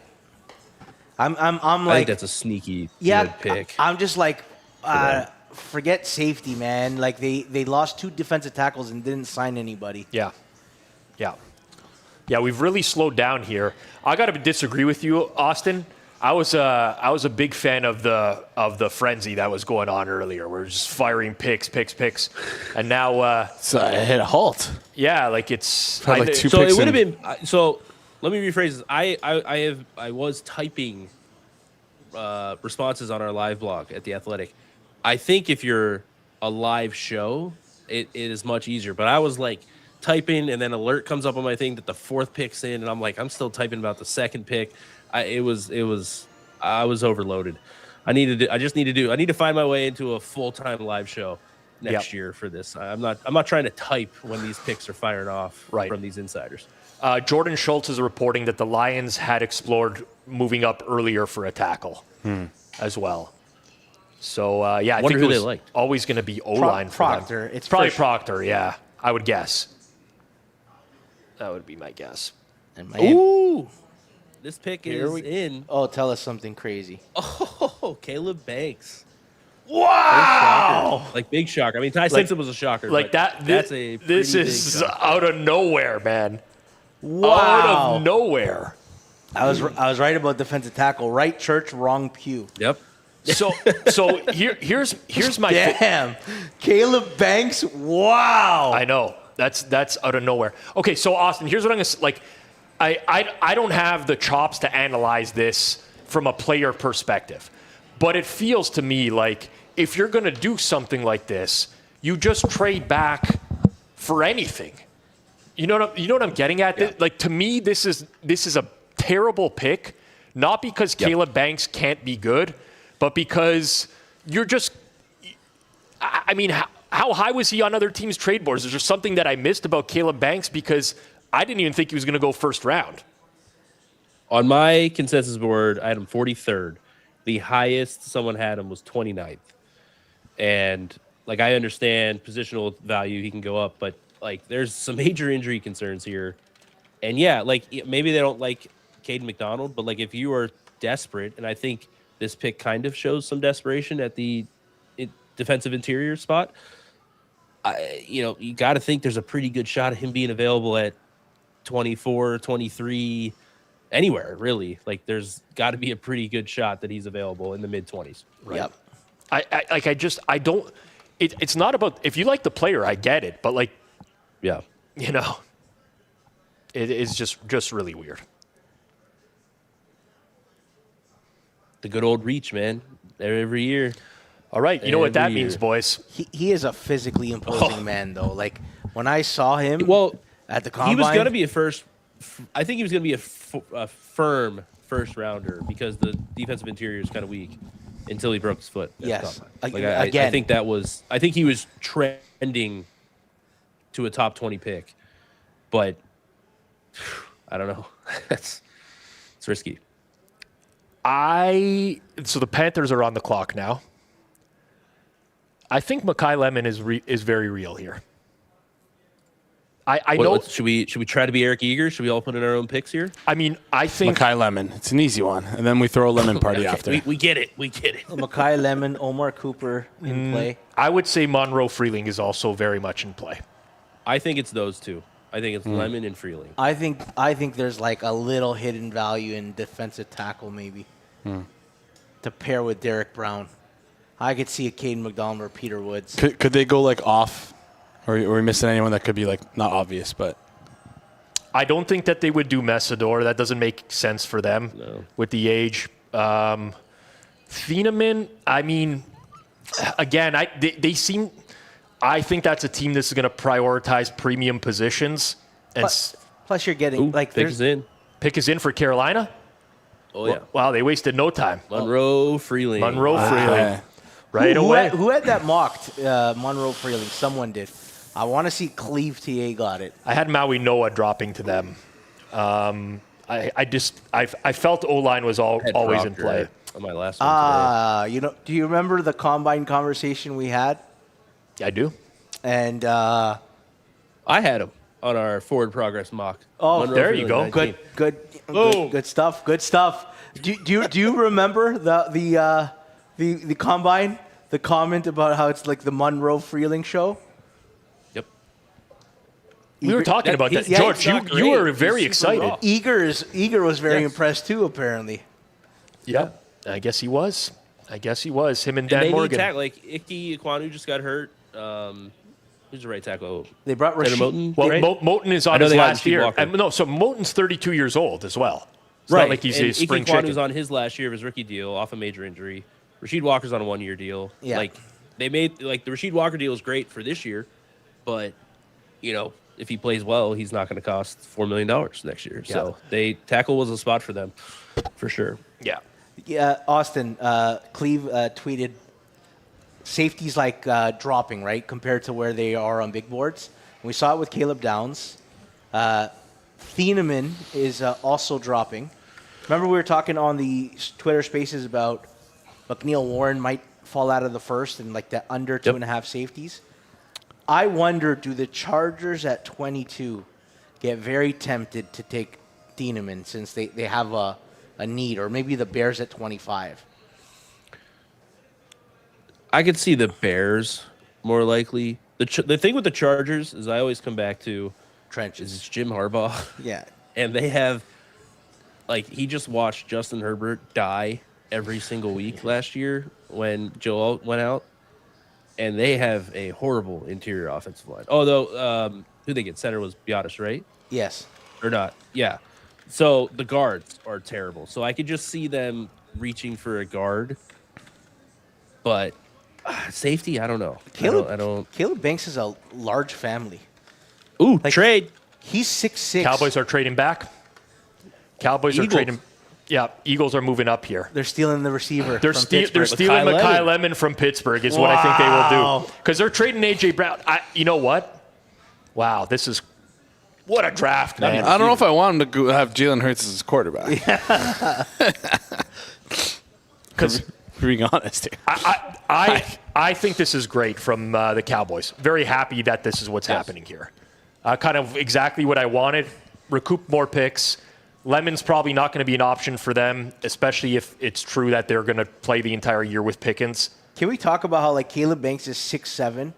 I'm I like think that's a sneaky yeah. good pick. I'm just like forget safety, man. Like they lost 2 defensive tackles and didn't sign anybody. Yeah. We've really slowed down here. I got to disagree with you, Austin. I was a big fan of the frenzy that was going on earlier. We're just firing picks, and now So I hit a halt. yeah, like it's Probably like 2 So picks it would have in. been. So let me rephrase this. I was typing responses on our live blog at The Athletic. I think if you're a live show, it is much easier. But I was like typing, and then alert comes up on my thing that the 4th pick's in, and I'm like, I'm still typing about the 2nd pick. I was overloaded. I need to find my way into a full-time live show next year for this. I'm not trying to type when these picks are firing off from these insiders. Jordan Schultz is reporting that the Lions had explored moving up earlier for a tackle as well. So I think who it was they liked. always going to be O-line for Proctor. them. It's probably for- Proctor. Yeah, I would guess. That would be my guess. And Miami. Ooh, this pick Here is we- in. Oh, tell us something crazy. Oh, Caleb Banks. Wow! Like big shocker. I mean, Ty Simpson was a shocker. Like but that. That's a This pretty is big shocker. out of nowhere, man. Wow. Out of nowhere. I was right about defensive tackle. Right church, wrong pew. Yep. So here's my Damn. Caleb Banks. Wow. I know. That's out of nowhere. Okay, so Austin, here's what I'm gonna like. I don't have the chops to analyze this from a player perspective, but it feels to me like if you're gonna do something like this, you just trade back for anything. You know what I'm getting at? Yeah. Like to me, this is a terrible pick, not because Caleb Banks can't be good, but because you're just. I mean, how high was he on other teams' trade boards? Is there something that I missed about Caleb Banks? Because I didn't even think he was going to go first round. On my consensus board, I had him 43rd. The highest someone had him was 29th. And like I understand positional value, he can go up, but like there's some major injury concerns here. And yeah, like maybe they don't like Caden McDonald, but like if you are desperate, and I think this pick kind of shows some desperation at the defensive interior spot. You got to think there's a pretty good shot of him being available at 24, 23, anywhere really. Like there's got to be a pretty good shot that he's available in the mid 20s. Right? Yep. I don't. It's not about if you like the player, I get it, but like, Yeah. it is just really weird. The good old reach, man. Every year. All right, you know what that Every means, year. boys. He is a physically imposing man, though. Like when I saw him, at the combine, He was going to be a first. I think he was going to be a firm first rounder because the defensive interior is kind of weak until he broke his foot. at the Yes. combine. Again. I think that was. I think he was trending to a top 20 pick, but I don't know. It's risky. So the Panthers are on the clock now. I think Makai Lemon is very real here. I know. Should we try to be Eric Eager? Should we all put in our own picks here? I mean, I think Makai Lemon. It's an easy one. And then we throw a lemon party after. We get it. We get it. Makai Lemon, Omar Cooper in play. I would say Monroe Freeling is also very much in play. I think it's those two. I think it's Lemon and Freeling. I think there's like a little hidden value in defensive tackle maybe to pair with Derek Brown. I could see a Caden McDonald or Peter Woods. Could they go like off, or are we missing anyone that could be like not obvious, but I don't think that they would do Messidor. That doesn't make sense for them with the age. Thieneman, I mean, again, they seem. I think that's a team that's going to prioritize premium positions. And Plus you're getting Pick is in. Pick is in for Carolina. Oh, yeah. Wow, they wasted no time. Monroe Freeling. Freeling. Right away. Who had that mocked? Monroe Freeling. Someone did. I want to see Cleave TA got it. I had Maui Noah dropping to them. I felt O-line was always in play. On my last one today. Do you remember the combine conversation we had? I do. And I had him on our forward progress mock. Oh, there you go. 19. Good stuff. Good stuff. Do you remember the combine? The comment about how it's like the Monroe Freeling show. Yep. We were talking about that. George, you were very excited. Eager was very impressed too, apparently. Yeah, I guess he was. Him and Dan Morgan. Icky Ikwanu just got hurt. Who's the right tackle? They brought Rashid Moten. Well, right? Moten is on his last year. So Moten's 32 years old as well. It's not like he's a spring chicken. Ikwanu's on his last year of his rookie deal off a major injury. Rasheed Walker's on a 1-year deal. Yeah. They made the Rasheed Walker deal is great for this year, but if he plays well, he's not going to cost $4 million next year. Yeah. So tackle was a spot for them, for sure. Yeah. Yeah, Austin, Cleave tweeted safety's like dropping, right, compared to where they are on big boards. We saw it with Caleb Downs. Thieneman is also dropping. Remember we were talking on the Twitter Spaces about McNeil Warren might fall out of the first and like the under 2.5 safeties. I wonder, do the Chargers at 22 get very tempted to take Thieneman since they have a need, or maybe the Bears at 25? I could see the Bears more likely. The thing with the Chargers is I always come back to Trenches. It's Jim Harbaugh. Yeah. And they have, he just watched Justin Herbert die every single week last year when Joel went out. And they have a horrible interior offensive line. Although, who they get? Center was Biotis, right? Yes. Or not? Yeah. So the guards are terrible. So I could just see them reaching for a guard. But safety, I don't know. Caleb Banks is a large family. Ooh, trade. He's 6'6". Cowboys are trading back. Cowboys are trading. Yeah, Eagles are moving up here. They're stealing the receiver. They're stealing Mekhi Lemon from Pittsburgh is what I think they will do. Because they're trading A.J. Brown. You know what? Wow, this is – what a draft, man. I don't know if I want him to have Jalen Hurts as his quarterback. Because being honest here. I think this is great from the Cowboys. Very happy that this is what's happening here. Kind of exactly what I wanted. Recoup more picks. Lemon's probably not going to be an option for them, especially if it's true that they're going to play the entire year with Pickens. Can we talk about how Caleb Banks is 6'7",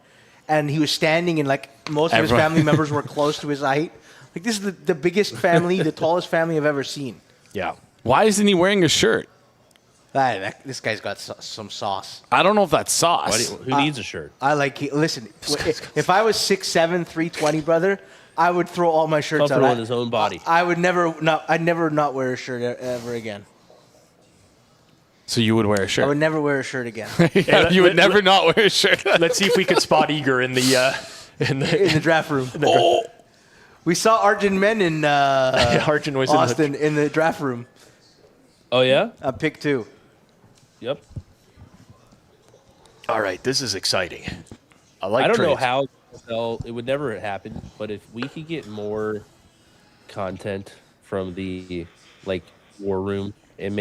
and he was standing and most of his family members were close to his height? This is the biggest family, the tallest family I've ever seen. Yeah. Why isn't he wearing a shirt? This guy's got some sauce. I don't know if that's sauce. Who needs a shirt? Listen, if I was 6'7", 320, brother, I would throw all my shirts out. Comfortable in his own body. I'd never not wear a shirt ever again. So you would wear a shirt? I would never wear a shirt again. You would never not wear a shirt. Let's see if we could spot Eager in the draft room. We saw Arjun Men in Arjun was Austin in the draft room. Oh, yeah? Pick 2. Yep. All right, this is exciting. I don't know how it would never happen, but if we could get more content from the war room and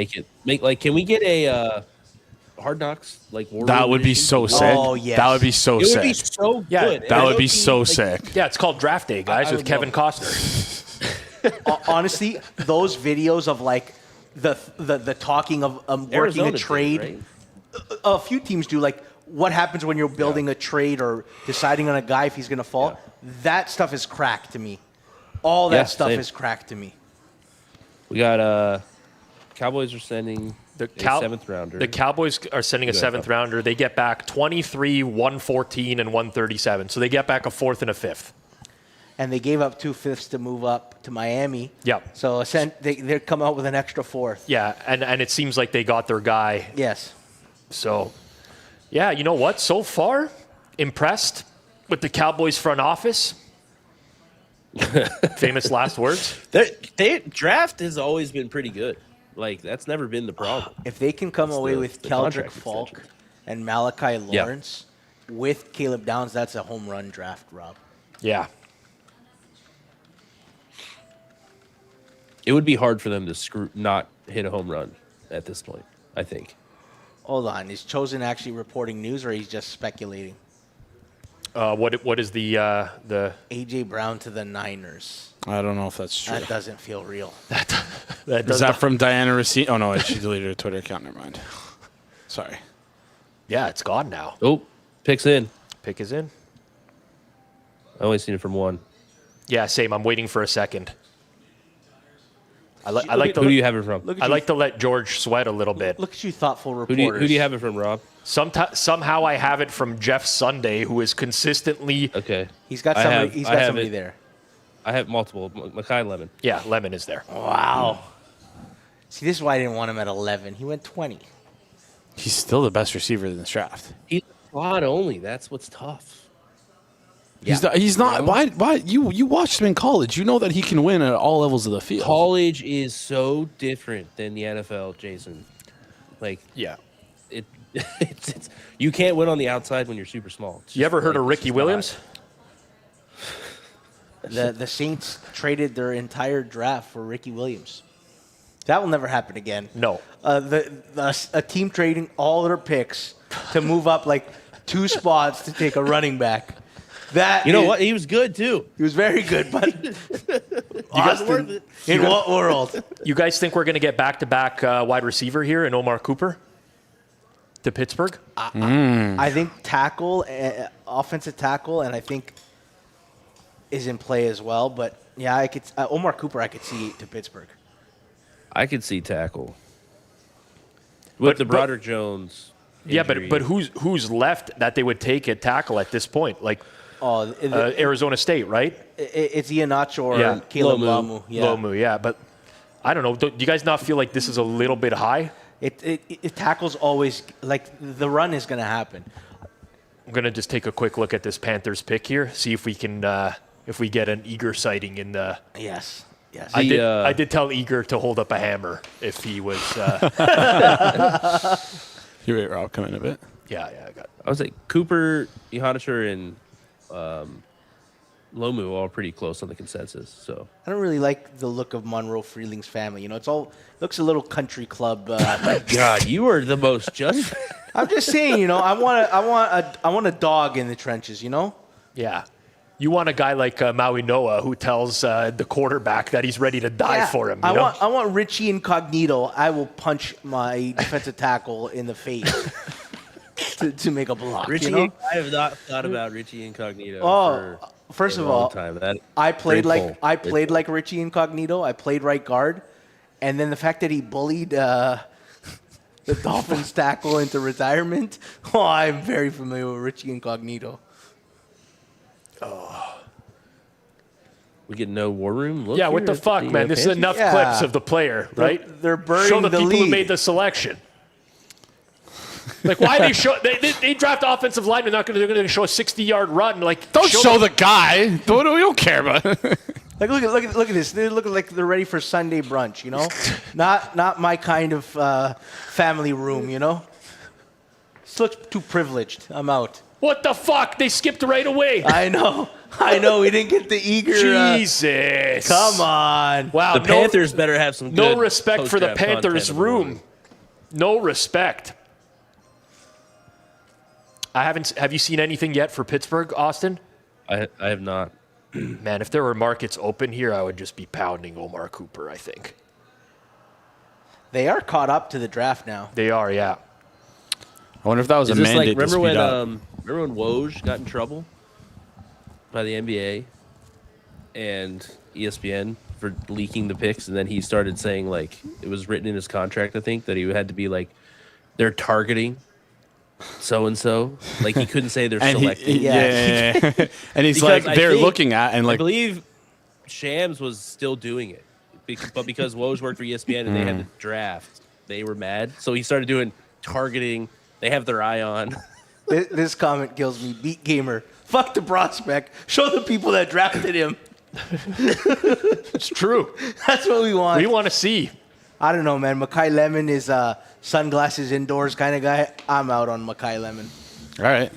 can we get a Hard Knocks war room? That would be so sick. Oh, yes. That would be so sick. It would be so good. That would be so sick. Yeah, it's called Draft Day, guys, with Kevin Costner. Honestly, those videos of the talking of working Arizona a trade. Did, right? A few teams do what happens when you're building a trade or deciding on a guy if he's going to fall. Yeah. That stuff is crack to me. All that Yeah, stuff same. is crack to me. We got Cowboys are sending The a 7th rounder. The Cowboys are sending a Go ahead, 7th rounder. They get back 23, 114, and 137. So they get back a 4th and a 5th. And they gave up 2 fifths to move up to Miami. Yep. So they come out with an extra 4th. Yeah, and it seems like they got their guy. Yes. So, yeah, you know what? So far, impressed with the Cowboys front office. Famous last words. Their draft has always been pretty good. Like, that's never been the problem. If they can come That's away the- with the Keldrick contract Falk extension. and Malachi Yeah. Lawrence with Caleb Downs, that's a home run draft, Rob. Yeah. It would be hard for them to not hit a home run at this point, I think. Hold on. Is Chosen actually reporting news or he's just speculating? What is the A.J. Brown to the Niners. I don't know if that's true. That doesn't feel real. that Is does that not- from Diana Racine? Oh, no, she deleted her Twitter account. Never mind. Sorry. Yeah, it's gone now. Oh, picks in. Pick is in. I only seen it from one. Yeah, same. I'm waiting for a second. I like Who do you to have it from? Look at I you, like to let George sweat a little bit. Look at you thoughtful Who reporters. do you have it from, Rob? Somehow I have it from Jeff Sunday, who is consistently Okay. He's got I somebody, have- he's I got have somebody it. there. I have multiple. Makai Lemon. yeah, Lemon is there. Wow. See, this is why I didn't want him at 11. He went 20. He's still the best receiver in this draft. He's slot only. That's what's tough. He's not. Why? You watched him in college. You know that he can win at all levels of the field. College is so different than the NFL, Jason. Like, Yeah. it's you can't win on the outside when you're super small. It's You just ever heard like, of it's Ricky just Williams? The Saints traded their entire draft for Ricky Williams. That will never happen again. No. A team trading all their picks to move up like 2 spots to take a running back. That You know is- what? He was good too. He was very good, but Austin, worth it. in what world? You guys think we're going to get back-to-back wide receiver here in Omar Cooper to Pittsburgh? I think tackle, offensive tackle, and I think is in play as well. But yeah, I could Omar Cooper. I could see to Pittsburgh. I could see tackle with the Broderick Jones. Yeah, injury. but who's left that they would take at tackle at this point? Like Oh, Arizona State, right? it's Iheanacho or Yeah. Caleb Lomu. Lamu. Yeah. Lomu, yeah. But I don't know. Do you guys not feel like this is a little bit high? It tackles always like the run is going to happen. I'm going to just take a quick look at this Panthers pick here, see if we can if we get an Eager sighting in the. Yes. Yes. I did tell Eager to hold up a hammer if he was. You wait, Rob, come in a bit. Yeah, I got. I was like Cooper, Iheanacho, and Lomu all pretty close on the consensus. So I don't really like the look of Monroe Freeling's family. You know, it's all looks a little country club. God, you are the most just. I'm just saying, you know, I want a dog in the trenches. You know. Yeah. You want a guy like Maui Noah who tells the quarterback that he's ready to die for him. You know? I want Richie Incognito. I will punch my defensive tackle in the face to make a block. Richie, you know? I have not thought about Richie Incognito. Oh, for first a of long all, time. That I played great like pull. I Great played pull. like Richie Incognito. I played right guard, and then the fact that he bullied the Dolphins tackle into retirement. Oh, I'm very familiar with Richie Incognito. We get no war room. Look Yeah, what here the at fuck, man? This is Panthers. enough Yeah. clips of the player, right? They're burying Show the the people who lead. made the selection. Like, why they show they draft offensive linemen? They're going to show a 60-yard run. Like, Don't show the guy. We don't care about. Like look at this. They look like they're ready for Sunday brunch. You know, not my kind of family room. You know, this looks too privileged. I'm out. What the fuck? They skipped right away. I know. We didn't get the eager. Jesus. Come on. Wow. The Panthers better have some. No good respect for the post-draft content Panthers in the morning. room. No respect. Have you seen anything yet for Pittsburgh, Austin? I have not. Man, if there were markets open here, I would just be pounding Omar Cooper, I think. They are caught up to the draft now. They are, yeah. I wonder if that was Is a this mandate like to remember speed when up. Woj got in trouble by the NBA? and ESPN for leaking the picks, and then he started saying like it was written in his contract, I think, that he had to be like they're targeting so and so. Like he couldn't say they're And selecting. yeah. And he's Because like, I they're think- looking at and I like, believe Shams was still doing it, but because Woj worked for ESPN and they had the draft, they were mad. So he started doing targeting. They have their eye on. This comment kills me. Beat gamer. Fuck the prospect. Show the people that drafted him. It's true. That's what we want. We want to see. I don't know, man. Makai Lemon is a sunglasses indoors kind of guy. I'm out on Makai Lemon. all right.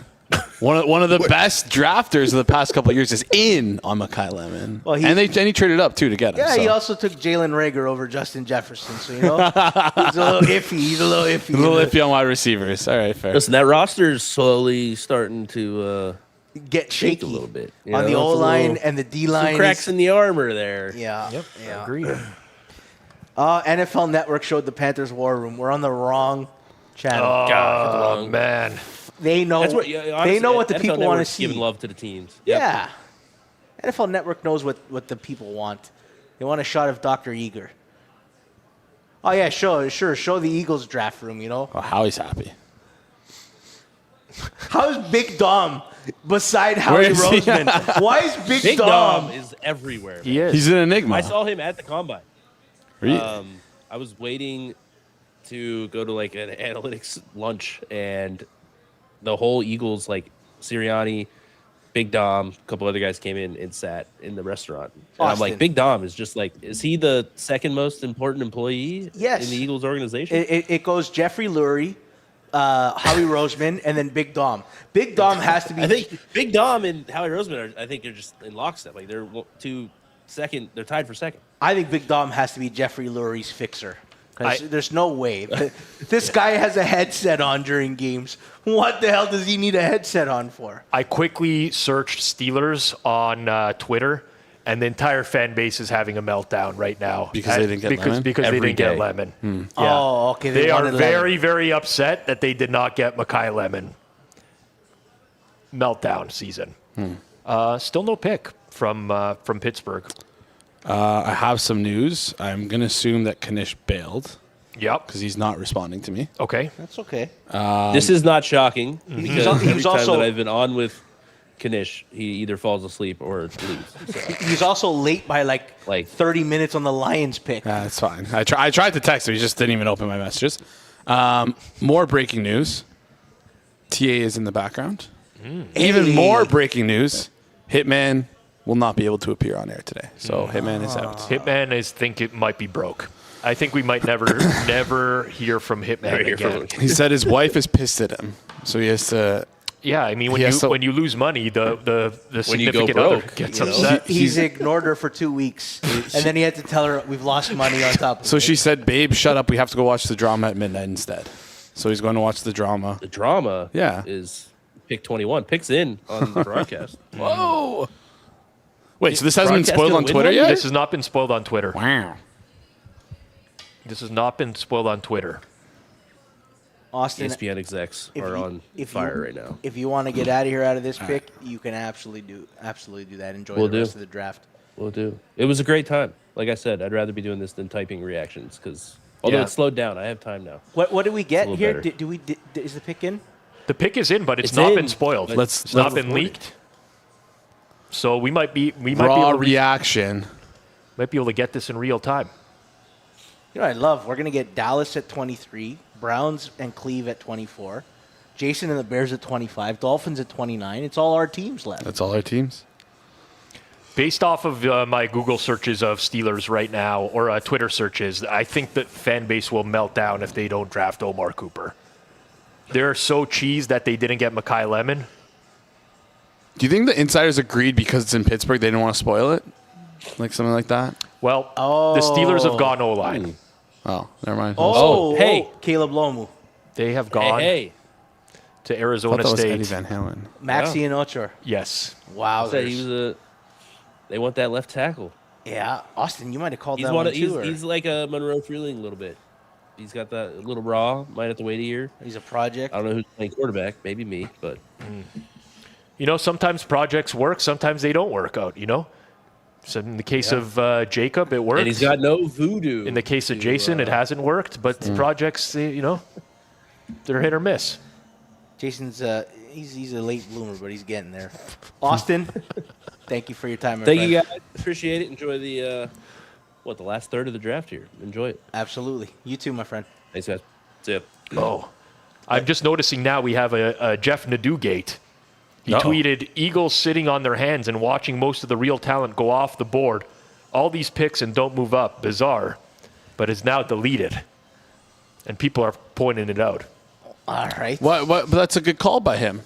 One of the best drafters of the past couple of years is in on Makai Lemon. Well, and he traded up too to get him. Yeah, so. he also took Jalen Rager over Justin Jefferson. So, you know, he's a little iffy. A little iffy on wide receivers. All right, fair. Listen, that roster's slowly starting to Get shake shaky a little bit on the O line and the D line. some cracks in the armor there. Yeah. Yep. Yeah. Agreed. NFL Network showed the Panthers War Room. We're on the wrong channel. Oh, man. They know. That's what they know what the NFL people want to Network's see. Giving love to the teams. Yep. Yeah. NFL Network knows what the people want. They want a shot of Dr. Eager. Oh yeah, sure. Show the Eagles draft room. You know, Oh, Howie's happy. how's Big Dom beside Howie Where is he? Roseman? Why is Big, Big Dom? Dom is everywhere. He is. He's an enigma. I saw him at the combine. Really? I was waiting to go to like an analytics lunch, and the whole Eagles, like Sirianni, Big Dom, a couple other guys came in and sat in the restaurant. And I'm Austin. like, Big Dom is just like, is he the second most important employee Yes. in the Eagles organization? It goes Jeffrey Lurie, Howie Roseman, and then Big Dom. Big Dom has to be. I think Big Dom and Howie Roseman are just in lockstep. Like they're they're tied for second. I think Big Dom has to be Jeffrey Lurie's fixer. 'Cause there's no way. This guy has a headset on during games. What the hell does he need a headset on for? I quickly searched Steelers on Twitter, and the entire fan base is having a meltdown right now. Because they didn't get Lemon? Because they Every didn't get day. Lemon. Yeah. Oh, okay. They are wanted very, Lemon. very upset that they did not get Makai Lemon. Meltdown season. Still no pick from Pittsburgh. I have some news. I'm going to assume that Kanish bailed Yep. because he's not responding to me. Okay. That's okay. This is not shocking because he was every time also- that I've been on with Kanish, he either falls asleep or leaves. So, He's also late by like Like- 30 minutes on the Lions pick. That's fine. I tried to text him. He just didn't even open my messages. More breaking news. TA is in the background. Even Hey. more breaking news. Hitman will not be able to appear on air today. So Hitman is out. Hitman think it might be broke. I think we might never hear from Hitman hear from again. him. He said his wife is pissed at him. So he has to... Yeah, I mean, when He has to- when you lose money, the When you go significant other broke, gets you know? upset. He's ignored her for 2 weeks. And then he had to tell her we've lost money on top of So it. she said, babe, shut up. We have to go watch the drama at midnight instead. So he's going to watch the drama. the drama Yeah. is pick 21. Picks in on the broadcast. Whoa. Wait, so this hasn't been Broadcast spoiled gonna on win Twitter one? yet? This has not been spoiled on Twitter. Wow. This has not been spoiled on Twitter. Austin, ESPN execs if are you- on if fire you- right now. if you want to get out of here out of this pick, you can absolutely do that. Enjoy Will the rest do. of the draft. We'll do. It was a great time. Like I said, I'd rather be doing this than typing reactions because although Yeah. it's slowed down, I have time now. What did we get little here? better. Is the pick in? The pick is in, but it's It's not in, been spoiled. but Let's- it's not let's- been leaked. So we might be Raw able to reaction. might be able to get this in real time. You know what I love? We're going to get Dallas at 23, Browns and Cleave at 24, Jason and the Bears at 25, Dolphins at 29. It's all our teams left. That's all our teams. Based off of my Google searches of Steelers right now, or Twitter searches, I think that fan base will melt down if they don't draft Omar Cooper. They're so cheesed that they didn't get Makai Lemon. Do you think the insiders agreed because it's in Pittsburgh, they didn't want to spoil it? Like something like that? Well, the Steelers have gone O-line. Oh, never mind. Hey. Caleb Lomu, They have gone Hey, to I Arizona thought that was State. Eddie Van Halen. Maxi and Ochoa. Yes. Wow. said he was they want that left tackle. Yeah, Austin, you might have called He's that one. one too. or- He's like a Monroe Freeling a little bit. He's got that a little raw. Might have to wait a year. He's a project. I don't know who's playing quarterback. Maybe me, but You know, sometimes projects work, sometimes they don't work out, you know? So in the case of Jacob, it worked. And he's got no voodoo. In the case of Jason, it hasn't worked. But projects, they're hit or miss. Jason's he's a late bloomer, but he's getting there. Austin, thank you for your time. My Thank friend. you guys. Appreciate it. Enjoy the the last third of the draft here. Enjoy it. Absolutely. You too, my friend. Thanks, guys. See ya. Oh, I'm just noticing now we have a Jeff Nadeau gate. He Uh-oh. tweeted, Eagles sitting on their hands and watching most of the real talent go off the board. All these picks and don't move up. Bizarre. But it's now deleted. And people are pointing it out. All right. What? But that's a good call by him.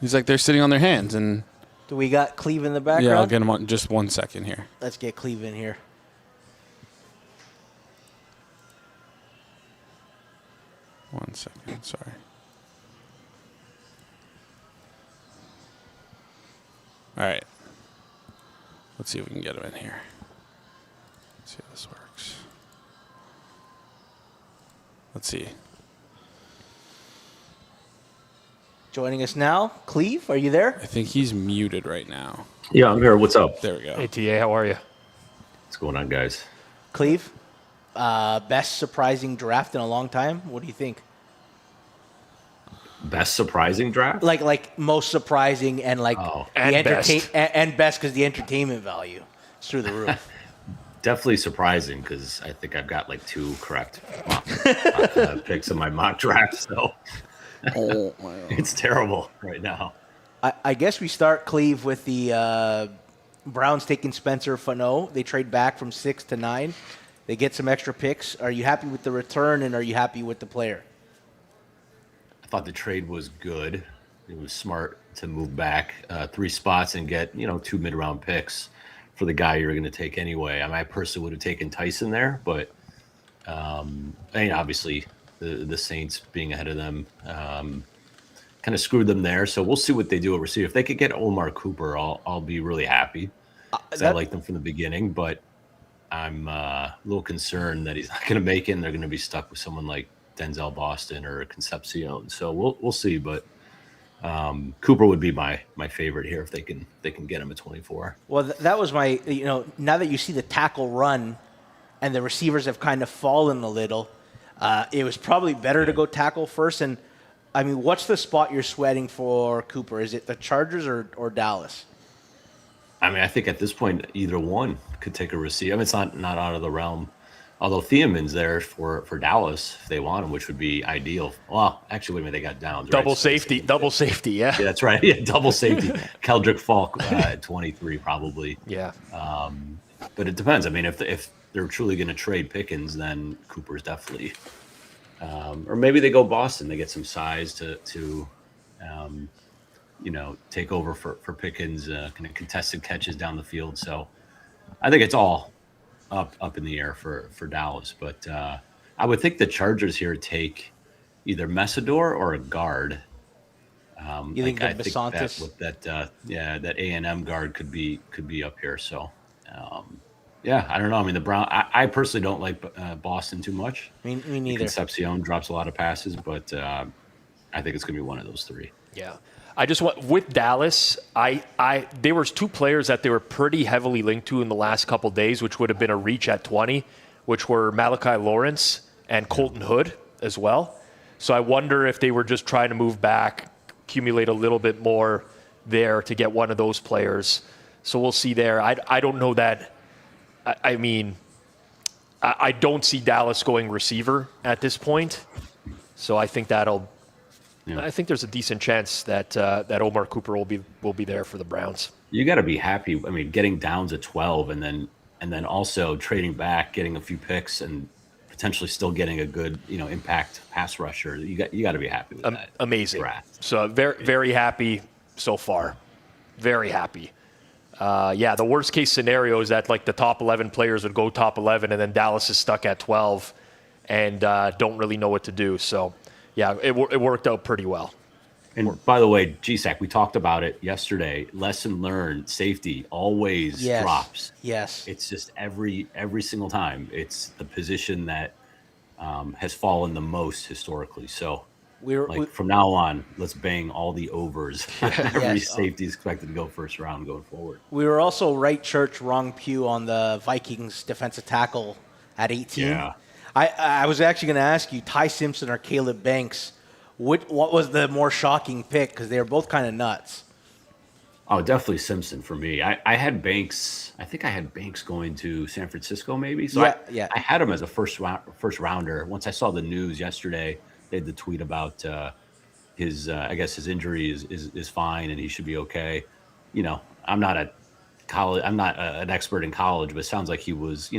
He's like, they're sitting on their hands. And Do we got Cleave in the background? yeah, I'll get him on just 1 second here. Let's get Cleave in here. 1 second. Sorry. All right. Let's see if we can get him in here. Let's see how this works. Let's see. Joining us now, Cleave, are you there? I think he's muted right now. Yeah, I'm here. What's up? There we go. Hey, TA, how are you? What's going on, guys? Cleave, best surprising draft in a long time. What do you think? Best surprising draft? Like most surprising and like Oh. the And best. and best because the entertainment value is through the roof. Definitely surprising because I think I've got like 2 correct picks in my mock draft. So Oh my God. it's terrible right now. I guess we start, Cleave, with the Browns taking Spencer Fano. They trade back from 6 to 9. They get some extra picks. Are you happy with the return, and are you happy with the player? I thought the trade was good. It was smart to move back 3 spots and get 2 mid-round picks for the guy you're going to take anyway. I personally would have taken Tyson there, but obviously the Saints being ahead of them kind of screwed them there. So we'll see what they do at receiver. If they could get Omar Cooper, I'll be really happy. 'Cause I liked them from the beginning, but I'm a little concerned that he's not going to make it, and they're going to be stuck with someone like Denzel Boston or Concepcion. So we'll see, but Cooper would be my favorite here if they can get him at 24. Well, that was my, now that you see the tackle run and the receivers have kind of fallen a little, it was probably better to go tackle first. And, I mean, what's the spot you're sweating for Cooper? Is it the Chargers or Dallas? I think at this point, either one could take a receiver. It's not out of the realm. Although Thielman's there for Dallas if they want him, which would be ideal. Well, actually, wait a minute, they got Downs. Double right? So safety, yeah. Yeah, that's right. Yeah, double safety. Keldrick Falk at 23 probably. Yeah. But it depends. If they're truly going to trade Pickens, then Cooper's definitely. Or maybe they go Boston. They get some size to take over for Pickens, kind of contested catches down the field. So I think it's all up in the air for Dallas. But I would think the Chargers here take either Messidor or a guard. You think I that think Besantis? that A&M guard could be up here. So I don't know. The Brown. I personally don't like Boston too much. Me neither. Concepcion drops a lot of passes, but I think it's going to be one of those 3. Yeah. I just want with Dallas, there was 2 players that they were pretty heavily linked to in the last couple days, which would have been a reach at 20, which were Malachi Lawrence and Colton Hood as well. So I wonder if they were just trying to move back, accumulate a little bit more there to get one of those players. So we'll see there. I don't know that. I don't see Dallas going receiver at this point. So I think I think there's a decent chance that Omar Cooper will be there for the Browns. You got to be happy. Getting Downs at 12, and then also trading back, getting a few picks, and potentially still getting a good impact pass rusher. You got to be happy with that. Amazing. Draft. So very very happy so far. Very happy. The worst case scenario is that like the top 11 players would go top 11, and then Dallas is stuck at 12, and don't really know what to do. So. Yeah, it worked out pretty well. And by the way, GSAC, we talked about it yesterday. Lesson learned: safety always drops. Yes. It's just every single time. It's the position that has fallen the most historically. So From now on, let's bang all the overs. Every Yes. safety is expected to go first round going forward. We were also right church, wrong pew on the Vikings defensive tackle at 18. Yeah. I was actually going to ask you, Ty Simpson or Caleb Banks, what was the more shocking pick? Because they were both kind of nuts. Oh, definitely Simpson for me. I had Banks. I think I had Banks going to San Francisco, maybe. So I had him as a first rounder. Once I saw the news yesterday, they had the tweet about his. I guess his injury is fine and he should be okay. I'm not an expert in college, but it sounds like he was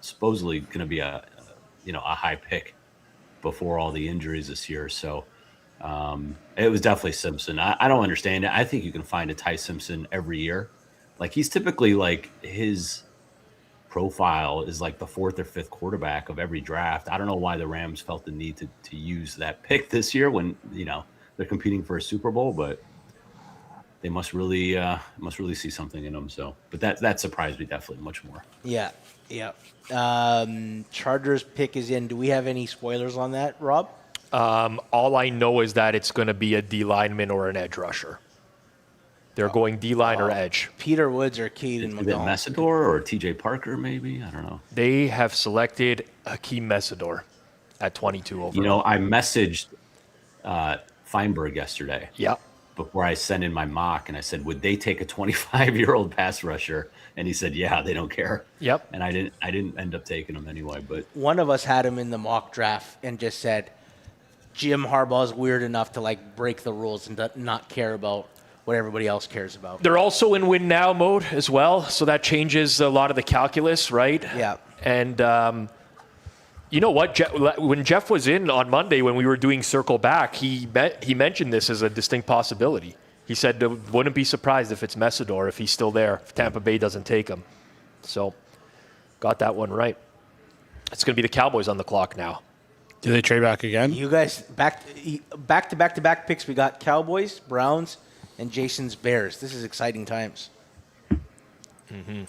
supposedly going to be a high pick before all the injuries this year. So. It was definitely Simpson. I don't understand it. I think you can find a Ty Simpson every year. Like he's typically like his profile is like the fourth or fifth quarterback of every draft. I don't know why the Rams felt the need to use that pick this year when they're competing for a Super Bowl, but they must really see something in him. So, but that surprised me definitely much more. Yeah. Chargers pick is in. Do we have any spoilers on that, Rob? All I know is that it's going to be a D lineman or an edge rusher. They're going D line or edge. Peter Woods or Keaton Is it McDonald? Messidor or TJ Parker? Maybe I don't know. They have selected Hakeem Messidor at 22 overall. I messaged Feinberg yesterday. Yeah. Before I sent in my mock, and I said, would they take a 25-year-old pass rusher? And he said, yeah, they don't care. Yep. And I didn't end up taking him anyway. But One of us had him in the mock draft and just said, Jim Harbaugh is weird enough to break the rules and not care about what everybody else cares about. They're also in win now mode as well, so that changes a lot of the calculus, right? Yeah. And you know what? When Jeff was in on Monday when we were doing Circle Back, he mentioned this as a distinct possibility. He said, wouldn't be surprised if it's Messidor if he's still there, if Tampa Bay doesn't take him. So, got that one right. It's going to be the Cowboys on the clock now. Do they trade back again? You guys, back to back picks. We got Cowboys, Browns, and Jason's Bears. This is exciting times. Mm-hmm.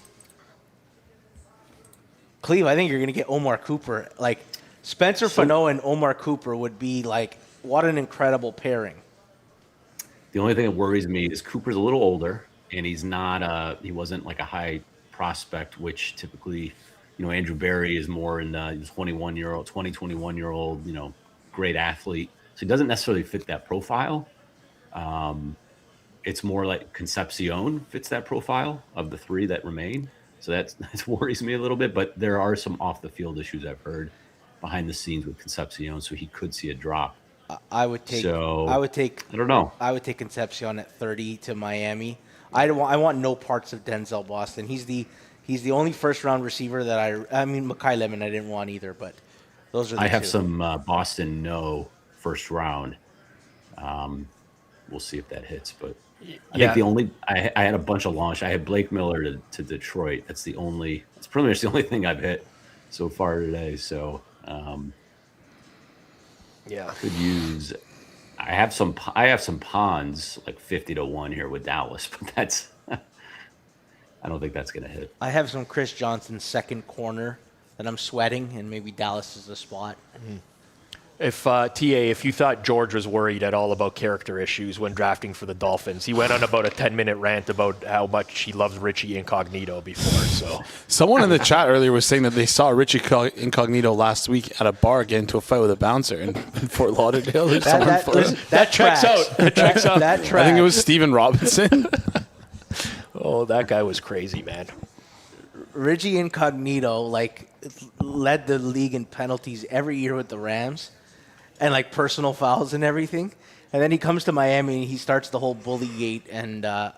Cleve, I think you're going to get Omar Cooper. Spencer Fano and Omar Cooper would be what an incredible pairing. the only thing that worries me is Cooper's a little older, and he's not he wasn't like a high prospect, which typically, Andrew Berry is more in the 21-year-old, great athlete. So he doesn't necessarily fit that profile. It's more like Concepcion fits that profile of the three that remain. So that worries me a little bit, but there are some off the field issues I've heard behind the scenes with Concepcion, so he could see a drop. I would take. So, I would take. I don't know. I would take Concepcion at 30 to Miami. I want no parts of Denzel Boston. He's the only first round receiver that I mean, Mekhi Lemon I didn't want either, but those are the I have two. some Boston no first round. We'll see if that hits, but I think the only I had a bunch of launch. I had Blake Miller to Detroit. It's pretty much the only thing I've hit so far today. So could use. I have some pawns like 50-1 here with Dallas, but that's I don't think that's gonna hit. I have some Chris Johnson second corner that I'm sweating, and maybe Dallas is the spot. Mm-hmm. If you thought George was worried at all about character issues when drafting for the Dolphins, he went on about a 10-minute rant about how much he loves Richie Incognito before. So someone in the chat earlier was saying that they saw Richie Incognito last week at a bar get into a fight with a bouncer in Fort Lauderdale. That checks out. That checks out. That tracks. I think it was Steven Robinson. Oh, that guy was crazy, man. Richie Incognito led the league in penalties every year with the Rams, and personal fouls and everything. And then he comes to Miami and he starts the whole bully gate. And I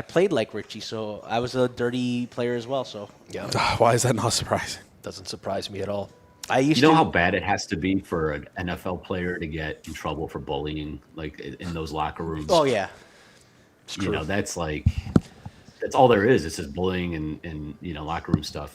played like Richie, so I was a dirty player as well. So yeah, Why is that not surprising? Doesn't surprise me at all. I used You know to. how bad it has to be for an NFL player to get in trouble for bullying, in those locker rooms. Oh yeah, That's That's all there is. It's just bullying and locker room stuff.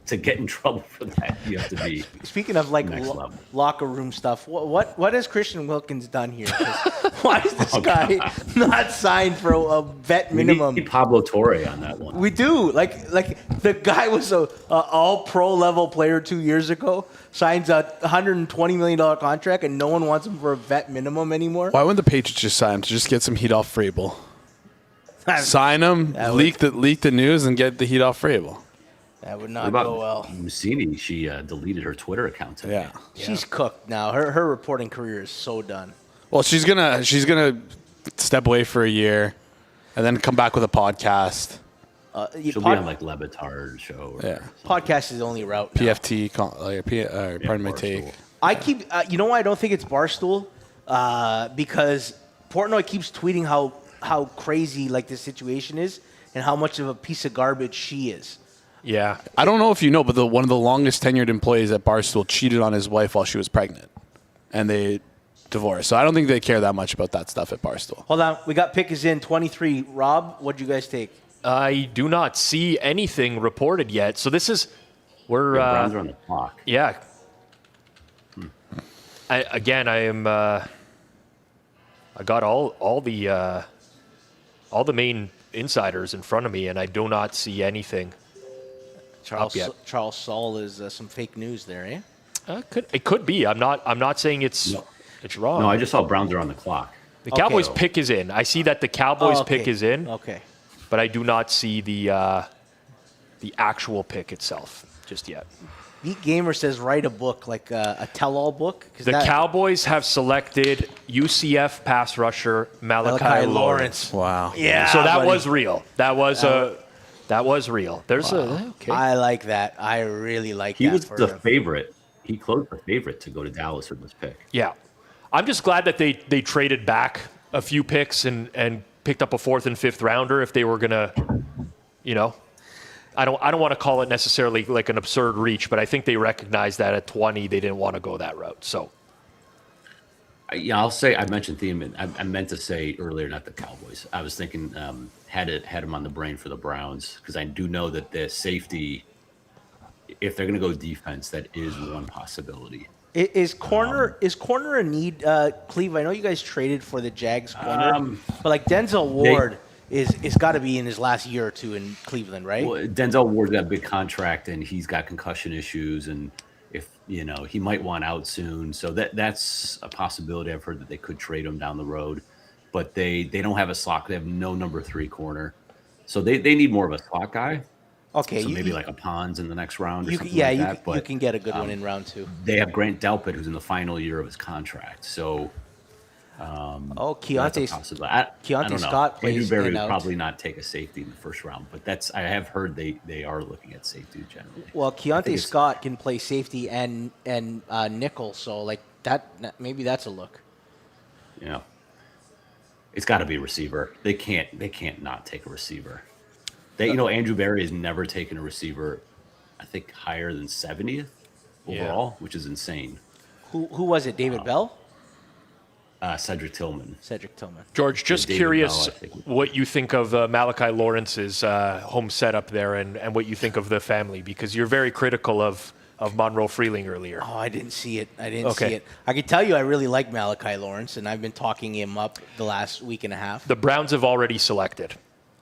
To get in trouble for that, you have to be Speaking of like next level. locker room stuff, what has Christian Wilkins done here? 'Cause why is this Oh, guy God. not signed for a vet We minimum? need Pablo Torre on that one. We do. Like the guy was a all pro level player 2 years ago, signs a $120 million contract, and no one wants him for a vet minimum anymore. Why wouldn't the Patriots just sign him to just get some heat off Vrabel? Sign him, That leak the news, and get the heat off Vrabel. That would What not about go well. Mussini? She deleted her Twitter account today. Yeah. She's cooked now. Her reporting career is so done. Well, she's gonna step away for a year, and then come back with a podcast. She'll be on like Levitard's show. Yeah. Podcast is the only route now. PFT. Pardon my take. Barstool. I keep, you know why I don't think it's Barstool? Because Portnoy keeps tweeting how crazy like this situation is and how much of a piece of garbage she is. Yeah. I don't know if you know, but one of the longest tenured employees at Barstool cheated on his wife while she was pregnant, and they divorced. So I don't think they care that much about that stuff at Barstool. Hold on, we got pick is in 23. Rob, what'd you guys take? I do not see anything reported yet. So this is we're The Browns are on the clock. yeah. I got all the main insiders in front of me, and I do not see anything. Charles yet. Charles Saul is some fake news there, eh? It could be. I'm not saying it's wrong. No, I just saw Browns are on the clock. The Cowboys Okay. pick is in. I see that the Cowboys okay. pick is in, Okay. but I do not see the actual pick itself just yet. Beat Gamer says write a book, like a tell-all book. 'Cause The that- Cowboys have selected UCF pass rusher Malachi Lawrence. Wow. Yeah. So that buddy. was real. That was real. There's okay. I like that. I really like He that. was for the him. favorite. He closed the favorite to go to Dallas with this pick. Yeah. I'm just glad that they traded back a few picks and picked up a 4th and 5th rounder if they were gonna, I don't want to call it necessarily like an absurd reach, but I think they recognized that at 20 they didn't want to go that route. So I'll say I mentioned Thielen. I meant to say earlier, not the Cowboys. I was thinking had him on the brain for the Browns because I do know that the safety, if they're going to go defense, that is one possibility. Is corner a need, Cleave? I know you guys traded for the Jags corner, but like Denzel Ward is got to be in his last year or two in Cleveland, right? Well, Denzel Ward's got a big contract and he's got concussion issues, and if he might want out soon, so that's a possibility. I've heard that they could trade him down the road, but they don't have a slot. They have no number 3 corner, so they need more of a slot guy. Okay, So maybe like a Pons in the next round or you something yeah, like you, that. But you can get a good one in round 2. they have Grant Delpit, who's in the final year of his contract. So Oh, that's a Keontae possibility. I Keontae don't know. Scott Andrew plays Berry in would out. probably not take a safety in the first round, but I have heard they are looking at safety generally. Well, I think Keontae it's- Scott can play safety and nickel, so like that maybe that's a look. It's got to be a receiver. They can't not take a receiver. Andrew Berry has never taken a receiver, I think, higher than 70th overall, which is insane. Who was it? David Bell? Cedric Tillman. Cedric Tillman. George, just David curious Bell, I think. what you think of Malachi Lawrence's home setup there and what you think of the family, because you're very critical of Monroe Freeling earlier. Oh, I didn't see it. I didn't Okay. see it. I can tell you I really like Malachi Lawrence, and I've been talking him up the last week and a half. The Browns have already selected.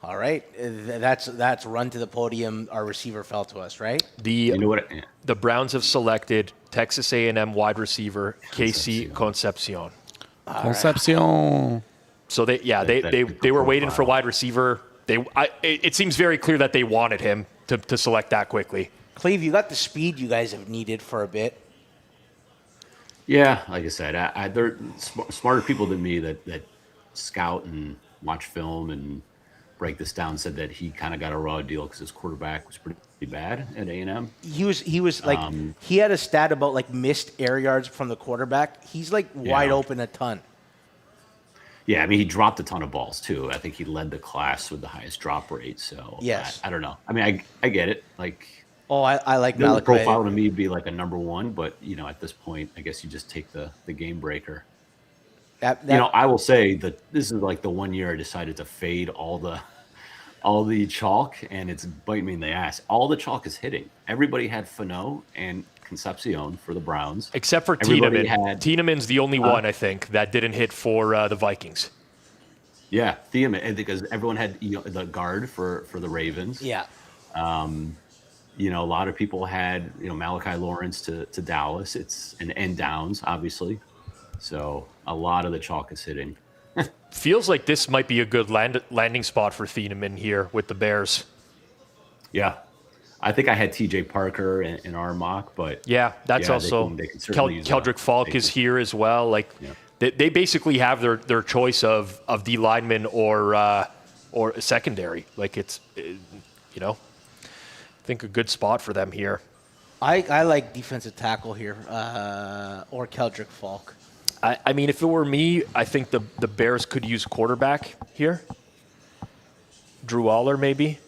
All right. That's run to the podium. Our receiver fell to us, right? You know what? The Browns have selected Texas A&M wide receiver Casey Concepcion. Concepcion. So they were waiting for wide receiver. It seems very clear that they wanted him to select that quickly. Cleve, you got the speed you guys have needed for a bit. Yeah, like I said, they're smarter people than me that scout and watch film and break this down. Said that he kind of got a raw deal because his quarterback was pretty bad at A&M. He was like he had a stat about like missed air yards from the quarterback. He's like wide open a ton. Yeah, I mean, he dropped a ton of balls too. I think he led the class with the highest drop rate. So Yes. I don't know. I mean, I get it. Like, Oh, I like the Malachi. profile to me would be like a number 1, but at this point, I guess you just take the game breaker. That, I will say that this is like the one year I decided to fade all the all the chalk, and it's biting me in the ass. All the chalk is hitting. Everybody had Fano and Concepcion for the Browns. Except for Everybody Tiedemann. had- Tiedemann's the only one, I think, that didn't hit for the Vikings. Yeah, Thiemann, because everyone had the guard for the Ravens. Yeah. A lot of people had Malachi Lawrence to Dallas. It's and Downs, obviously. So a lot of the chalk is hitting. Feels like this might be a good landing spot for Thiedemann here with the Bears. Yeah. I think I had TJ Parker in our mock, but Yeah, that's also they can certainly use Keldrick Falk is here as well. Like they basically have their choice of D lineman or secondary. Like it's I think a good spot for them here. I like defensive tackle here, or Keldrick Falk. I mean, if it were me, I think the Bears could use quarterback here. Drew Aller, maybe.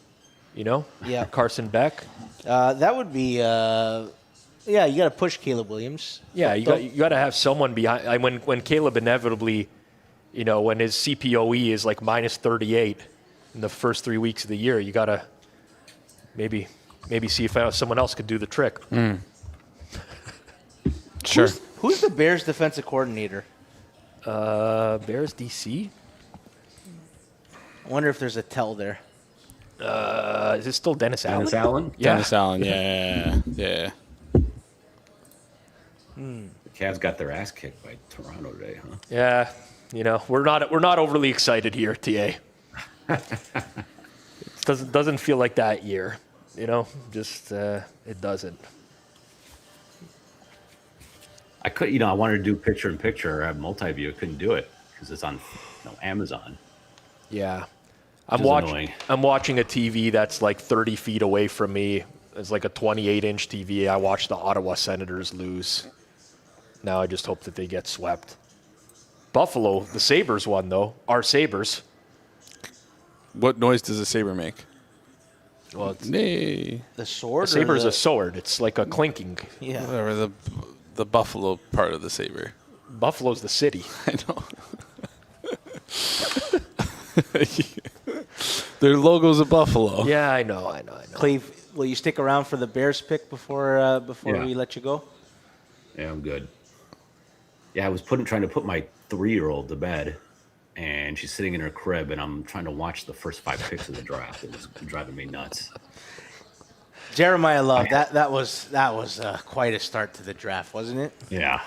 Yeah. Carson Beck. That would be, you got to push Caleb Williams. Yeah, you got to have someone behind. When Caleb inevitably, when his CPOE is like minus 38 in the first 3 weeks of the year, you got to maybe see if someone else could do the trick. Sure. Who's the Bears defensive coordinator? Bears DC. I wonder if there's a tell there. Is it still Dennis Allen? Dennis Allen? Yeah. Dennis Allen, yeah. The Cavs got their ass kicked by Toronto today, huh? Yeah, we're not overly excited here, TA. It doesn't feel like that year, just it doesn't. I could, I wanted to do picture in picture or have multi-view. I couldn't do it because it's on Amazon. Yeah. Which is annoying. I'm watching a TV that's like 30 feet away from me. It's like a 28-inch TV. I watched the Ottawa Senators lose. Now I just hope that they get swept. Buffalo, the Sabres won, though. Our Sabres. What noise does a saber make? Well, it's, Nay. The sword? a saber or is the, a sword. It's like a clinking. Yeah. Whatever, the buffalo part of the saber. Buffalo's the city. I know. Their logo's a buffalo. Yeah, I know. Cleave, will you stick around for the Bears pick before Yeah. we let you go? Yeah, I'm good. Yeah, I was trying to put my 3-year-old to bed, and she's sitting in her crib, and I'm trying to watch the first 5 picks of the draft. It was driving me nuts. Jeremiah Love, that was quite a start to the draft, wasn't it? Yeah.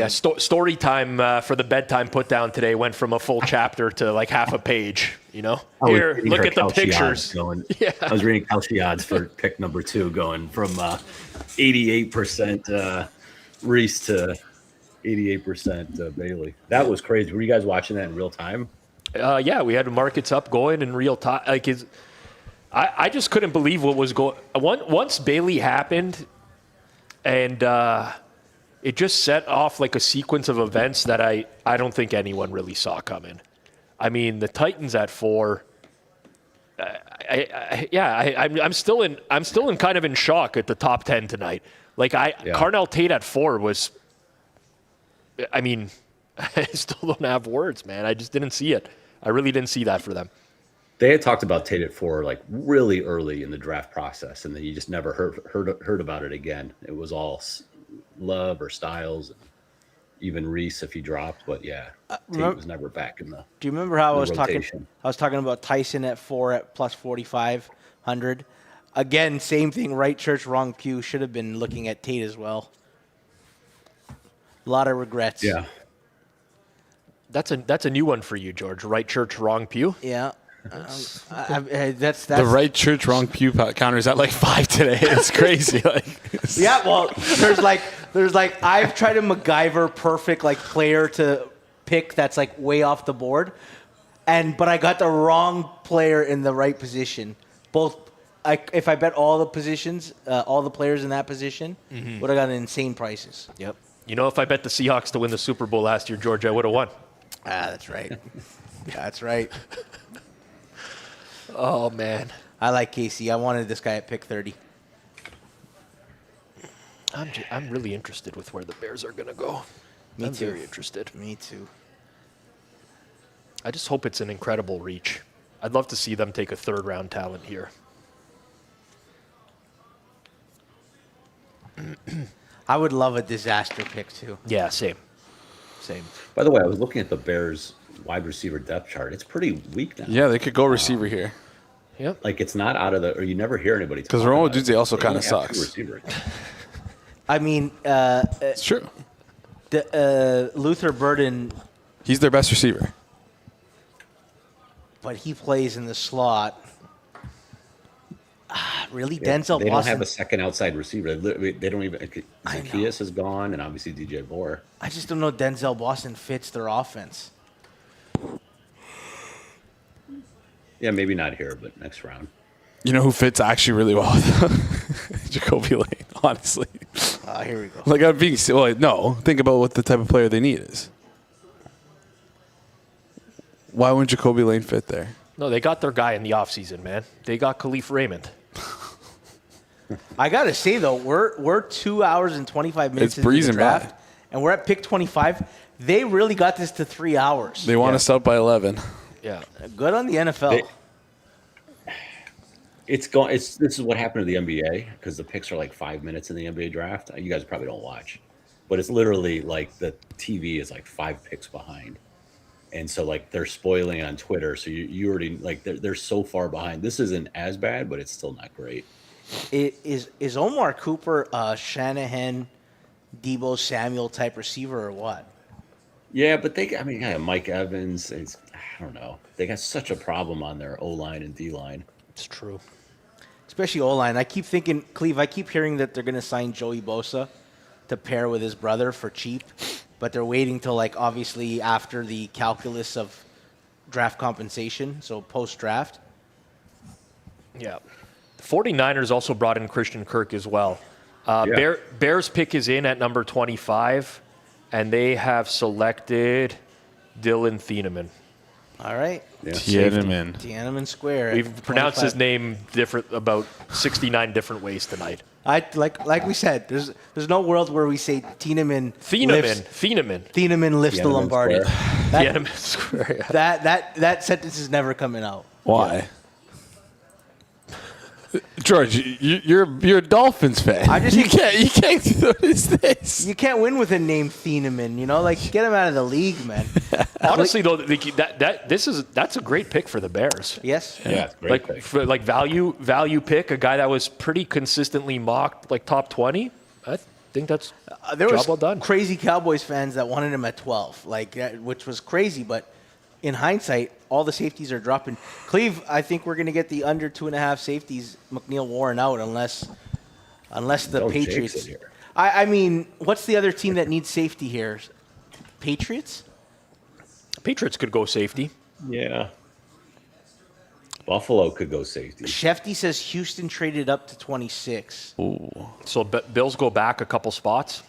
Story time for the bedtime put down today went from a full chapter to like half a page. Here, look at the pictures. I was reading Kelsey odds for pick number 2, going from 88% Reese to 88% Bailey. That was crazy. Were you guys watching that in real time? Yeah, we had markets up going in real time. I just couldn't believe what was going. Once Bailey happened, and it just set off like a sequence of events that I don't think anyone really saw coming. I mean, the Titans at 4. I'm still in kind of in shock at the top 10 tonight. Like Carnell Tate at 4 was. I mean, I still don't have words, man. I just didn't see it. I really didn't see that for them. They had talked about Tate at 4 like really early in the draft process, and then you just never heard about it again. It was all Love or Styles, and even Reese if he dropped. But yeah, Tate was never back in the. Do you remember how I was rotation. talking about Tyson at 4 at plus 4,500? Again, same thing. Right church, wrong pew. Should have been looking at Tate as well. A lot of regrets. Yeah. That's a new one for you, George. Right church, wrong pew. Yeah. That's The right church wrong pew counters at like 5 today. It's crazy. Yeah, well, there's like I've tried to MacGyver perfect like player to pick that's like way off the board, but I got the wrong player in the right position. If I bet all the positions, all the players in that position, would have gotten insane prices. Yep. If I bet the Seahawks to win the Super Bowl last year, George, I would have won. That's right. That's right. Oh, man. I like Casey. I wanted this guy at pick 30. I'm really interested with where the Bears are going to go. Me I'm too. very interested. Me too. I just hope it's an incredible reach. I'd love to see them take a third-round talent here. I would love a disaster pick too. Yeah, same. By the way, I was looking at the Bears wide receiver depth chart. It's pretty weak now. Yeah, they could go receiver here. Yep. Like it's not out of the, or you never hear anybody. Because talk Romo about it. Dudze also They kind of only have two sucks. receivers. I mean, It's true. Luther Burden, He's their best receiver. but he plays in the slot. Really, Denzel They don't Boston? have a second outside receiver. They don't even. Zacchaeus is gone, and obviously DJ Moore. I just don't know Denzel Boston fits their offense. Yeah, maybe not here, but next round. You know who fits actually really well with Jacoby Lane, honestly. Here we go. Like, I'm being well, no. Think about what the type of player they need is. Why wouldn't Jacoby Lane fit there? No, they got their guy in the offseason, man. They got Khalif Raymond. I gotta say though, we're 2 hours and 25 minutes It's into the breezing draft, by. and we're at pick 25. They really got this to 3 hours. They want us up by 11. Yeah. Good on the NFL. This is what happened to the NBA because the picks are like 5 minutes in the NBA draft. You guys probably don't watch, but it's literally like the TV is like 5 picks behind, and so like they're spoiling on Twitter. So you already like they're so far behind. This isn't as bad, but it's still not great. Is Omar Cooper a Shanahan, Debo Samuel type receiver or what? Yeah, but Mike Evans. I don't know. They got such a problem on their O line and D line. It's true. Especially O-line. I keep thinking, Cleave, I keep hearing that they're going to sign Joey Bosa to pair with his brother for cheap, but they're waiting till, like, obviously after the calculus of draft compensation, so post-draft. Yeah. The 49ers also brought in Christian Kirk as well. Bears pick is in at number 25, and they have selected Dylan Thieneman. All right. Yeah. Tiananmen Square. We've pronounced his name different about 69 different ways tonight. Like we said, there's no world where we say Thieneman lifts the Lombardi. Tiananmen Square. Yeah. That sentence is never coming out. Why? George, you're a Dolphins fan. you can't do this. You can't win with a name Thieneman, you know? Like, get him out of the league, man. Honestly, though, that's a great pick for the Bears. Yes? Yeah, great pick. For value pick, a guy that was pretty consistently mocked like top 20. I think that's There was job well done. crazy Cowboys fans that wanted him at 12, which was crazy, but in hindsight, all the safeties are dropping. Cleave, I think we're going to get the under 2.5 safeties, McNeil Warren out, unless the Don't jinx Patriots. it here. I mean, what's the other team that needs safety here? Patriots? Patriots could go safety. Yeah. Buffalo could go safety. Shefty says Houston traded up to 26. So Bills go back a couple spots.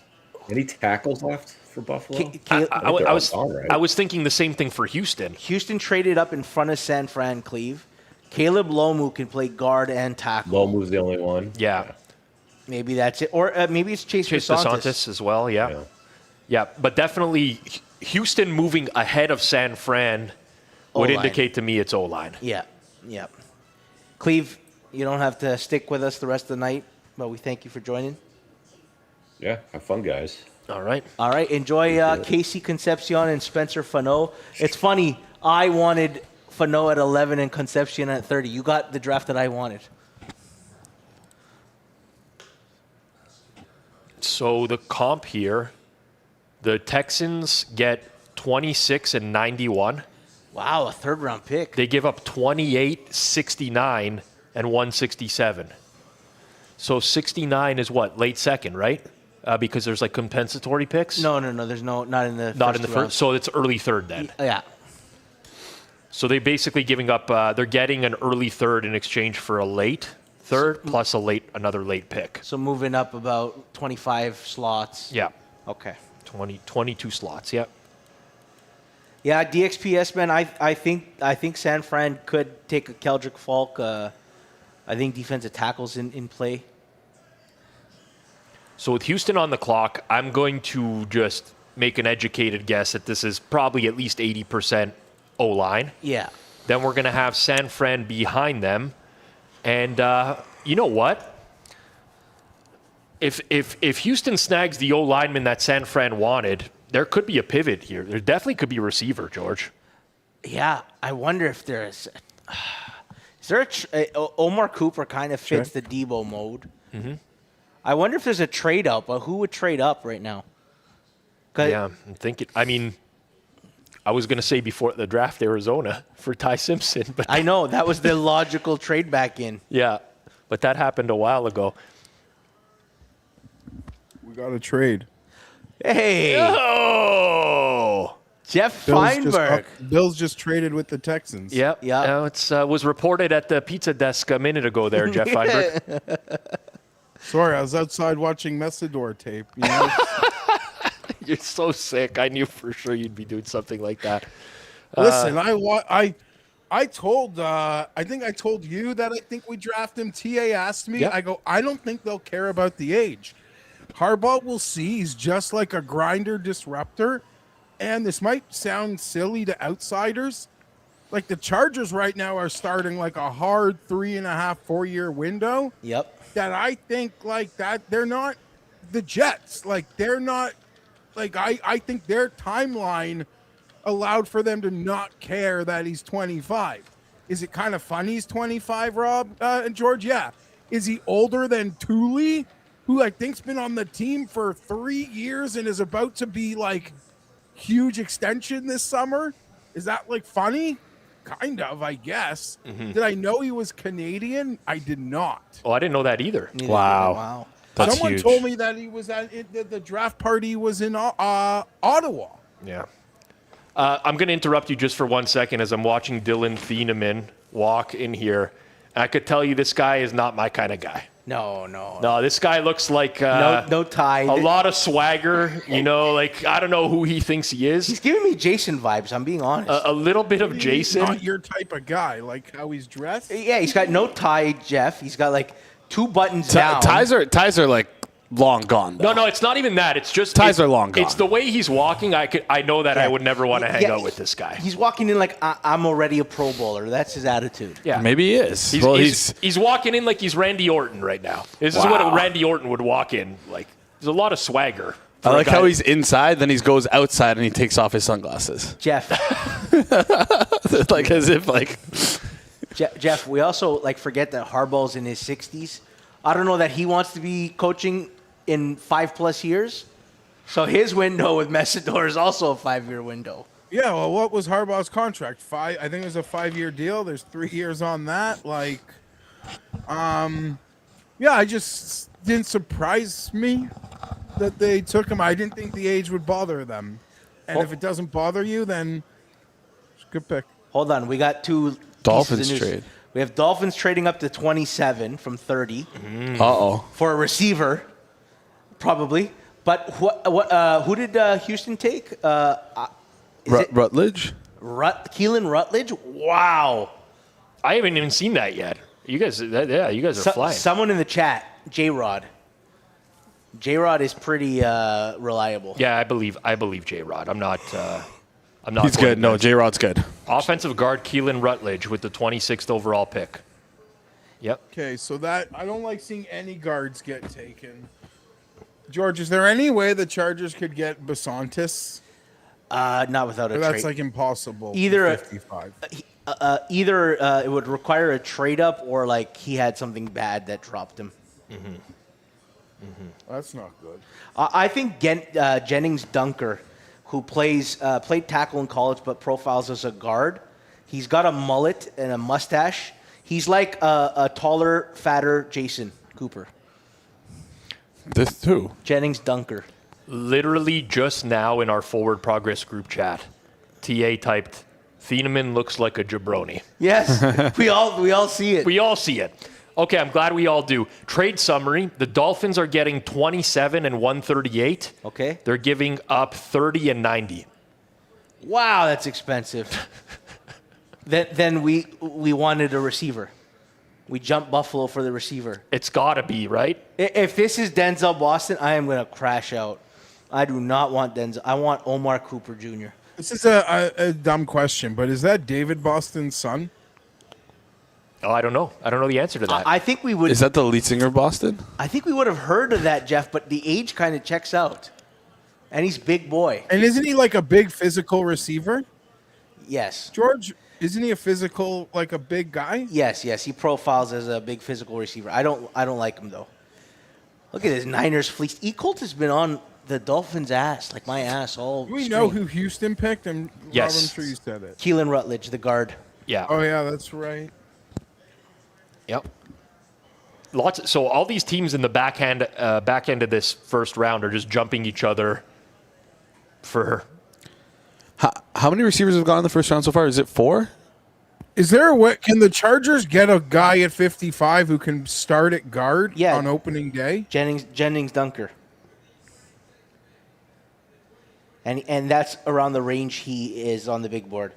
Any tackles left for Buffalo? I was thinking the same thing for Houston. Houston traded up in front of San Fran, Cleave. Caleb Lomu can play guard and tackle. Lomu's the only one. Yeah. Maybe that's it. Or maybe it's Chase DeSantis as well, yeah. But definitely Houston moving ahead of San Fran would O-line. indicate to me it's O-line. Yeah. Cleave, you don't have to stick with us the rest of the night, but we thank you for joining. Yeah, have fun, guys. All right. Enjoy Casey Concepcion and Spencer Fano. It's funny, I wanted Fano at 11 and Concepcion at 30. You got the draft that I wanted. So the comp here, the Texans get 26 and 91. Wow, a third-round pick. They give up 28, 69, and 167. So 69 is what? Late second, right? Because there's like compensatory picks? No. There's not in the Not in the two first. rounds. So it's early third then. Yeah. So they basically giving up. They're getting an early third in exchange for a late third plus another late pick. So moving up about 25 slots. Yeah. Okay. 22 slots. Yeah. Yeah, DXPS, man, I think San Fran could take a Keldrick Falk. I think defensive tackles in play. So with Houston on the clock, I'm going to just make an educated guess that this is probably at least 80% O-line. Yeah. Then we're going to have San Fran behind them. And you know what? If Houston snags the O-lineman that San Fran wanted, there could be a pivot here. There definitely could be a receiver, George. Yeah, I wonder if there's. Is there Omar Cooper kind of fits the Debo mode. Mm-hmm. I wonder if there's a trade up. Who would trade up right now? Yeah, I'm thinking. I mean, I was going to say before the draft, Arizona for Ty Simpson, but I know that was the logical trade back in. Yeah, but that happened a while ago. We got a trade. Hey, Oh, Jeff Feinberg. Bills just traded with the Texans. Yep. Yeah. It was reported at the pizza desk a minute ago there, Jeff Feinberg. Sorry, I was outside watching Messidor tape. You know? You're so sick. I knew for sure you'd be doing something like that. Listen, I told I think I told you that I think we draft him. TA asked me. Yep. I go, I don't think they'll care about the age. Harbaugh will see. He's just like a grinder disruptor. And this might sound silly to outsiders. Like the Chargers right now are starting like a hard 3.5, 4-year window. Yep. That I think like that they're not the Jets. Like they're not like I think their timeline allowed for them to not care that he's 25. Is it kind of funny he's 25, Rob and George? Yeah. Is he older than Thule, who I think's been on the team for 3 years and is about to be like huge extension this summer? Is that like funny? Kind of, I guess. Mm-hmm. Did I know he was Canadian? I did not. Oh, I didn't know that either. Wow. That's Someone huge. told me that he was at the draft party was in Ottawa. Yeah. I'm going to interrupt you just for 1 second as I'm watching Dylan Thieneman walk in here. I could tell you this guy is not my kind of guy. No. This guy looks like No tie. a lot of swagger. You know, like I don't know who he thinks he is. He's giving me Jason vibes. I'm being honest. A little bit of He's Jason. not your type of guy, like how he's dressed. Yeah, he's got no tie, Jeff. He's got like 2 buttons down. Ties are like long gone. Though. No, it's not even that. It's just Ties are long gone. It's the way he's walking. I know that I would never want to hang Yeah, out with this guy. He's walking in like I'm already a Pro Bowler. That's his attitude. Yeah, Maybe he is. He's walking in like he's Randy Orton right now. This is what Randy Orton would walk in like. There's a lot of swagger. I like how he's inside, then he goes outside and he takes off his sunglasses. Jeff. Like as if like. Jeff, we also like forget that Harbaugh's in his 60s. I don't know that he wants to be coaching in 5+ years. So his window with Messidor is also a 5-year window. Yeah, well, what was Harbaugh's contract? I think it was a 5-year deal. There's 3 years on that. Like, yeah, I just didn't surprise me that they took him. I didn't think the age would bother them. And if it doesn't bother you, then it's a good pick. Hold on, we got 2 Dolphins pieces of news. trade. We have Dolphins trading up to 27 from 30 for a receiver, probably. But who did Houston take? Rutledge? Keelan Rutledge? Wow. I haven't even seen that yet. You guys, you guys are flying. Someone in the chat, J-Rod. J-Rod is pretty reliable. Yeah, I believe J-Rod. I'm not. He's good. No, J-Rod's good. Offensive guard Keelan Rutledge with the 26th overall pick. Yep. Okay, so that I don't like seeing any guards get taken. George, is there any way the Chargers could get Basantis? Not without a trade. That's like impossible. Either 55. Either it would require a trade up or like he had something bad that dropped him. That's not good. I think Jennings Dunker, who played tackle in college but profiles as a guard, he's got a mullet and a mustache. He's like a taller, fatter Jason Cooper. This too. Jennings Dunker. Literally just now in our forward progress group chat, TA typed, Thieneman looks like a jabroni. Yes, we all see it. We all see it. Okay, I'm glad we all do. Trade summary, the Dolphins are getting 27 and 138. Okay. They're giving up 30 and 90. Wow, that's expensive. Then we wanted a receiver. We jumped Buffalo for the receiver. It's got to be, right? If this is Denzel Boston, I am going to crash out. I do not want Denzel. I want Omar Cooper Jr. This is a dumb question, but is that David Boston's son? Oh, I don't know. I don't know the answer to that. I think we would. Is that the lead singer of Boston? I think we would have heard of that, Jeff, but the age kind of checks out. And he's big boy. And isn't he like a big physical receiver? Yes. George, isn't he a physical, like a big guy? Yes. He profiles as a big physical receiver. I don't like him though. Look at his Niners fleece. Colt has been on the Dolphins' ass, like my ass all. Do we know who Houston picked? And Yes. Rob, I'm sure you said it. Keelan Rutledge, the guard. Yeah. Oh yeah, that's right. Yep. So all these teams in the back end of this first round are just jumping each other for. How many receivers have gone in the first round so far? Is it 4? Is there a way? Can the Chargers get a guy at 55 who can start at guard on opening day? Jennings Dunker. And that's around the range he is on the big board.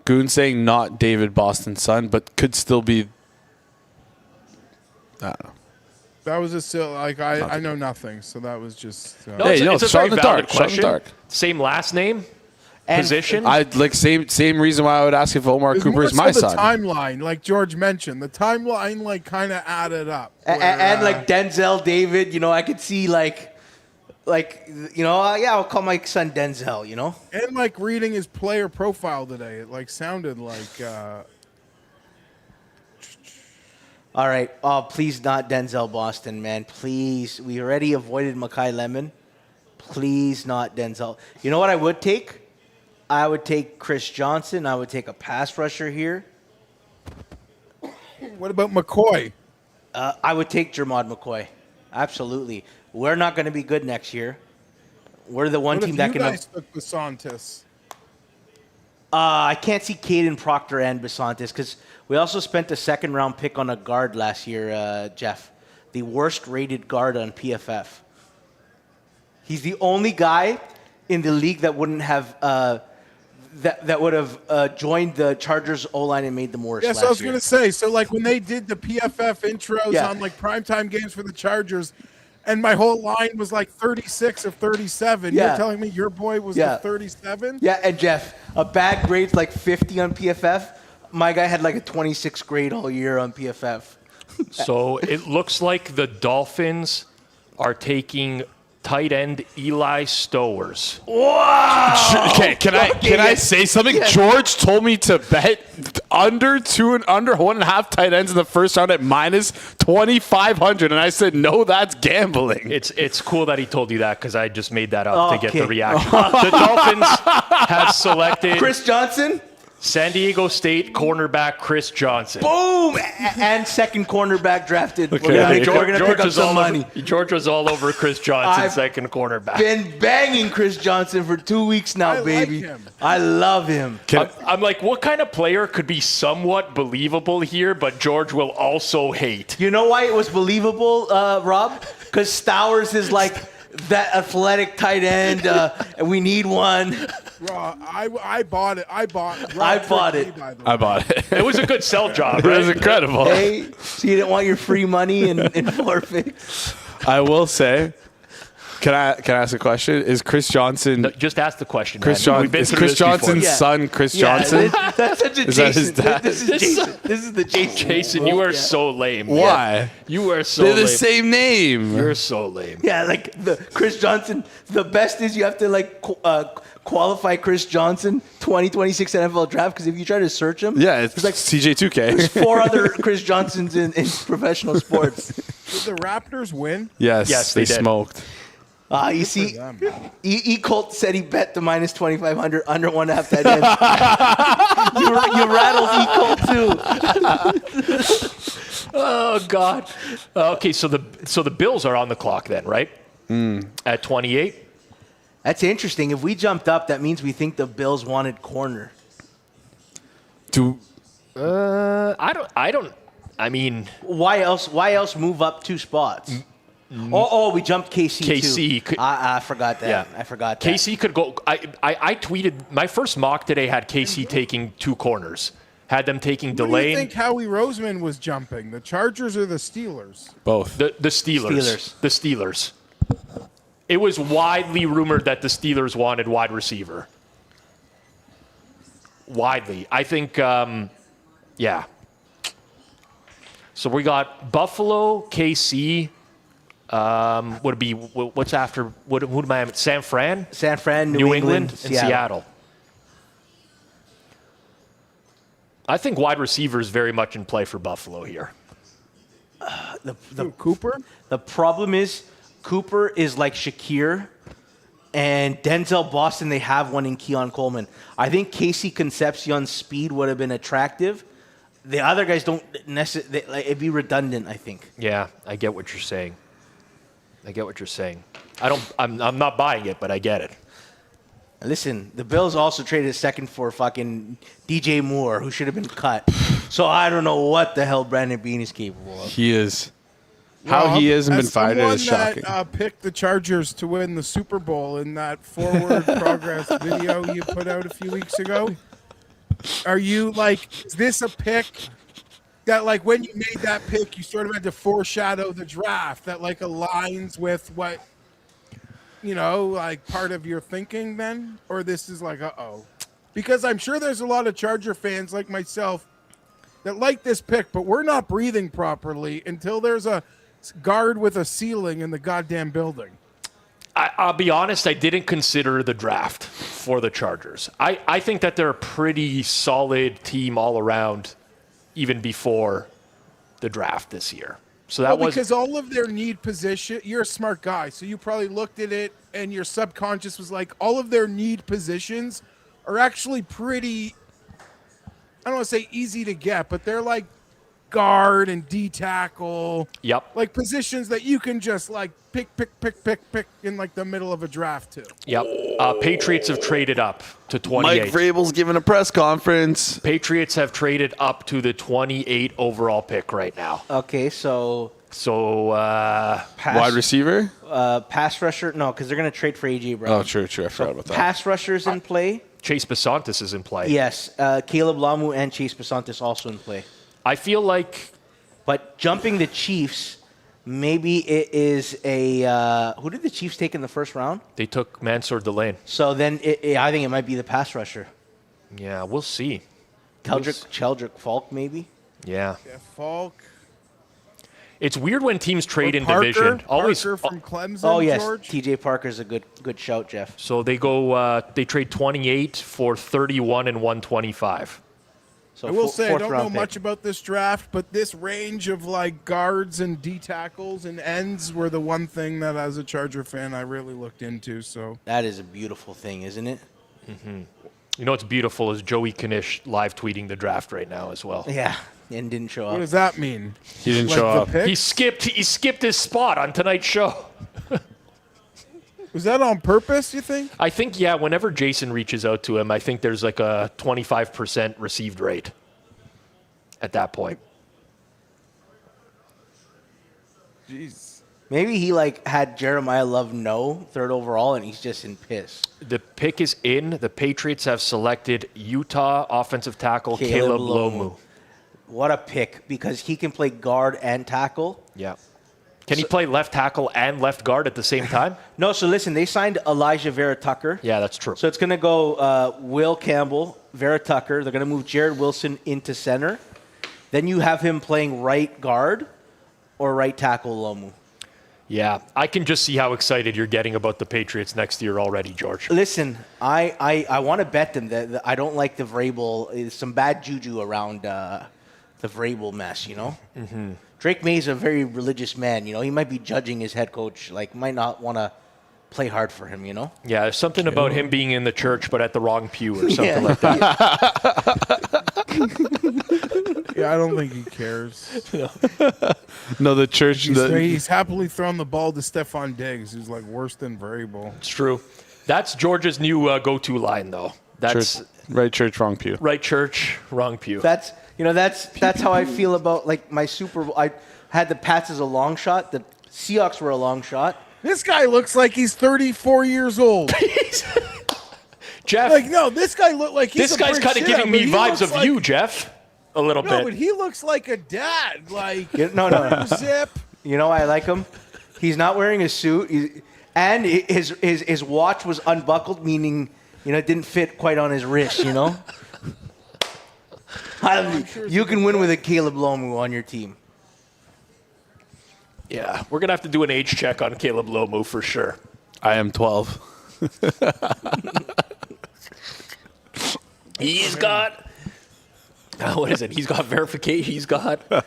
Goon saying not David Boston's son, but could still be. I don't know. That was just like I know nothing, so that was just. No, Hey, it's a shot very in the valid dark. Shot in the question. dark. Same last name, And position. I like same reason why I would ask if Omar It's Cooper more is so my the son. timeline, like George mentioned, the timeline like kind of added up. And like Denzel David, I could see I'll call my son Denzel, And like reading his player profile today, it like sounded like. All right. Oh, please not Denzel Boston, man. Please. We already avoided Makai Lemon. Please not Denzel. You know what I would take? I would take Chris Johnson. I would take a pass rusher here. What about McCoy? I would take Jermod McCoy. Absolutely. We're not going to be good next year. We're the one What team if that you can. guys took Besantis? I can't see Caden Proctor and Besantis because we also spent a second-round pick on a guard last year, Jeff. The worst-rated guard on PFF. He's the only guy in the league that wouldn't have that would have joined the Chargers O-line and made them worse. Yes, last I was year. going to say. So like when they did the PFF intros Yeah. on like primetime games for the Chargers, and my whole line was like 36 of 37. Yeah. You're telling me your boy was Yeah. the 37? Yeah, and Jeff, a bad grade's like 50 on PFF. My guy had like a 26 grade all year on PFF. So it looks like the Dolphins are taking tight end Eli Stowers. Okay, can I say something? Yeah. George told me to bet under 1.5 tight ends in the first round at minus 2,500, and I said no, that's gambling. It's cool that he told you that because I just made that up to get the Okay. reaction. The Dolphins have selected Chris Johnson, San Diego State cornerback Chris Johnson. boom, and second cornerback drafted. Okay. We're gonna pick up was some all money. George was all over Chris Johnson, I've second cornerback. Been banging Chris Johnson for 2 weeks now, I like baby. him. I love him. I'm like, what kind of player could be somewhat believable here, but George will also hate? You know why it was believable, Rob? Because Stowers is like that athletic tight end, and we need one. Raw, I bought it. I bought it. I bought it. It was a good sell job, It was right? incredible. Hey, so you didn't want your free money in forfeit? I will say, can I ask a question? Is Chris Johnson No, just ask the question. Chris man. John We've been is through Chris this before. Johnson's Yeah. son Chris Yeah, Johnson? that's such a Is that his Jason. dad? This is Jason. This is the Jason. Jason, you are so lame. man. Why? You are so They're lame. the same name. You're so lame. Yeah, like the Chris Johnson. The best is you have to like qualify Chris Johnson 2026 NFL draft because if you try to search him, Yeah, it's there's like CJ2K. 4 other Chris Johnsons in professional sports. Did the Raptors win? Yes, they did. smoked. You see, them. Colt said he bet the minus 2,500 under 1.5 tight end. you rattled Colt too. Oh God. Okay, so the Bills are on the clock then, right? At 28. That's interesting. If we jumped up, that means we think the Bills wanted corner. I don't. I mean, Why else? Why else move up 2 spots? Oh, we jumped KC. KC too. I forgot that. Yeah. I forgot that. KC could go. I tweeted my first mock today had KC taking 2 corners. Had them taking Who do you Delane. think Howie Roseman was jumping? The Chargers or the Steelers? Both. The Steelers. Steelers. The Steelers. It was widely rumored that the Steelers wanted wide receiver. Widely. I think, yeah. So we got Buffalo, KC. Would it be, what's after, who do Miami? San Fran? San Fran, New England, and Seattle. Seattle. I think wide receiver is very much in play for Buffalo here. Cooper? The problem is Cooper is like Shakir and Denzel Boston. They have one in Keon Coleman. I think Casey Concepcion's speed would have been attractive. The other guys don't necessarily. It'd be redundant, I think. Yeah, I get what you're saying. I'm not buying it, but I get it. Listen, the Bills also traded a second for fucking DJ Moore, who should have been cut. So I don't know what the hell Brandon Beane is capable of. He is. How he hasn't been fired is shocking. That picked the Chargers to win the Super Bowl in that forward progress video you put out a few weeks ago. Are you like, is this a pick that, like, when you made that pick, you sort of had to foreshadow the draft that, like, aligns with what, you know, like part of your thinking then? Or this is like, uh-oh. Because I'm sure there's a lot of Charger fans like myself that like this pick, but we're not breathing properly until there's a guard with a ceiling in the goddamn building. I'll be honest, I didn't consider the draft for the Chargers. I think that they're a pretty solid team all around, even before the draft this year. So that was because all of their need position, you're a smart guy, so you probably looked at it and your subconscious was like, all of their need positions are actually pretty, I don't want to say easy to get, but they're like guard and D tackle. Yep. Like positions that you can just like pick in like the middle of a draft too. Yep. Patriots have traded up to 28. Mike Vrabel's giving a press conference. Patriots have traded up to the 28 overall pick right now. Okay, so Wide receiver? pass rusher. No, because they're going to trade for AJ Brown. Oh, true. I forgot about that. Pass rushers in play. Chase Besantis is in play. Yes, Caleb Lamu and Chase Besantis also in play. I feel like But jumping the Chiefs, maybe it is a who did the Chiefs take in the first round? they took Mansour Delane. So then I think it might be the pass rusher. Yeah, we'll see. Cheldrick Falk, maybe. Yeah. Yeah, Falk. It's weird when teams trade in Parker, division. Always. Parker from Clemson. Oh yes, George. T.J. Parker's a good shout, Jeff. So they go. They trade 28 for 31 and 125. So I will say I fourth don't know round pick. much about this draft, but this range of like guards and D tackles and ends were the one thing that, as a Charger fan, I really looked into. So That is a beautiful thing, isn't it? You know what's beautiful is Joey Knish live tweeting the draft right now as well. Yeah, and didn't show what up. does that mean? He didn't Like show the up. pick? He skipped his spot on tonight's show. Was that on purpose, you think? I think, yeah, whenever Jason reaches out to him, I think there's like a 25% received rate at that point. Jeez. Maybe he like had Jeremiah Love third overall, and he's just in piss. The pick is in. The Patriots have selected Utah offensive tackle Caleb Lomu. What a pick, because he can play guard and tackle. Yeah. Can he play left tackle and left guard at the same time? No, so listen, they signed Elijah Vera Tucker. Yeah, that's true. So it's going to go Will Campbell, Vera Tucker. They're going to move Jared Wilson into center. Then you have him playing right guard or right tackle Lomu. Yeah, I can just see how excited you're getting about the Patriots next year already, George. Listen, I want to bet them that I don't like the Vrabel. There's some bad juju around the Vrabel mess, you know? Mm-hmm. Drake May's a very religious man, you know? He might be judging his head coach, like, might not want to play hard for him, you know? Yeah, there's something about him being in the church but at the wrong pew or something like that. Yeah, I don't think he cares. No, the church. He's happily thrown the ball to Stephon Diggs, who's like worse than Vrabel. It's true. That's George's new go-to line, though. That's right church, wrong pew. right church, wrong pew. That's how I feel about, like, my Super Bowl. I had the Pats as a long shot. The Seahawks were a long shot. This guy looks like he's 34 years old. Jeff, Like, no, this guy look like he's this guy's kind of giving me vibes of you, Jeff, a little No, bit. but he looks like a dad. Like, No. zip. You know why I like him? He's not wearing a suit. And his watch was unbuckled, meaning it didn't fit quite on his wrist. You can win with a Caleb Lomu on your team. Yeah, we're gonna have to do an age check on Caleb Lomu for sure. I am 12. He's got. What is it? He's got verification. He's got. I'm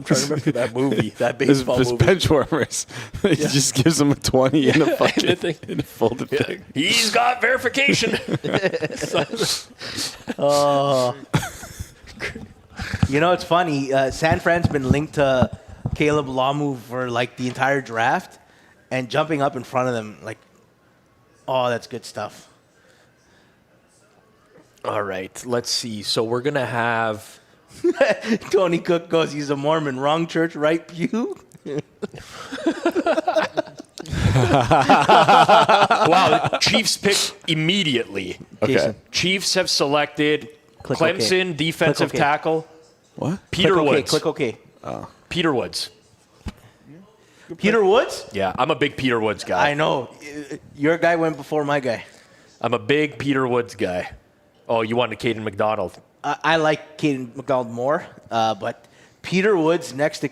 trying to remember that movie, that baseball His movie. bench warmers. He just gives him a 20 in a fucking in a folded thing. He's got verification. It's funny. San Fran's been linked to Caleb Lomu for like the entire draft, and jumping up in front of them, like, oh, that's good stuff. All right, let's see. So we're gonna have. Tony Cook goes, he's a Mormon. Wrong church, right pew. Wow, Chiefs pick immediately. Okay. Jason. Chiefs have selected Click Clemson OK. defensive Click OK. tackle What? Peter Click OK, Woods. click OK. Peter Woods. Peter Woods? Yeah, I'm a big Peter Woods guy. I know. Your guy went before my guy. I'm a big Peter Woods guy. Oh, you wanted Caden McDonald. I like Caden McDonald more, but Peter Woods next to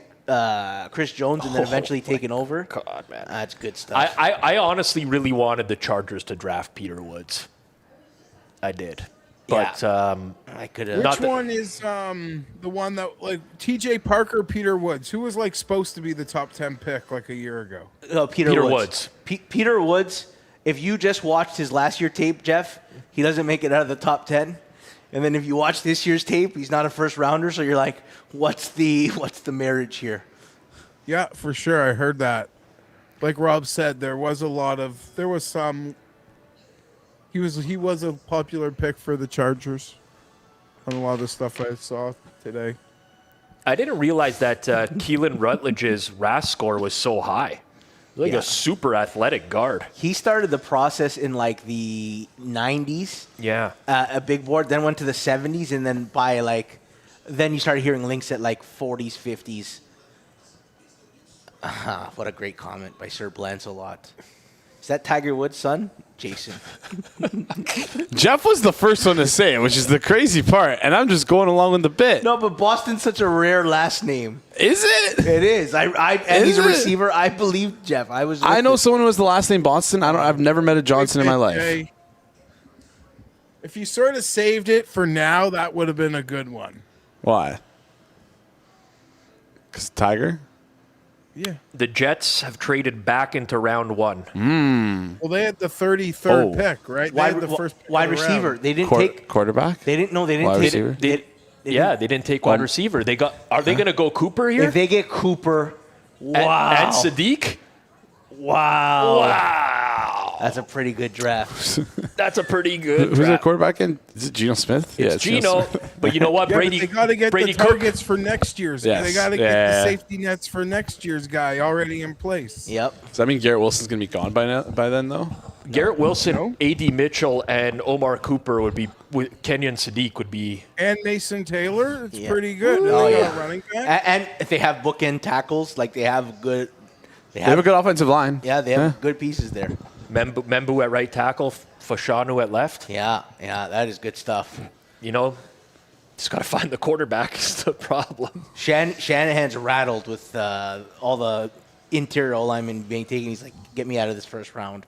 Chris Jones and then eventually taking over. God, man. That's good stuff. I honestly really wanted the Chargers to draft Peter Woods. I did. But I could have. Which one is the one that like TJ Parker, Peter Woods, who was like supposed to be the top 10 pick like a year ago? Peter Woods. Peter Woods, if you just watched his last year tape, Jeff, he doesn't make it out of the top 10. And then if you watch this year's tape, he's not a first rounder, so you're like, what's the marriage here? Yeah, for sure. I heard that. Like Rob said, there was some. He was a popular pick for the Chargers on a lot of the stuff I saw today. I didn't realize that Keelan Rutledge's RAS score was so high. Like a super athletic guard. He started the process in like the 90s. Yeah. A big board, then went to the 70s, and then then you started hearing links at like 40s, 50s. What a great comment by Sir Blancelot. Is that Tiger Woods' son? Jason. Jeff was the first one to say it, which is the crazy part, and I'm just going along with the bit. No, but Boston's such a rare last name. Is it? It is. And he's a receiver. I believe Jeff. I know someone who has the last name Boston. I've never met a Johnson in my life. Hey, if you sort of saved it for now, that would have been a good one. Why? Because Tiger? Yeah. The Jets have traded back into round one. Well, they had the 33rd pick, right? They had the first pick wide of the receiver. round. They didn't take quarterback. They didn't Wide take receiver? They They didn't take wide receiver. Are they going to go Cooper here? If they get Cooper, wow. And Sadiq? Wow. Wow. That's a pretty good draft. That's a pretty good Who's their draft. quarterback in? Is it Geno Smith? It's Geno. But you know what? Yeah, Brady, but they got to get Brady the targets for next year's. Yes. They got to Yeah. get the safety nets for next year's guy already in place. Yep. Does that mean Garrett Wilson's going to be gone by then, though? Garrett Wilson, No. A.D. Mitchell, and Omar Cooper would be – Kenyon Sadiq would be – And Mason Taylor, it's Yeah. pretty good. And Oh, they got yeah. a running back. And if they have bookend tackles, like they have good. They have a good offensive line. Yeah, they have good pieces there. Membu at right tackle, Fashanu at left. Yeah, that is good stuff. You know, just got to find the quarterback is the problem. Shanahan's rattled with all the interior linemen being taken. He's like, get me out of this first round.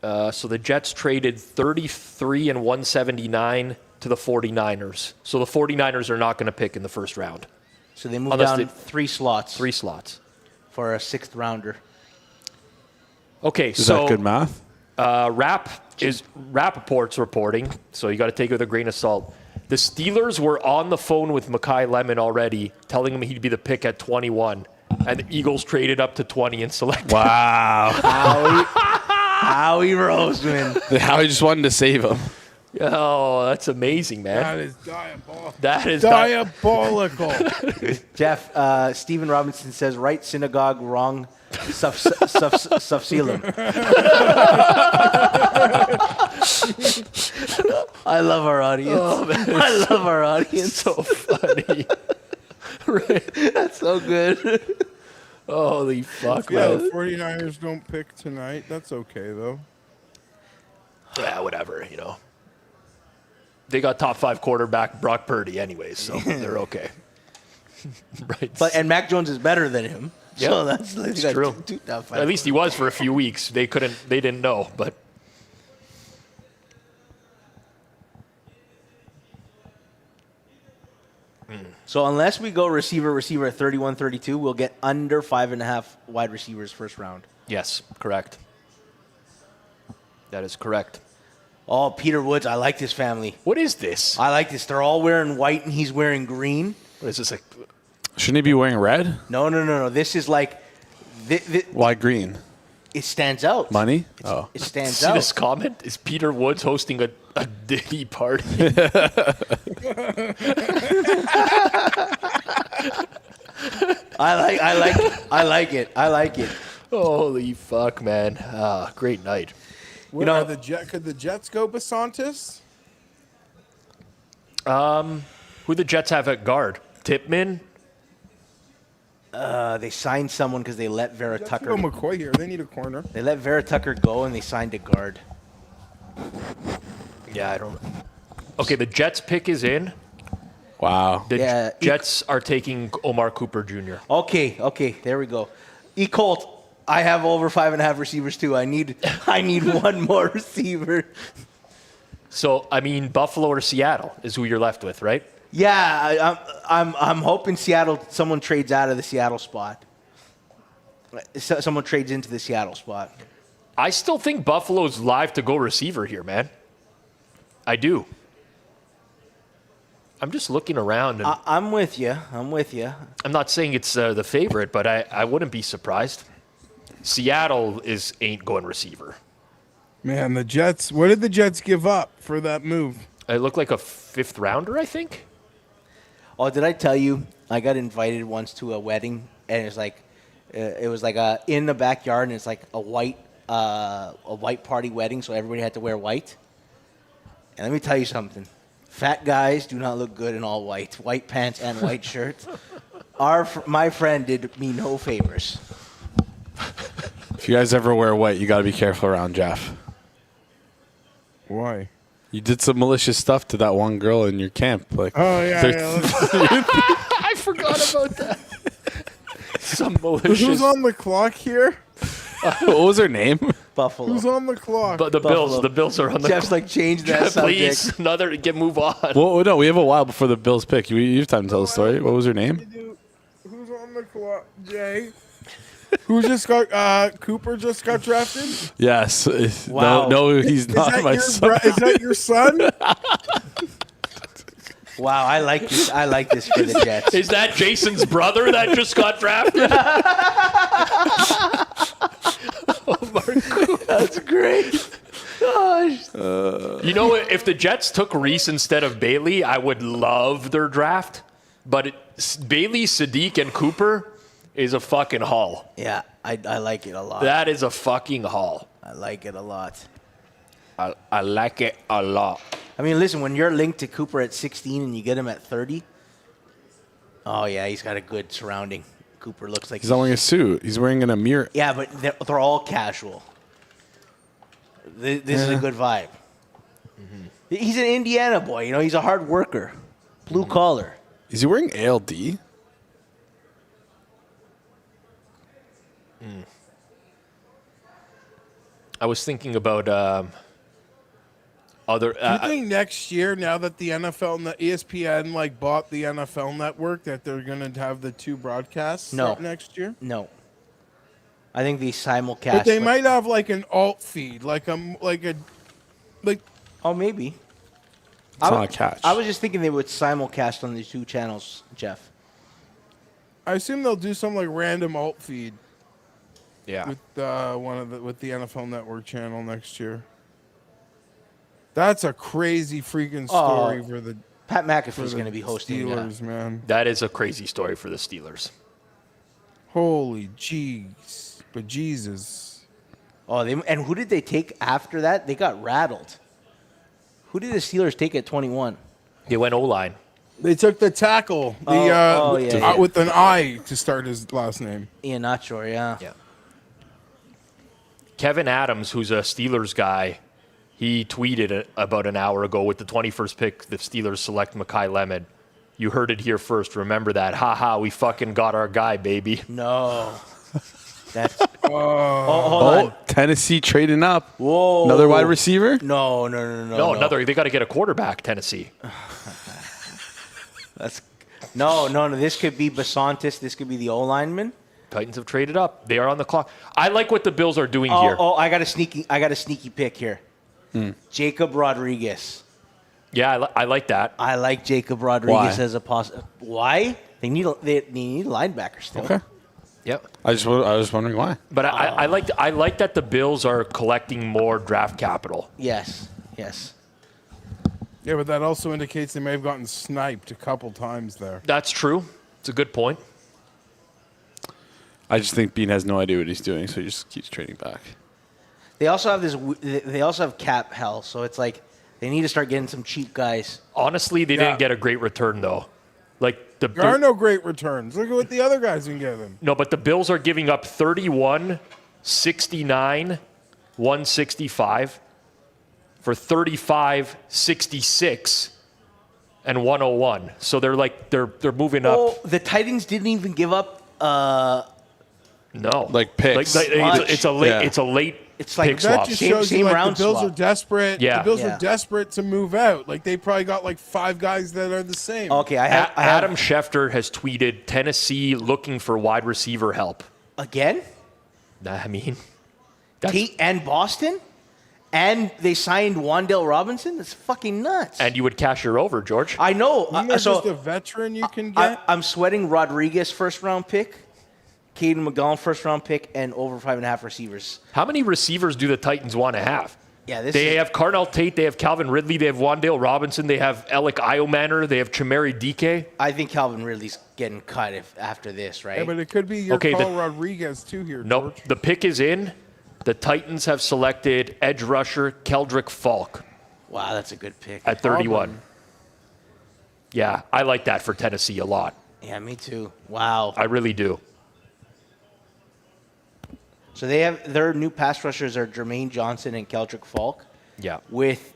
So the Jets traded 33 and 179 to the 49ers. So the 49ers are not going to pick in the first round. So they moved Unless down they- 3 slots 3 slots. for a 6th rounder. Okay, Is so that good math? Rappaport's reporting, so you got to take it with a grain of salt. The Steelers were on the phone with Mekhi Lemon already, telling him he'd be the pick at 21, and the Eagles traded up to 20 and selected. Wow. Howie Roseman. Howie just wanted to save him. Oh, that's amazing, man. That is diabolical. That is Diabolical. Jeff, Stephen Robinson says, right synagogue, wrong Sufsilum. I love our audience. Oh, man. I love our audience. so funny. That's so good. Holy fuck, Yeah, man. the 49ers don't pick tonight. That's okay, though. Yeah, whatever, you know. They got top 5 quarterback Brock Purdy anyways, so they're okay. Right. And Mac Jones is better than him. Yeah, So that's true. Two top 5. At least he was for a few weeks. They didn't know, but So unless we go receiver at 31, 32, we'll get under 5.5 wide receivers first round. yes, correct. That is correct. Oh, Peter Woods, I like this family. What is this? I like this. They're all wearing white and he's wearing green. What is this like? Shouldn't he be wearing red? No. This is like, Why green? it stands out. Money? It stands See out. this comment? Is Peter Woods hosting a Diddy party? I like it. Holy fuck, man. Great night. You know, could the Jets go Basantis? Who the Jets have at guard? Tipman? They signed someone because they let Vera Jets Tucker. go McCoy here. They need a corner. They let Vera Tucker go and they signed a guard. Yeah, I don't. Okay, the Jets pick is in. Wow. The Yeah, Jets are taking Omar Cooper Jr. Okay, there we go. Colt, I have over 5.5 receivers too. I need one more receiver. So, I mean, Buffalo or Seattle is who you're left with, right? Yeah, I'm hoping Seattle. Someone trades out of the Seattle spot. Someone trades into the Seattle spot. I still think Buffalo's live to go receiver here, man. I do. I'm just looking around. And I'm with you. I'm not saying it's the favorite, but I wouldn't be surprised. Seattle ain't going receiver. Man, the Jets. What did the Jets give up for that move? It looked like a 5th rounder, I think. Oh, did I tell you? I got invited once to a wedding, and it was like in the backyard, and it's like a white party wedding, so everybody had to wear white. And let me tell you something. Fat guys do not look good in all white. White pants and white shirts. My friend did me no favors. If you guys ever wear white, you got to be careful around Jeff. Why? You did some malicious stuff to that one girl in your camp. Like, Oh yeah. I forgot about that. Some malicious. Who's on the clock here? what was her name? Buffalo. Who's on the clock? But the Bills are on the. Jeff's like, change that subject. Please, move on. Well, no, we have a while before the Bills pick. You have time to tell the story. What was her name? Who's on the clock? Jay. Who just got? Cooper just got drafted. Yes. Wow. No, he's not my son. Is that your son? Wow, I like this. I like this for the Jets. Is that Jason's brother that just got drafted? That's great. Gosh. You know, if the Jets took Reese instead of Bailey, I would love their draft. But Bailey, Sadiq, and Cooper is a fucking haul. Yeah, I like it a lot. That is a fucking haul. I like it a lot. I like it a lot. I mean, listen, when you're linked to Cooper at 16 and you get him at 30, oh, yeah, he's got a good surrounding. Cooper looks like He's not wearing a suit. He's wearing an Amir. Yeah, but they're all casual. This is a good vibe. Mm-hmm. He's an Indiana boy. You know, he's a hard worker. Blue collar. Is he wearing ALD? I was thinking about other. Do you think next year, now that the NFL and the ESPN like bought the NFL Network, that they're gonna have the two broadcasts No. next year? No. I think they simulcast. But they might have like an alt feed, like. Oh, maybe. It's not a catch. I was just thinking they would simulcast on the two channels, Jeff. I assume they'll do some like random alt feed Yeah. with with the NFL Network channel next year. That's a crazy freaking story for the Pat McAfee's going to be hosting. Steelers, man. That is a crazy story for the Steelers. Holy jeez, but Jesus. Oh, and who did they take after that? They got rattled. Who did the Steelers take at 21? They went O-line. They took the tackle with an I to start his last name. Ian Nachor, yeah. Kevin Adams, who's a Steelers guy, he tweeted about an hour ago with the 21st pick, the Steelers select Mekhi Lemon. You heard it here first. Remember that. Ha, we fucking got our guy, baby. No. That's hold on. Tennessee trading up. Whoa. Another wide receiver? No. Another. They got to get a quarterback, Tennessee. No. This could be Basantis. This could be the O-lineman. Titans have traded up. They are on the clock. I like what the Bills are doing here. I got a sneaky pick here. Jacob Rodriguez. Yeah, I like that. I like Jacob Rodriguez as a possible. Why? They need linebackers still. Okay. Yep. I was wondering why. But I like that the Bills are collecting more draft capital. Yes. Yeah, but that also indicates they may have gotten sniped a couple times there. That's true. It's a good point. I just think Bean has no idea what he's doing, so he just keeps trading back. They also have They also have cap hell, so it's like they need to start getting some cheap guys. Honestly, they didn't get a great return though. Like there are no great returns. Look at what the other guys can get them. No, but the Bills are giving up 31, 69, 165 for 35, 66, and 101. So they're moving up. The Titans didn't even give up. No, like picks. It's a late. It's like pick that swap. just shows same you like round the Bills swap. are desperate. Yeah. The Bills are desperate to move out. Like they probably got like 5 guys that are the same. Okay, Adam Schefter has tweeted Tennessee looking for wide receiver help. Again? I mean, And Boston? And they signed Wan'Dale Robinson? That's fucking nuts. and you would cash her over, George. I know. Isn't there just a veteran you can get? I'm sweating Rodriguez first-round pick, Caden McDonald first-round pick, and over 5.5 receivers. How many receivers do the Titans want to have? Yeah, They have Carnell Tate, they have Calvin Ridley, they have Wan'Dale Robinson, they have Alec Iomanner, they have Chameri Dike. I think Calvin Ridley's getting cut after this, right? Yeah, but it could be your call Rodriguez too here, Nope, George. the pick is in. The Titans have selected edge rusher Keldrick Falk Wow, that's a good pick. at 31. Yeah, I like that for Tennessee a lot. Yeah, me too. Wow. I really do. So they have their new pass rushers are Jermaine Johnson and Keldrick Falk, Yeah. with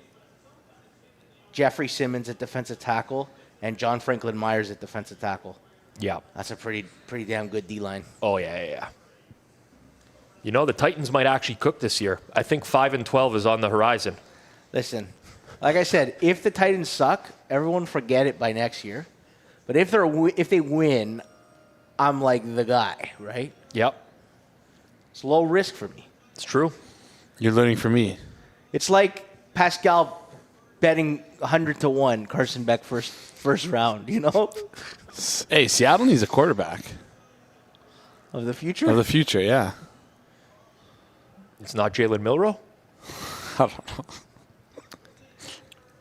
Jeffrey Simmons at defensive tackle and John Franklin Myers at defensive tackle. Yeah. That's a pretty damn good D-line. Oh, yeah. You know, the Titans might actually cook this year. I think 5-12 is on the horizon. Listen, like I said, if the Titans suck, everyone forget it by next year. But if they win, I'm like the guy, right? Yep. It's low risk for me. It's true. You're learning from me. It's like Pascal betting 100-1 Carson Beck first round, you know? Hey, Seattle needs a quarterback Of the future? of the future, yeah. It's not Jalen Milroe? I don't know.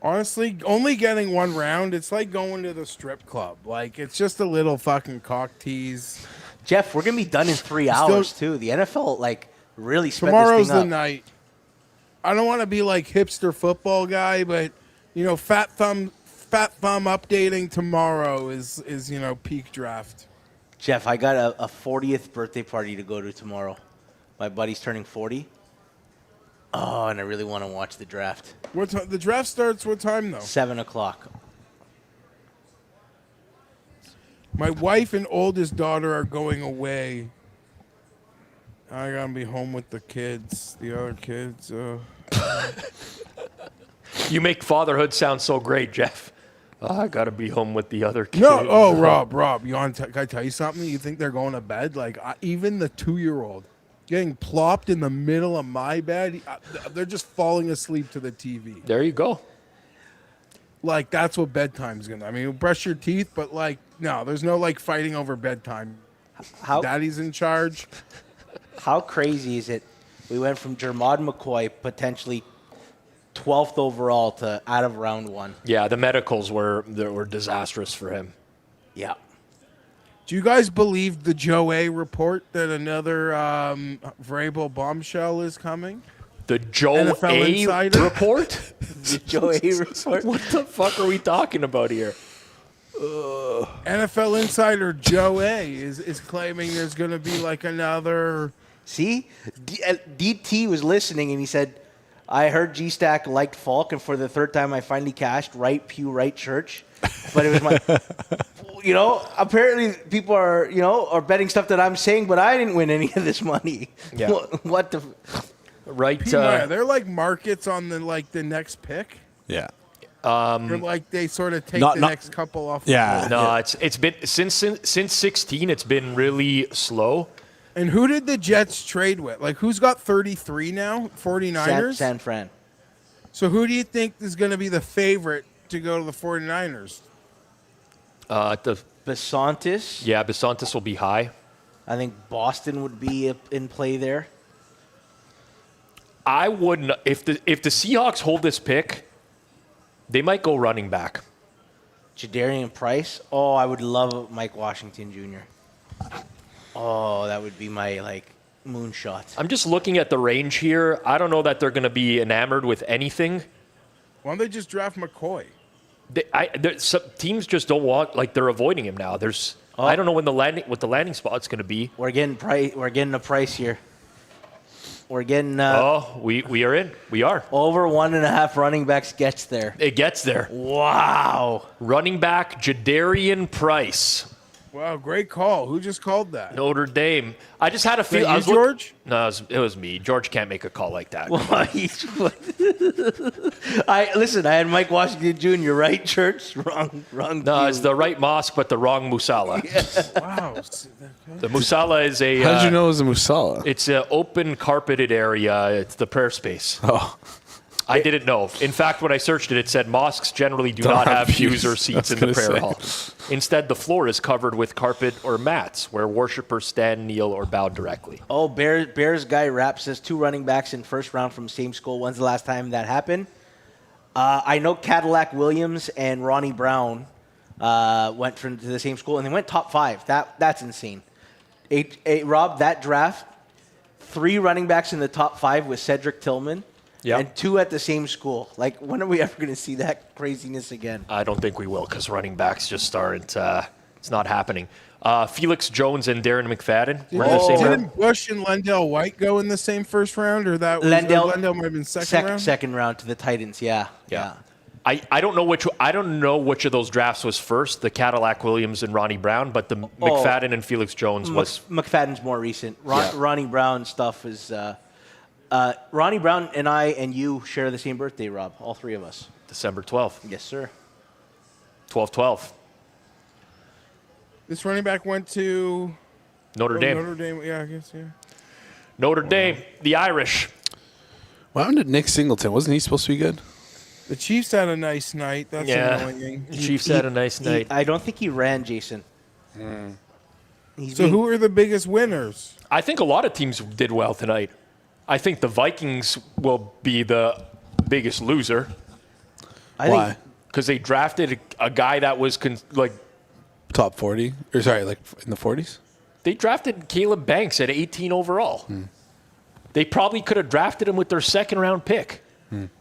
Honestly, only getting 1 round, it's like going to the strip club. Like, it's just a little fucking cock tease. Jeff, we're going to be done in 3 hours, too. The NFL, really sped Tomorrow's this thing the up. night. I don't want to be like hipster football guy, but, fat thumb updating tomorrow is peak draft. Jeff, I got a 40th birthday party to go to tomorrow. My buddy's turning 40. Oh, and I really want to watch the draft. What time? The draft starts what time, though? 7 o'clock. My wife and oldest daughter are going away. I gotta be home with the kids. The other kids. You make fatherhood sound so great, Jeff. Oh, I got to be home with the other kids. No, oh, Rob, can I tell you something? You think they're going to bed? Even the 2-year-old getting plopped in the middle of my bed, they're just falling asleep to the TV. There you go. That's what bedtime's gonna. I mean, brush your teeth, but no, there's no fighting over bedtime. How Daddy's in charge. How crazy is it? We went from Jermod McCoy, potentially 12th overall, to out of round 1. Yeah, the medicals were disastrous for him. Yeah. Do you guys believe the Joe A report that another Vrabel bombshell is coming? The Joe NFL A Insider? report? The Joe A report. What the fuck are we talking about here? NFL insider Joe A is claiming there's going to be like another. See, DT was listening and he said, I heard G-Stack liked Falk, and for the third time I finally cashed right pew, right church. But it was my, apparently people are betting stuff that I'm saying, but I didn't win any of this money. Yeah. What the? Right. They're like markets on the next pick. Yeah. They're like they sort of take the next couple off. Yeah. No, it's been since 16. It's been really slow. And who did the Jets trade with? Like, who's got 33 now? 49ers? San Fran. So who do you think is going to be the favorite to go to the 49ers? Besantis. Yeah, Besantis will be high. I think Boston would be in play there. I wouldn't. If the Seahawks hold this pick, they might go running back. Jadarian Price. Oh, I would love Mike Washington Jr. Oh, that would be my moonshot. I'm just looking at the range here. I don't know that they're going to be enamored with anything. Why don't they just draft McCoy? Some teams just don't want, they're avoiding him now. I don't know what the landing spot's going to be. We're getting a price here. We're getting we are in. We are. Over 1.5 running backs gets there. It gets there. Wow. Running back Jadarian Price. Wow, great call. Who just called that? Notre Dame. I just had a feeling. George? No, it was me. George can't make a call like that. I had Mike Washington Jr. Right church, wrong. No, it's the right mosque, but the wrong musala. Wow. The musala is a. How did you know it was a musala? It's an open carpeted area. It's the prayer space. Oh. I didn't know. In fact, when I searched it, it said mosques generally do not have pews or seats in the prayer hall. Instead, the floor is covered with carpet or mats where worshipers stand, kneel, or bow directly. Oh, Bears guy Rap says 2 running backs in first round from same school. When's the last time that happened? I know Cadillac Williams and Ronnie Brown went to the same school, and they went top 5. That's insane. Rob, that draft, 3 running backs in the top 5 with Cedric Tillman. Yep. And 2 at the same school. When are we ever going to see that craziness again? I don't think we will because running backs just aren't. It's not happening. Felix Jones and Darren McFadden were in the same round. Didn't Bush and Lendell White go in the same first round, or that was Lendell might have been second round? Second round to the Titans. Yeah. I don't know which of those drafts was first, the Cadillac Williams and Ronnie Brown, but the McFadden and Felix Jones was. McFadden's more recent. Ronnie Brown stuff is. Ronnie Brown and I and you share the same birthday, Rob. All 3 of us. December 12th. Yes, sir. 12-12. This running back went to Notre Dame. Notre Dame, yeah, I guess, yeah. Notre Dame, the Irish. What happened to Nick Singleton? Wasn't he supposed to be good? The Chiefs had a nice night. That's annoying. The Chiefs had a nice night. I don't think he ran, Jason. So who are the biggest winners? I think a lot of teams did well tonight. I think the Vikings will be the biggest loser. Why? Because they drafted a guy that was top 40? Or sorry, in the 40s? They drafted Caleb Banks at 18 overall. They probably could have drafted him with their second round pick.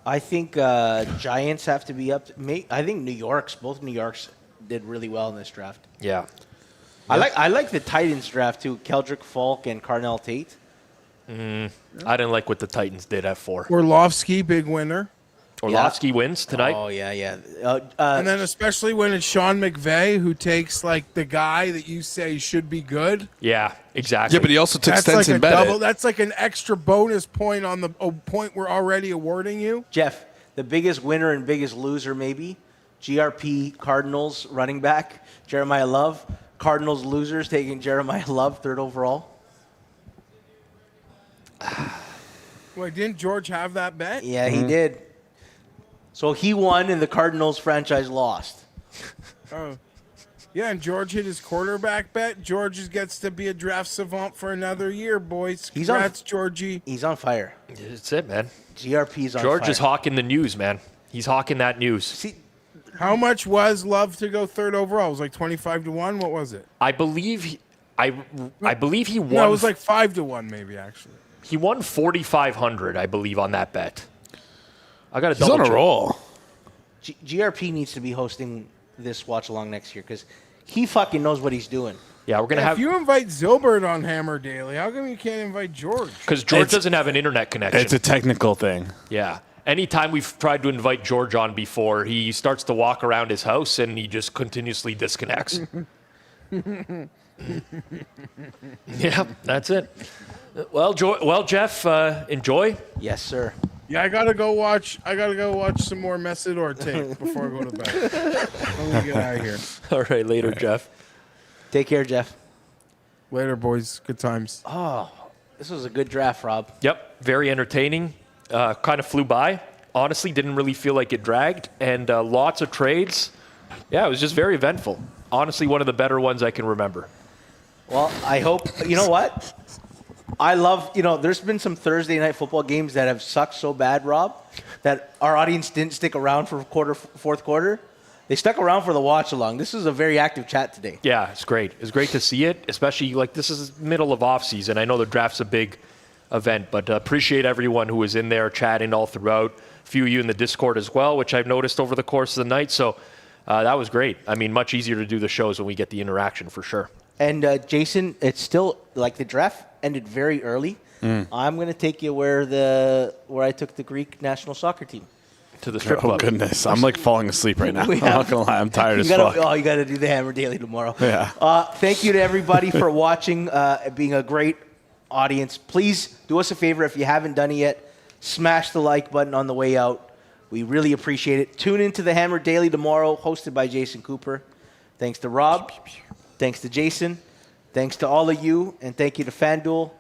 I think Giants have to be up. I think both New Yorks did really well in this draft. Yeah. I like the Titans draft too. Keldrick Falk and Carnell Tate. I didn't like what the Titans did at 4. Orlovsky, big winner. Orlovsky wins tonight. Oh, yeah. And then especially when it's Sean McVay who takes the guy that you say should be good. Yeah, exactly. Yeah, but he also took That's Stenson Bennett. That's like an extra bonus point on the point we're already awarding you. Jeff, the biggest winner and biggest loser maybe, GRP Cardinals running back, Jeremiah Love. Cardinals losers taking Jeremiah Love 3rd overall. Wait, didn't George have that bet? Yeah, he did. So he won and the Cardinals franchise lost. Oh. Yeah, and George hit his quarterback bet. George gets to be a draft savant for another year, boys. Congrats, Georgie. He's on fire. That's it, man. GRP's on fire. George is hawking the news, man. He's hawking that news. See, how much was Love to go 3rd overall? It was 25-1. What was it? I believe he won. No, it was 5-1 maybe, actually. He won 4,500, I believe, on that bet. I got to He's double on a check. roll. GRP needs to be hosting this watch along next year because he fucking knows what he's doing. Yeah, we're gonna If have you invite Zilbert on Hammer Daily, how come you can't invite George? because George It's- doesn't have an internet connection. It's a technical thing. Yeah. Anytime we've tried to invite George on before, he starts to walk around his house and he just continuously disconnects. Yeah, that's it. Well, Jeff, enjoy. Yes, sir. Yeah, I gotta go watch some more Messidor tape before I go to bed. I'm gonna get out of here. All right, later, Jeff. Take care, Jeff. Later, boys. Good times. This was a good draft, Rob. Yep, very entertaining. Kind of flew by. Honestly, didn't really feel like it dragged. And lots of trades. Yeah, it was just very eventful. Honestly, one of the better ones I can remember. Well, I hope, you know what? I love, there's been some Thursday night football games that have sucked so bad, Rob, that our audience didn't stick around for fourth quarter. They stuck around for the watch along. This was a very active chat today. Yeah, it's great. It's great to see it, especially like this is middle of off season. I know the draft's a big event, but appreciate everyone who was in there chatting all throughout. A few of you in the Discord as well, which I've noticed over the course of the night. So that was great. I mean, much easier to do the shows when we get the interaction for sure. And Jason, it's still like the draft ended very early. I'm going to take you where I took the Greek national soccer team. To the strip Oh, club. goodness. I'm like falling asleep right now. I'm not going to lie. I'm tired as You fuck. got to do the Hammer Daily tomorrow. Yeah. Thank you to everybody for watching, being a great audience. Please do us a favor if you haven't done it yet. Smash the like button on the way out. We really appreciate it. Tune into the Hammer Daily tomorrow, hosted by Jason Cooper. Thanks to Rob. Thanks to Jason. Thanks to all of you. And thank you to Fanduel.